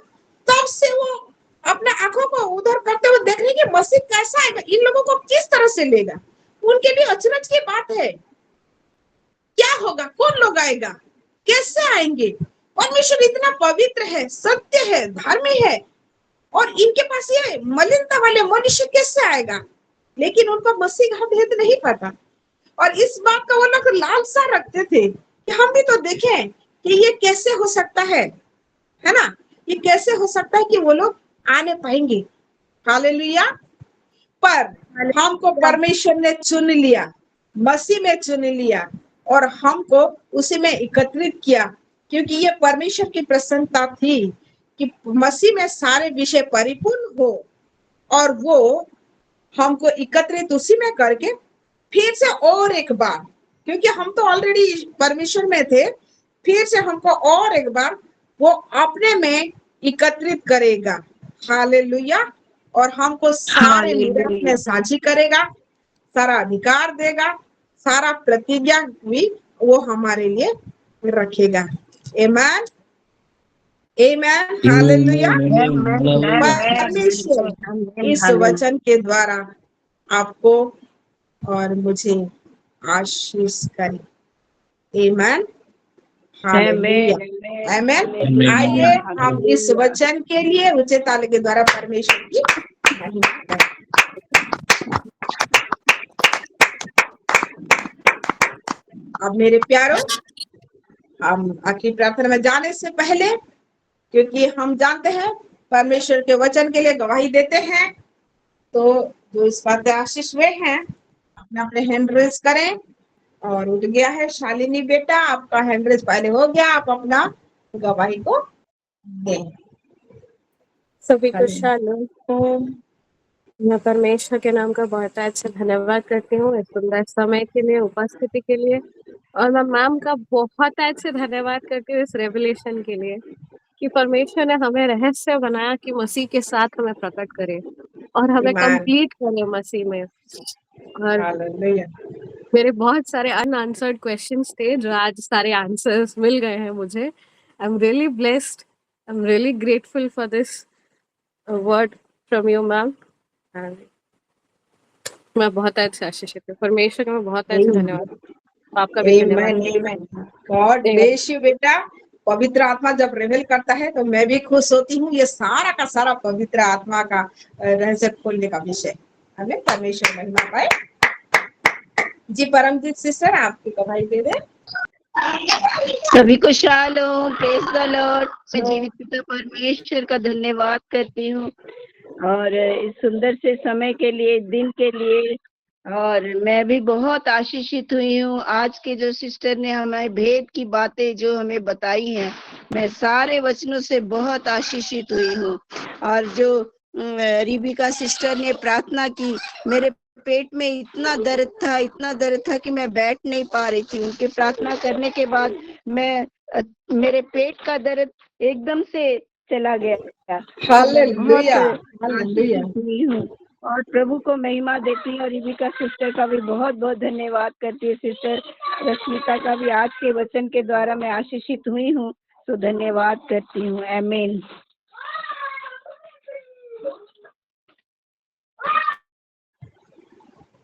तब से वो अपने आंखों को उधर करते हुए देख रहे कि मसीह कैसा आएगा, इन लोगों को किस तरह से लेगा। उनके लिए अचरज की बात है, क्या होगा, कौन लोग आएगा, कैसे आएंगे। परमेश्वर इतना पवित्र है, सत्य है, धर्मी है, और इनके पास ये मलिनता वाले मनुष्य कैसे आएगा। लेकिन उनको मसीह का भेद नहीं पता, और इस बात का वो लोग लालसा रखते थे कि हम भी तो देखें कि ये कैसे हो सकता है ना, ये कैसे हो सकता है कि वो लोग आने पाएंगे। हालेलुया। पर हमको परमेश्वर ने चुन लिया, मसीह में चुन लिया, और हमको उसी में एकत्रित किया, क्योंकि ये परमेश्वर की प्रसन्नता थी कि मसीह में सारे विषय परिपूर्ण हो, और वो हमको एकत्रित उसी में करके फिर से और एक बार, क्योंकि हम तो ऑलरेडी परमेश्वर में थे, फिर से हमको और एक बार वो अपने में एकत्रित करेगा। हालेलुया। और हमको सारे मीरास में साझी करेगा, सारा अधिकार देगा, सारा प्रतिज्ञा भी वो हमारे लिए रखेगा। आमेन, आमेन, हालेलुया। परमेश्वर इस वचन के द्वारा आपको और मुझे आशीष करे। आमेन, हालेलुया, आमेन। आइए हम इस वचन के लिए ऊंचे ताली के द्वारा परमेश्वर की महिमा करें। अब मेरे प्यारों, हम आखिरी प्रार्थना में जाने से पहले, क्योंकि हम जानते हैं परमेश्वर के वचन के लिए गवाही देते हैं, तो जो इस बात से आशीष हुए हैं अपने अपने हैंड रेज करें। और उठ गया है शालिनी बेटा, आपका हैंड रेज पहले हो गया, आप अपना गवाही को दें। सभी को शालोम। मैं परमेश्वर के नाम का बहुत अच्छा धन्यवाद करती हूँ इस सुंदर समय के लिए, उपस्थिति के लिए। और मैं मैम का बहुत अच्छे धन्यवाद करती हूँ इस रेवलेशन के लिए कि परमेश्वर ने हमें रहस्य बनाया कि मसीह के साथ हमें प्रकट करे और हमें कंप्लीट करे मसीह में। और हालेलुया। मेरे बहुत सारे अनआंसर्ड क्वेश्चंस थे जो आज सारे आंसर्स मिल गए हैं मुझे। I am really blessed, I am really grateful for this word from you ma'am. मैं बहुत अच्छे आशीषित हूँ, परमेश्वर का मैं बहुत अच्छे धन्यवाद, आपका भी धन्यवाद। गॉड ब्लेस यू बेटा। पवित्र आत्मा जब रिवील करता है तो मैं भी खुश होती हूँ। ये सारा का सारा पवित्र आत्मा का रहस्य खोलने का विषय। हमें परमेश्वर महिमा पाए। जी परमजीत सिस्टर, आपकी गवाही दे दें। सभी को शालोम, प्रेज द लॉर्ड। मैं जीवित पिता परमेश्वर का धन्यवाद करती हूँ और इस सुंदर से समय के लिए, दिन के लिए। और मैं भी बहुत आशीषित हुई हूँ। आज के जो सिस्टर ने हमें भेद की बातें जो हमें बताई हैं, मैं सारे वचनों से बहुत आशीषित हुई हूँ। और जो रिबिका सिस्टर ने प्रार्थना की, मेरे पेट में इतना दर्द था कि मैं बैठ नहीं पा रही थी। उनके प्रार्थना करने के बाद मेरे पेट का दर्द एकदम से चला गया। Hallelujah, hallelujah. हूँ और प्रभु को महिमा देती हूँ। और रिबिका सिस्टर का भी बहुत बहुत धन्यवाद करती है। सिस्टर रश्मिता का भी आज के वचन के द्वारा मैं आशीषित हुई हूँ, तो धन्यवाद करती हूँ। आमीन।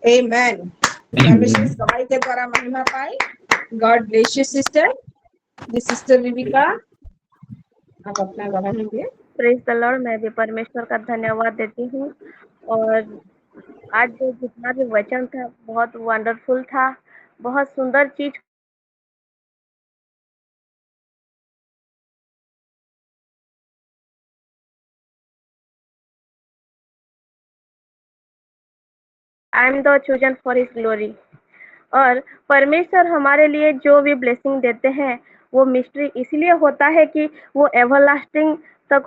आमेन। परमेश्वर इस गवाही के द्वारा महिमा पाए। God bless you sister. जी सिस्टर रिबिका, आप अपना गवाही दें। Praise the Lord. मैं भी परमेश्वर का धन्यवाद देती हूँ। और आज जो जितना भी वचन था बहुत वंडरफुल था, बहुत सुंदर चीज I am the chosen for his glory. और परमेश्वर हमारे लिए जो भी ब्लेसिंग देते हैं वो मिस्ट्री इसलिए होता है कि वो एवरलास्टिंग तक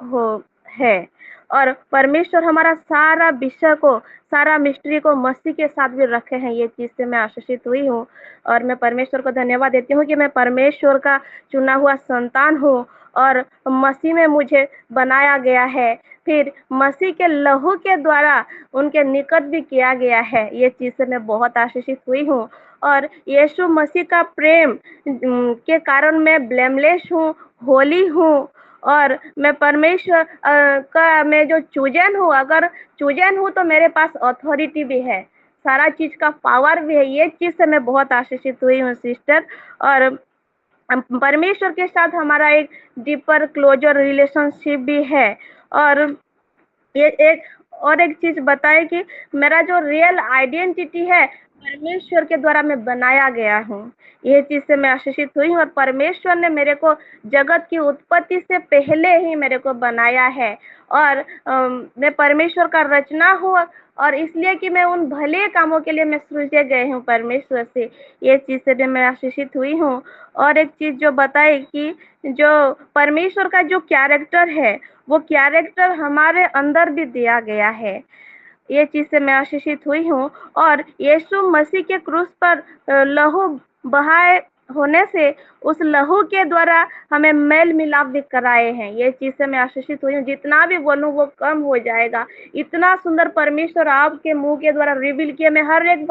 है। और परमेश्वर हमारा सारा विषय को, सारा मिस्ट्री को मसीह के साथ भी रखे हैं। ये चीज से मैं आशीषित हुई हूँ और मैं परमेश्वर को धन्यवाद देती हूँ कि मैं परमेश्वर का चुना हुआ संतान हूँ और मसीह में मुझे बनाया गया है, फिर मसीह के लहू के द्वारा उनके निकट भी किया गया है। ये चीज से मैं बहुत आशीषित हुई हूँ और यीशु मसीह का प्रेम के कारण मैं ब्लेमलेस हूँ, होली हूँ। और मैं परमेश्वर का मैं जो चूजन हूँ, अगर चूजन हूँ तो मेरे पास अथॉरिटी भी है, सारा चीज का पावर भी है। ये चीज से मैं बहुत आशीषित हुई हूँ सिस्टर। और परमेश्वर के साथ हमारा एक डीपर क्लोजर रिलेशनशिप भी है। और ये एक चीज बताए कि मेरा जो रियल आइडेंटिटी है परमेश्वर के द्वारा मैं बनाया गया हूँ। ये चीज से मैं आशीषित हुई हूँ और परमेश्वर ने मेरे को जगत की उत्पत्ति से पहले ही मेरे को बनाया है। और मैं परमेश्वर का रचना हूँ और इसलिए कि मैं उन भले कामों के लिए मैं सृजे गए हूँ परमेश्वर से। ये चीज से भी मैं आशीषित हुई हूँ। और एक चीज जो बताई कि जो परमेश्वर का जो कैरेक्टर है वो कैरेक्टर हमारे अंदर भी दिया गया है। ये चीज से मैं आशीषित हुई हूँ। और यीशु मसीह के क्रूस पर लहू बहाए होने से उस लहू के द्वारा हमें मेल मिलाप भी कराए हैं। ये चीज से मैं आशीषित हुई हूँ, जितना भी बोलूं वो कम हो जाएगा। इतना सुंदर परमेश्वर आपके मुंह के द्वारा रिवील किया, मैं हर एक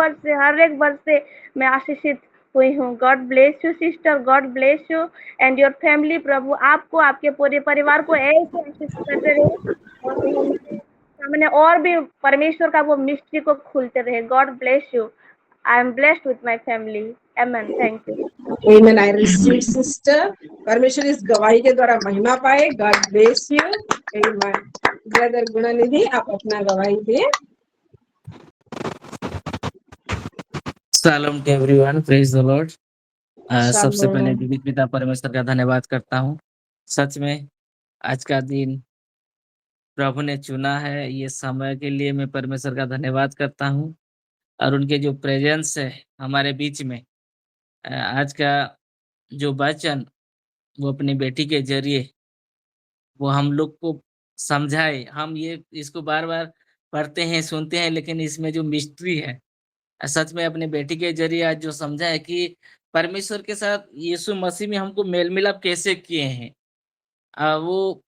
वर्ष से मैं आशीषित हुई हूँ। God bless you sister, God bless you and your family. प्रभु आपको, आपके पूरे परिवार को ऐसे आशीष करते रहे और उनके सामने और भी परमेश्वर का वो मिस्ट्री को खुलते रहे। God bless you. I am blessed with my family. Amen. Thank you. Amen. I receive, sister. परमेश्वर इस गवाही के द्वारा महिमा पाए. God bless you. Amen. Brother Gunanidhi, आप अपना गवाही दिए. Shalom to everyone, praise the Lord. सबसे Shalom. पहले जीवित पिता परमेश्वर का धन्यवाद करता हूँ। सच में आज का दिन प्रभु ने चुना है, ये समय के लिए मैं परमेश्वर का धन्यवाद करता हूँ। और उनके जो प्रेजेंस है हमारे बीच में, आज का जो वचन वो अपनी बेटी के जरिए वो हम लोग को समझाए। हम ये इसको बार बार पढ़ते हैं, सुनते हैं, लेकिन इसमें जो मिस्ट्री है, सच में अपने बेटी के जरिए आज जो समझा है कि परमेश्वर के साथ यीशु मसीह में हमको मेल मिलाप कैसे किए हैं। वो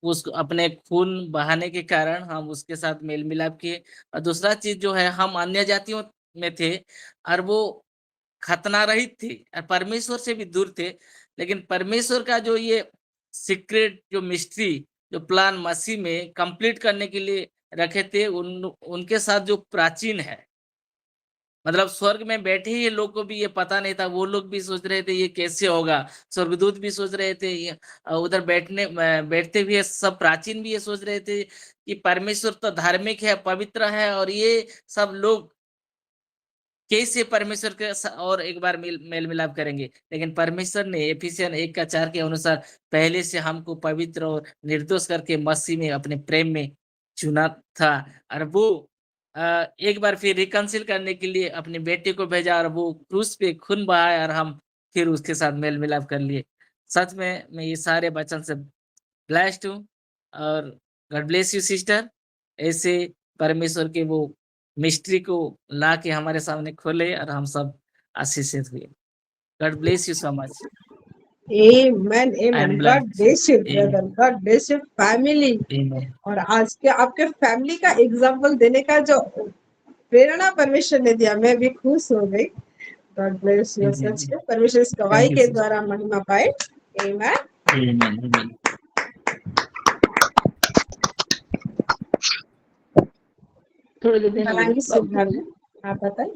उसको अपने खून बहाने के कारण हम उसके साथ मेल मिलाप किए। और दूसरा चीज जो है, हम अन्य जातियों में थे और वो खतना रहित थे और परमेश्वर से भी दूर थे, लेकिन परमेश्वर का जो ये सीक्रेट जो मिस्ट्री जो प्लान मसीह में कंप्लीट करने के लिए रखे थे, उनके साथ जो प्राचीन है, मतलब स्वर्ग में बैठे ही लोग को भी ये पता नहीं था। वो लोग भी सोच रहे थे ये कैसे होगा, स्वर्गदूत भी सोच रहे थे ये, उधर बैठते हुए सब प्राचीन भी ये सोच रहे थे कि परमेश्वर तो धार्मिक है, पवित्र है, और ये सब लोग कैसे परमेश्वर के और एक बार मेल मिलाप करेंगे। लेकिन परमेश्वर ने एफिसियन 1:4 के अनुसार पहले से हमको पवित्र और निर्दोष करके मसीह में अपने प्रेम में चुना था। और वो एक बार फिर रिकंसिल करने के लिए अपने बेटे को भेजा और वो क्रूस पे खून बहाया और हम फिर उसके साथ मेल मिलाप कर लिए। सच में मैं ये सारे वचन से ब्लेस्ड हूँ। और गॉड ब्लेस यू सिस्टर, ऐसे परमेश्वर के वो मिस्ट्री को ला के हमारे सामने खोले और हम सब आशीषित हुए। God bless you so much. Amen. I Amen. Am God blessed. bless you, brother. God bless your family. आमेन। और आज के आपके फैमिली का एग्जाम्पल देने का जो प्रेरणा परमेश्वर ने दिया, मैं भी खुश हो गई. God bless you. जी सच जी, में परमेश्वर इस गवाही थैंक यू के सिस्टर। द्वारा महिमा पाए. Amen. आमेन आमेन। थोड़ी देर मलांगी सिद्धार्थ, आप बताएं.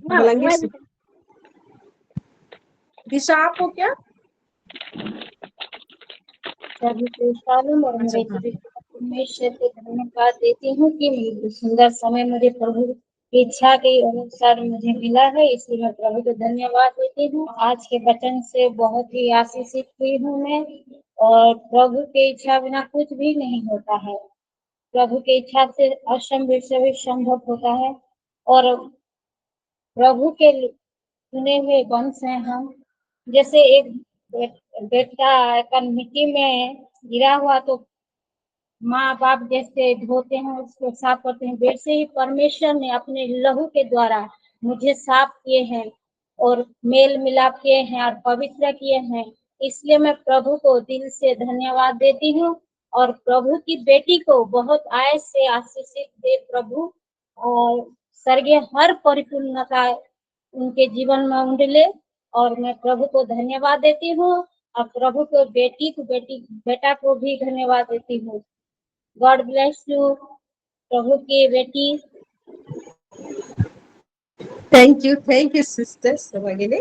मलांगी दिशा, आप हो क्या? सभी को शालोम और अच्छा, मेरे हाँ. जीवित परमेश्वर को धन्यवाद देती हूँ कि सुंदर समय मुझे प्रभु की इच्छा के अनुसार मुझे मिला है, इसलिए मैं प्रभु को धन्यवाद देती हूँ। आज के वचन से बहुत ही आशीषित हुई हूँ मैं, और प्रभु की इच्छा बिना कुछ भी नहीं होता है। प्रभु की इच्छा से असंभव से भी संभव होता है, और प्रभु के चुने हुए वंश हैं हम। जैसे एक बेटा का मिट्टी में गिरा हुआ तो माँ बाप जैसे धोते हैं, उसको साफ करते हैं, वैसे ही परमेश्वर ने अपने लहू के द्वारा मुझे साफ किए हैं और मेल मिलाप किए हैं और पवित्र किए हैं। इसलिए मैं प्रभु को दिल से धन्यवाद देती हूँ, और प्रभु की बेटी को बहुत आय से आशीषित दे प्रभु, और स्वर्गीय हर परिपूर्णता उनके जीवन में उंडले। और मैं प्रभु को धन्यवाद देती हूँ, और प्रभु को बेटा को भी धन्यवाद देती हूँ। गॉड ब्लेस यू प्रभु की बेटी। Thank you sister Savagini.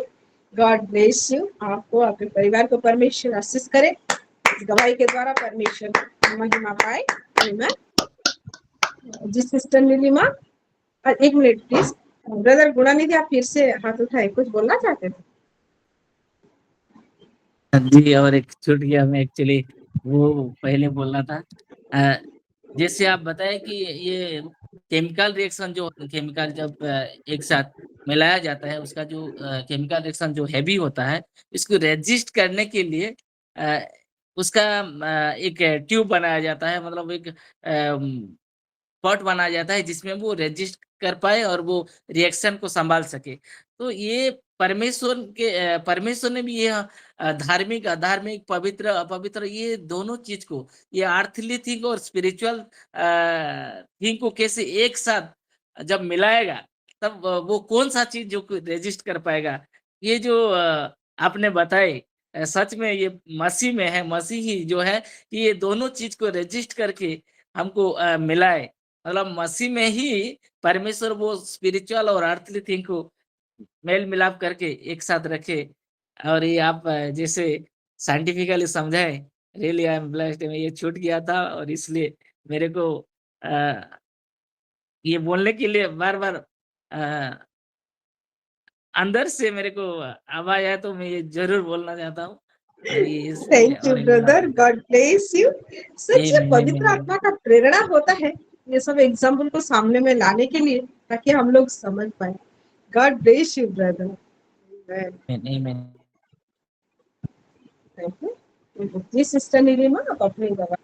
God bless you. आपको, आपके परिवार को परमेश्वर आशीष करे. इस गवाही के द्वारा परमेश्वर महिमा पाए. Amen. जी सिस्टर नीलिमा, एक मिनट प्लीज. ब्रदर गुणानिधि, आप फिर से हाथ उठाए, कुछ बोलना चाहते थे? जी, और एक छूट गया, मैं एक्चुअली वो पहले बोलना था। जैसे आप बताए कि ये केमिकल रिएक्शन, जो केमिकल जब एक साथ मिलाया जाता है, उसका जो केमिकल रिएक्शन जो हैवी होता है, इसको रेजिस्ट करने के लिए उसका एक ट्यूब बनाया जाता है, मतलब एक पॉट बनाया जाता है जिसमें वो रेजिस्ट कर पाए और वो रिएक्शन को संभाल सके। तो ये परमेश्वर ने भी ये धार्मिक, अधार्मिक, पवित्र, अपवित्र, ये दोनों चीज को, ये अर्थली थिंग और स्पिरिचुअल थिंग को कैसे एक साथ जब मिलाएगा, तब वो कौन सा चीज जो रेजिस्ट कर पाएगा। ये जो आपने बताए, सच में ये मसीह में है, मसीह ही जो है कि ये दोनों चीज को रेजिस्ट करके हमको मिलाए। मतलब मसीह में ही परमेश्वर वो स्पिरिचुअल और अर्थली थिंग को मेल मिलाप करके एक साथ रखे। और ये आप जैसे साइंटिफिकली समझाए, रियली आई एम ब्लेस्ड। मैं ये छूट गया था और इसलिए मेरे को ये बोलने के लिए बार बार अंदर से मेरे को आवाज आया, तो मैं ये जरूर बोलना चाहता हूँ। और ये इसलिए थैंक यू और ब्रदर, गॉड ब्लेस यू। सच में आमीन, पवित्र आमीन, आत्मा का प्रेरणा होता है ये सब एग्जाम्पल को सामने में लाने के लिए, ताकि हम लोग समझ पाए। God bless you brother. आमीन, आमीन। थैंक यू जी। सिस्टर नीलिमा, आप अपनी दवा।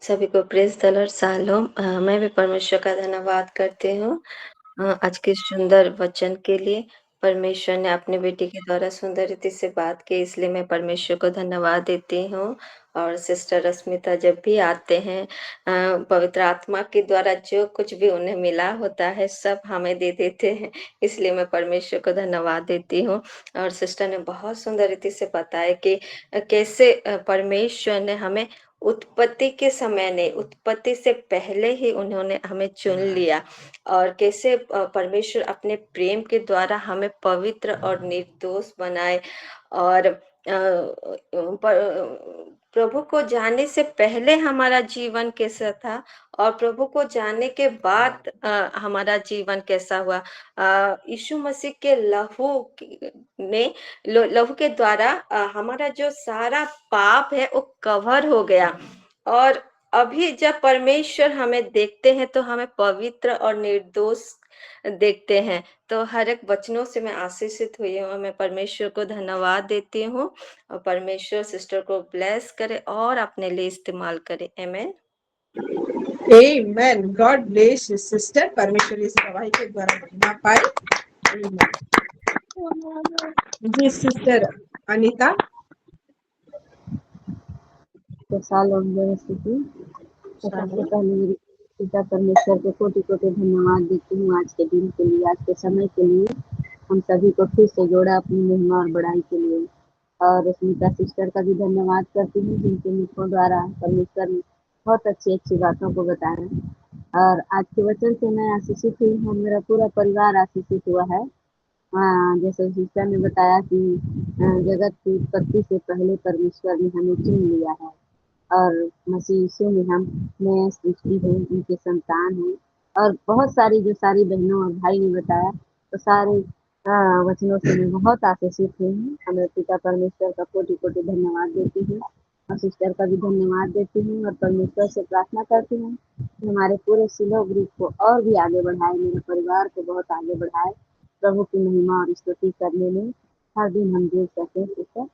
सभी को प्रेज द लॉर्ड, शालोम। मैं भी परमेश्वर का धन्यवाद करती हूँ आज के सुंदर वचन के लिए। परमेश्वर ने अपने बेटी के द्वारा सुंदर रीति से बात की, इसलिए मैं परमेश्वर को धन्यवाद देती हूँ। और सिस्टर रश्मिता जब भी आते हैं, पवित्र आत्मा के द्वारा जो कुछ भी उन्हें मिला होता है सब हमें दे देते हैं, इसलिए मैं परमेश्वर को धन्यवाद देती हूँ। और सिस्टर ने बहुत सुंदर रीति से बताया कि कैसे परमेश्वर ने हमें उत्पत्ति के समय ने, उत्पत्ति से पहले ही उन्होंने हमें चुन लिया, और कैसे परमेश्वर अपने प्रेम के द्वारा हमें पवित्र और निर्दोष बनाए। और प्रभु को जानने से पहले हमारा जीवन कैसा था और प्रभु को जानने के बाद हमारा जीवन कैसा हुआ। यीशु मसीह के लहू के द्वारा हमारा जो सारा पाप है वो कवर हो गया। और अभी जब परमेश्वर हमें देखते हैं तो हमें पवित्र और निर्दोष देखते हैं। तो हर एक वचनों से मैं आशीषित हुई हूँ। मैं परमेश्वर को धन्यवाद देती हूँ, और परमेश्वर सिस्टर को ब्लेस करे और अपने लिए इस्तेमाल करे। Amen. Amen. God bless you sister. परमेश्वर इस गवाही के द्वारा महिमा पाए। आमेन। जी सिस्टर अनीता। तो शालोम व्यवस्थिति। तो सबसे पहले मेरी पिता परमेश्वर को कोटि कोटि धन्यवाद देती हूँ आज के दिन के लिए, आज के समय के लिए। हम सभी को फिर से जोड़ा अपनी महिमा और बड़ाई के लिए। और स्मिता सिस्टर का भी धन्यवाद करती हूँ, जिनके मुखों द्वारा परमेश्वर ने बहुत अच्छी अच्छी बातों को बताया। और आज के वचन से मैं आशीषित हुई हूँ, मेरा पूरा परिवार आशीषित हुआ है। जैसे सिस्टर ने बताया कि जगत की उत्पत्ति से पहले परमेश्वर ने हमें चुन लिया है, और मसीह यीशु में हम नए सृष्टि हैं, उनके संतान हैं। और बहुत सारी जो सारी बहनों और भाई ने बताया, तो सारे वचनों से मैं बहुत आशीषित हुई हूँ। हमें पिता परमेश्वर का कोटि कोटि धन्यवाद देती हूँ, और सिस्टर का भी धन्यवाद देती हूँ, और परमेश्वर से प्रार्थना करती हूँ कि हमारे पूरे सिलो ग्रुप को और भी आगे बढ़ाए, मेरे परिवार को बहुत आगे बढ़ाए, प्रभु की महिमा और स्तुति करने में हर दिन हम जुड़ सकें सिस्टर।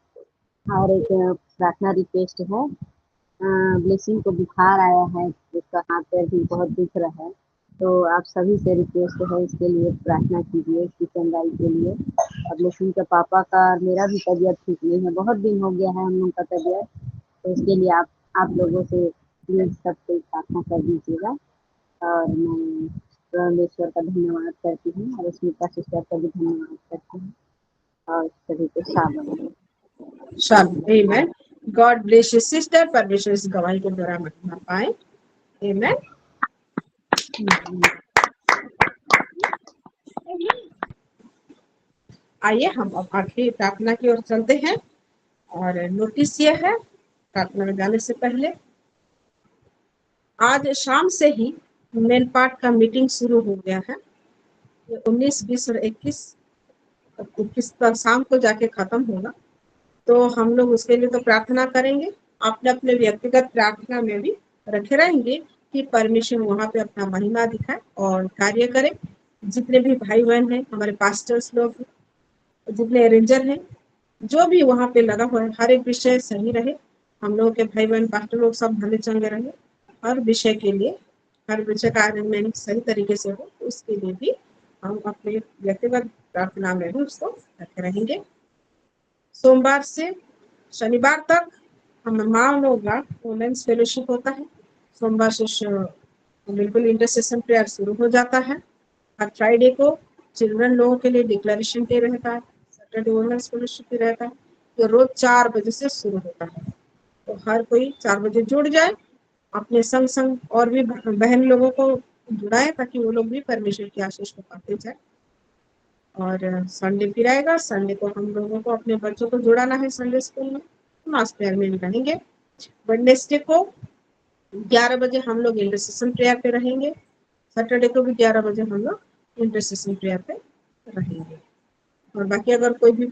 और एक प्रार्थना रिक्वेस्ट है, ब्लेसिंग को बुखार आया है, उसका हाथ पैर भी बहुत दुख रहा है, तो आप सभी से रिक्वेस्ट है इसके लिए प्रार्थना कीजिए, इसकी चंगाई के लिए। और ब्लेसिंग के पापा का और मेरा भी तबीयत ठीक नहीं है, बहुत दिन हो गया है हम लोग का तबीयत, तो इसके लिए आप लोगों से प्लीज सबसे प्रार्थना कर दीजिएगा। और मैं परमेश्वर का धन्यवाद करती हूँ, और स्मिता सिस्टर का भी धन्यवाद करती हूँ, और सभी को शाबाश। Amen. God bless you sister. परमेश्वर इस गवाही के द्वारा महिमा पाए। आमेन। आइए हम अब आखिरी प्रार्थना की ओर चलते हैं। और नोटिस ये है, प्रार्थना में जाने से पहले आज शाम से ही मेन पार्ट का मीटिंग शुरू हो गया है। 19, 20 और 21 तक शाम को जाके खत्म होगा। तो हम लोग उसके लिए तो प्रार्थना करेंगे, अपने अपने व्यक्तिगत प्रार्थना में भी रखे रहेंगे कि परमेश्वर वहां पे अपना महिमा दिखाए और कार्य करे। जितने भी भाई बहन हैं, हमारे पास्टर्स लोग, जितने अरेंजर हैं, जो भी वहाँ पे लगा हुआ है, हर एक विषय सही रहे, हम लोगों के भाई बहन पास्टर लोग सब भले चंगे रहे, हर विषय के लिए, हर विषय का अरेंजमेंट सही तरीके से हो, उसके लिए भी हम अपने व्यक्तिगत प्रार्थना में भी उसको रखे रहेंगे। सोमवार से शनिवार तक हम माँ लोग का वुमेन्स फेलोशिप होता है। सोमवार से बिल्कुल इंटरसेशन प्रेयर शुरू हो जाता है। हर फ्राइडे को चिल्ड्रन लोगों के लिए डिक्लेरेशन डे रहता है। सैटरडे वुमेन्स फेलोशिप भी रहता है, जो रोज 4 बजे से शुरू होता है। तो हर कोई 4 बजे जुड़ जाए, अपने संग संग और भी बहन लोगों को जुड़ाए, ताकि वो लोग भी परमेश्वर की आशीष को पाते जाए। और संडे फिर आएगा, संडे को हम लोगों को अपने बच्चों को जुड़ाना है संडे स्कूल में, मास प्रेयर में रहेंगे। वेडनेसडे को 11 बजे हम लोग इंटरसेशन प्रेयर पे रहेंगे। सैटरडे को भी 11 बजे हम लोग इंटरसेशन प्रेयर पे रहेंगे। और बाकी अगर कोई भी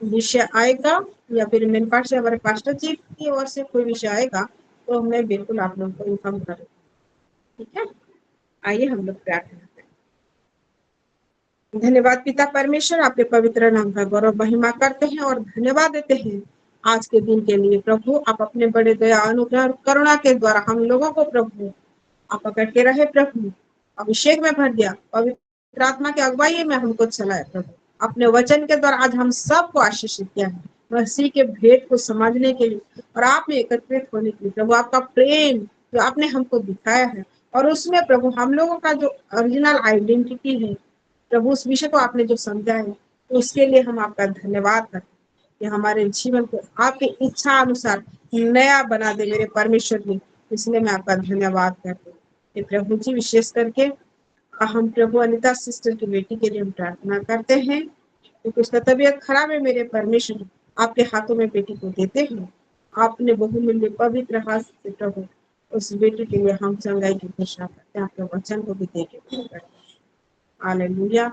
विषय आएगा या फिर मेन पार्ट से हमारे पास्टर जी की ओर से कोई विषय आएगा, तो मैं बिल्कुल आप लोगों को इन्फॉर्म करूँगी। ठीक है, आइए हम लोग प्रार्थना करें। धन्यवाद पिता परमेश्वर, आपके पवित्र नाम का गौरव महिमा करते हैं और धन्यवाद देते हैं आज के दिन के लिए। प्रभु आप अपने बड़े दया अनुग्रह और करुणा के द्वारा हम लोगों को प्रभु आप पकड़ के रहे, प्रभु अभिषेक में भर दिया, पवित्र आत्मा की अगुवाई में हमको चलाया। प्रभु अपने वचन के द्वारा आज हम सबको आशीषित किया है, मसीह के भेद को समझने के लिए और आप में एकत्रित होने के लिए। प्रभु आपका प्रेम जो आपने हमको दिखाया है, और उसमें प्रभु हम लोगों का जो ओरिजिनल आइडेंटिटी है प्रभु, उस विषय को आपने जो समझा है, तो उसके लिए हम आपका धन्यवाद करते हैं कि हमारे जीवन को आपकी इच्छा अनुसार नया बना दे मेरे परमेश्वर जी। इसलिए मैं आपका धन्यवाद करती हूँ प्रभु जी। विशेष करके हम प्रभु अनिता सिस्टर की बेटी के लिए हम प्रार्थना करते हैं, क्योंकि उसका तबीयत खराब है। मेरे परमेश्वर आपके हाथों में बेटी को देते हैं, आपने बहुमूल्य पवित्र हाथ से प्रभु उस बेटी के लिए हम चंगाई की घोषणा करते हैं, आपके वचन को भी दे के। हालेलुया।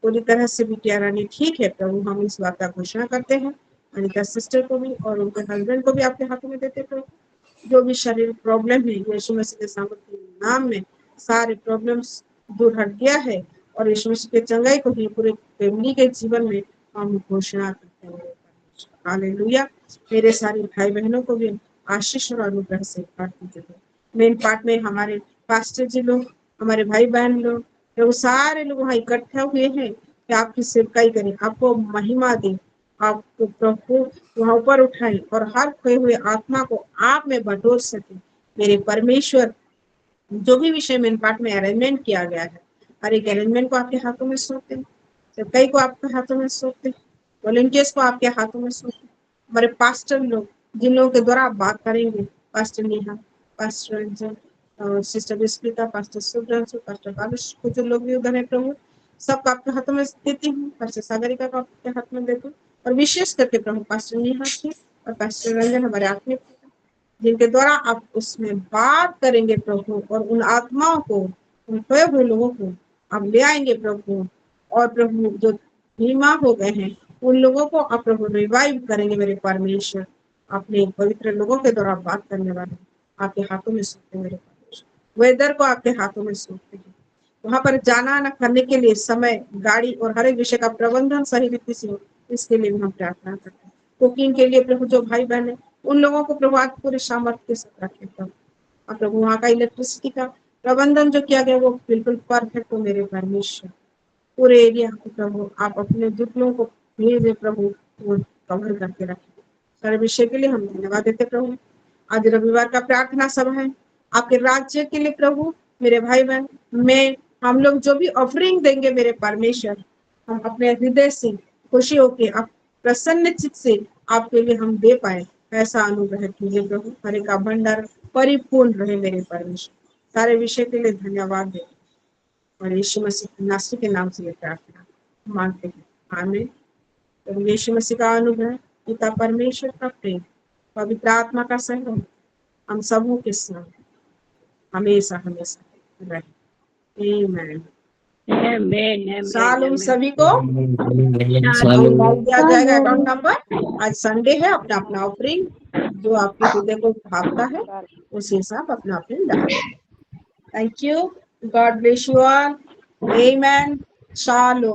पूरी तरह से बिटिया रानी ठीक है प्रभु, हम इस बात का घोषणा करते हैं। अनिता सिस्टर को भी और उनके हस्बैंड को भी आपके हाथों में देते प्रभु। जो भी शरीर प्रॉब्लम है, यीशु मसीह के सामर्थ्य नाम में सारे प्रॉब्लम्स दूर हट गया है, और यीशु मसीह के चंगाई को भी पूरे फैमिली के जीवन में हम घोषणा करते हैं। हालेलुया। मेरे सारे भाई बहनों को भी आशीष और अनुग्रह से भर दीजिए। मेन पार्ट में हमारे पास्टर जी लोग, हमारे भाई बहन लोग, वो सारे लोग वहाँ इकट्ठा हुए हैं कि आपकी सेवकाई करें, आपको महिमा दें, आपको प्रभु वहाँ ऊपर उठाएं और हर खोए हुए आत्मा को आप में बटोर सके। मेरे परमेश्वर, जो भी विषय मेन पार्ट में अरेंजमेंट किया गया है, हर एक अरेंजमेंट को आपके हाथों में सौंपते हैं, सेवकाई को आपके हाथों में सौंपते हैं, वॉलंटियर्स को आपके हाथों में सौंपते हैं, हमारे पास्टर लोग जिन लोगों के द्वारा आप बात करेंगे, pastor Neha, pastor Ranjan, sister Vismita, pastor Subranshu, pastor Balush, कुछ लोग भी उधर है प्रभु, सबको आपके हाथों में देती हूँ। पास्टर सागरिका को आपके हाथ में देती हूँ, और विशेष करके प्रभु पास्टर नेहा जी और पास्टर रंजन, हमारे आत्मिक जिनके द्वारा आप उसमें बात करेंगे प्रभु, और उन आत्माओं को, उन खोए हुए लोगों को आप ले आएंगे प्रभु। और प्रभु जो बीमार हो गए हैं उन लोगों को आप प्रभु रिवाइव करेंगे। मेरे परमेश्वर, अपने पवित्र लोगों के द्वारा बात करने वाले आपके हाथों में सौंपते हैं। मेरे परमेश्वर, वेदर को आपके हाथों में सौंपते हैं, वहां पर जाना आना करने के लिए समय, गाड़ी और हर एक विषय का प्रबंधन सही रीति से हो, इसके लिए भी हम प्रार्थना करते हैं। कुकिंग के लिए प्रभु जो भाई बहन है, उन लोगों को प्रभु आप पूरे सामर्थ्य के साथ रखें प्रभु। और प्रभु वहाँ का इलेक्ट्रिसिटी का प्रबंधन जो किया गया वो बिल्कुल परफेक्ट हो। मेरे परमेश्वर, पूरे एरिया को प्रभु आप अपने जुटलों को भेजे प्रभु, वो कवर करके रखें। सारे विषय के लिए हम धन्यवाद देते प्रभु। आज रविवार का प्रार्थना सभा है, आपके राज्य के लिए प्रभु मेरे भाई बहन में हम लोग जो भी ऑफरिंग देंगे मेरे परमेश्वर, हम अपने हृदय से खुशी होके आप प्रसन्न चित्त से आपके लिए हम दे पाए, ऐसा अनुग्रह कीजिए प्रभु। हरे का भंडार परिपूर्ण रहे मेरे परमेश्वर। सारे विषय के लिए धन्यवाद दे, और यीशु मसीह नासरी के नाम से ये प्रार्थना मांगते हैं, आमीन। तो यीशु मसीह का अनुग्रह, पिता परमेश्वर का प्रेम, पवित्र आत्मा का सहयोग हम सबों के साथ हमेशा हमेशा रहे। आमीन। सालों सभी को डाल दिया जाएगा अकाउंट नंबर। आज संडे है, अपना अपना ऑफरिंग जो आपके हृदय को भावता है उस हिसाब अपना ऑफरिंग डाल। Thank you, God bless you all, आमीन, शालोम।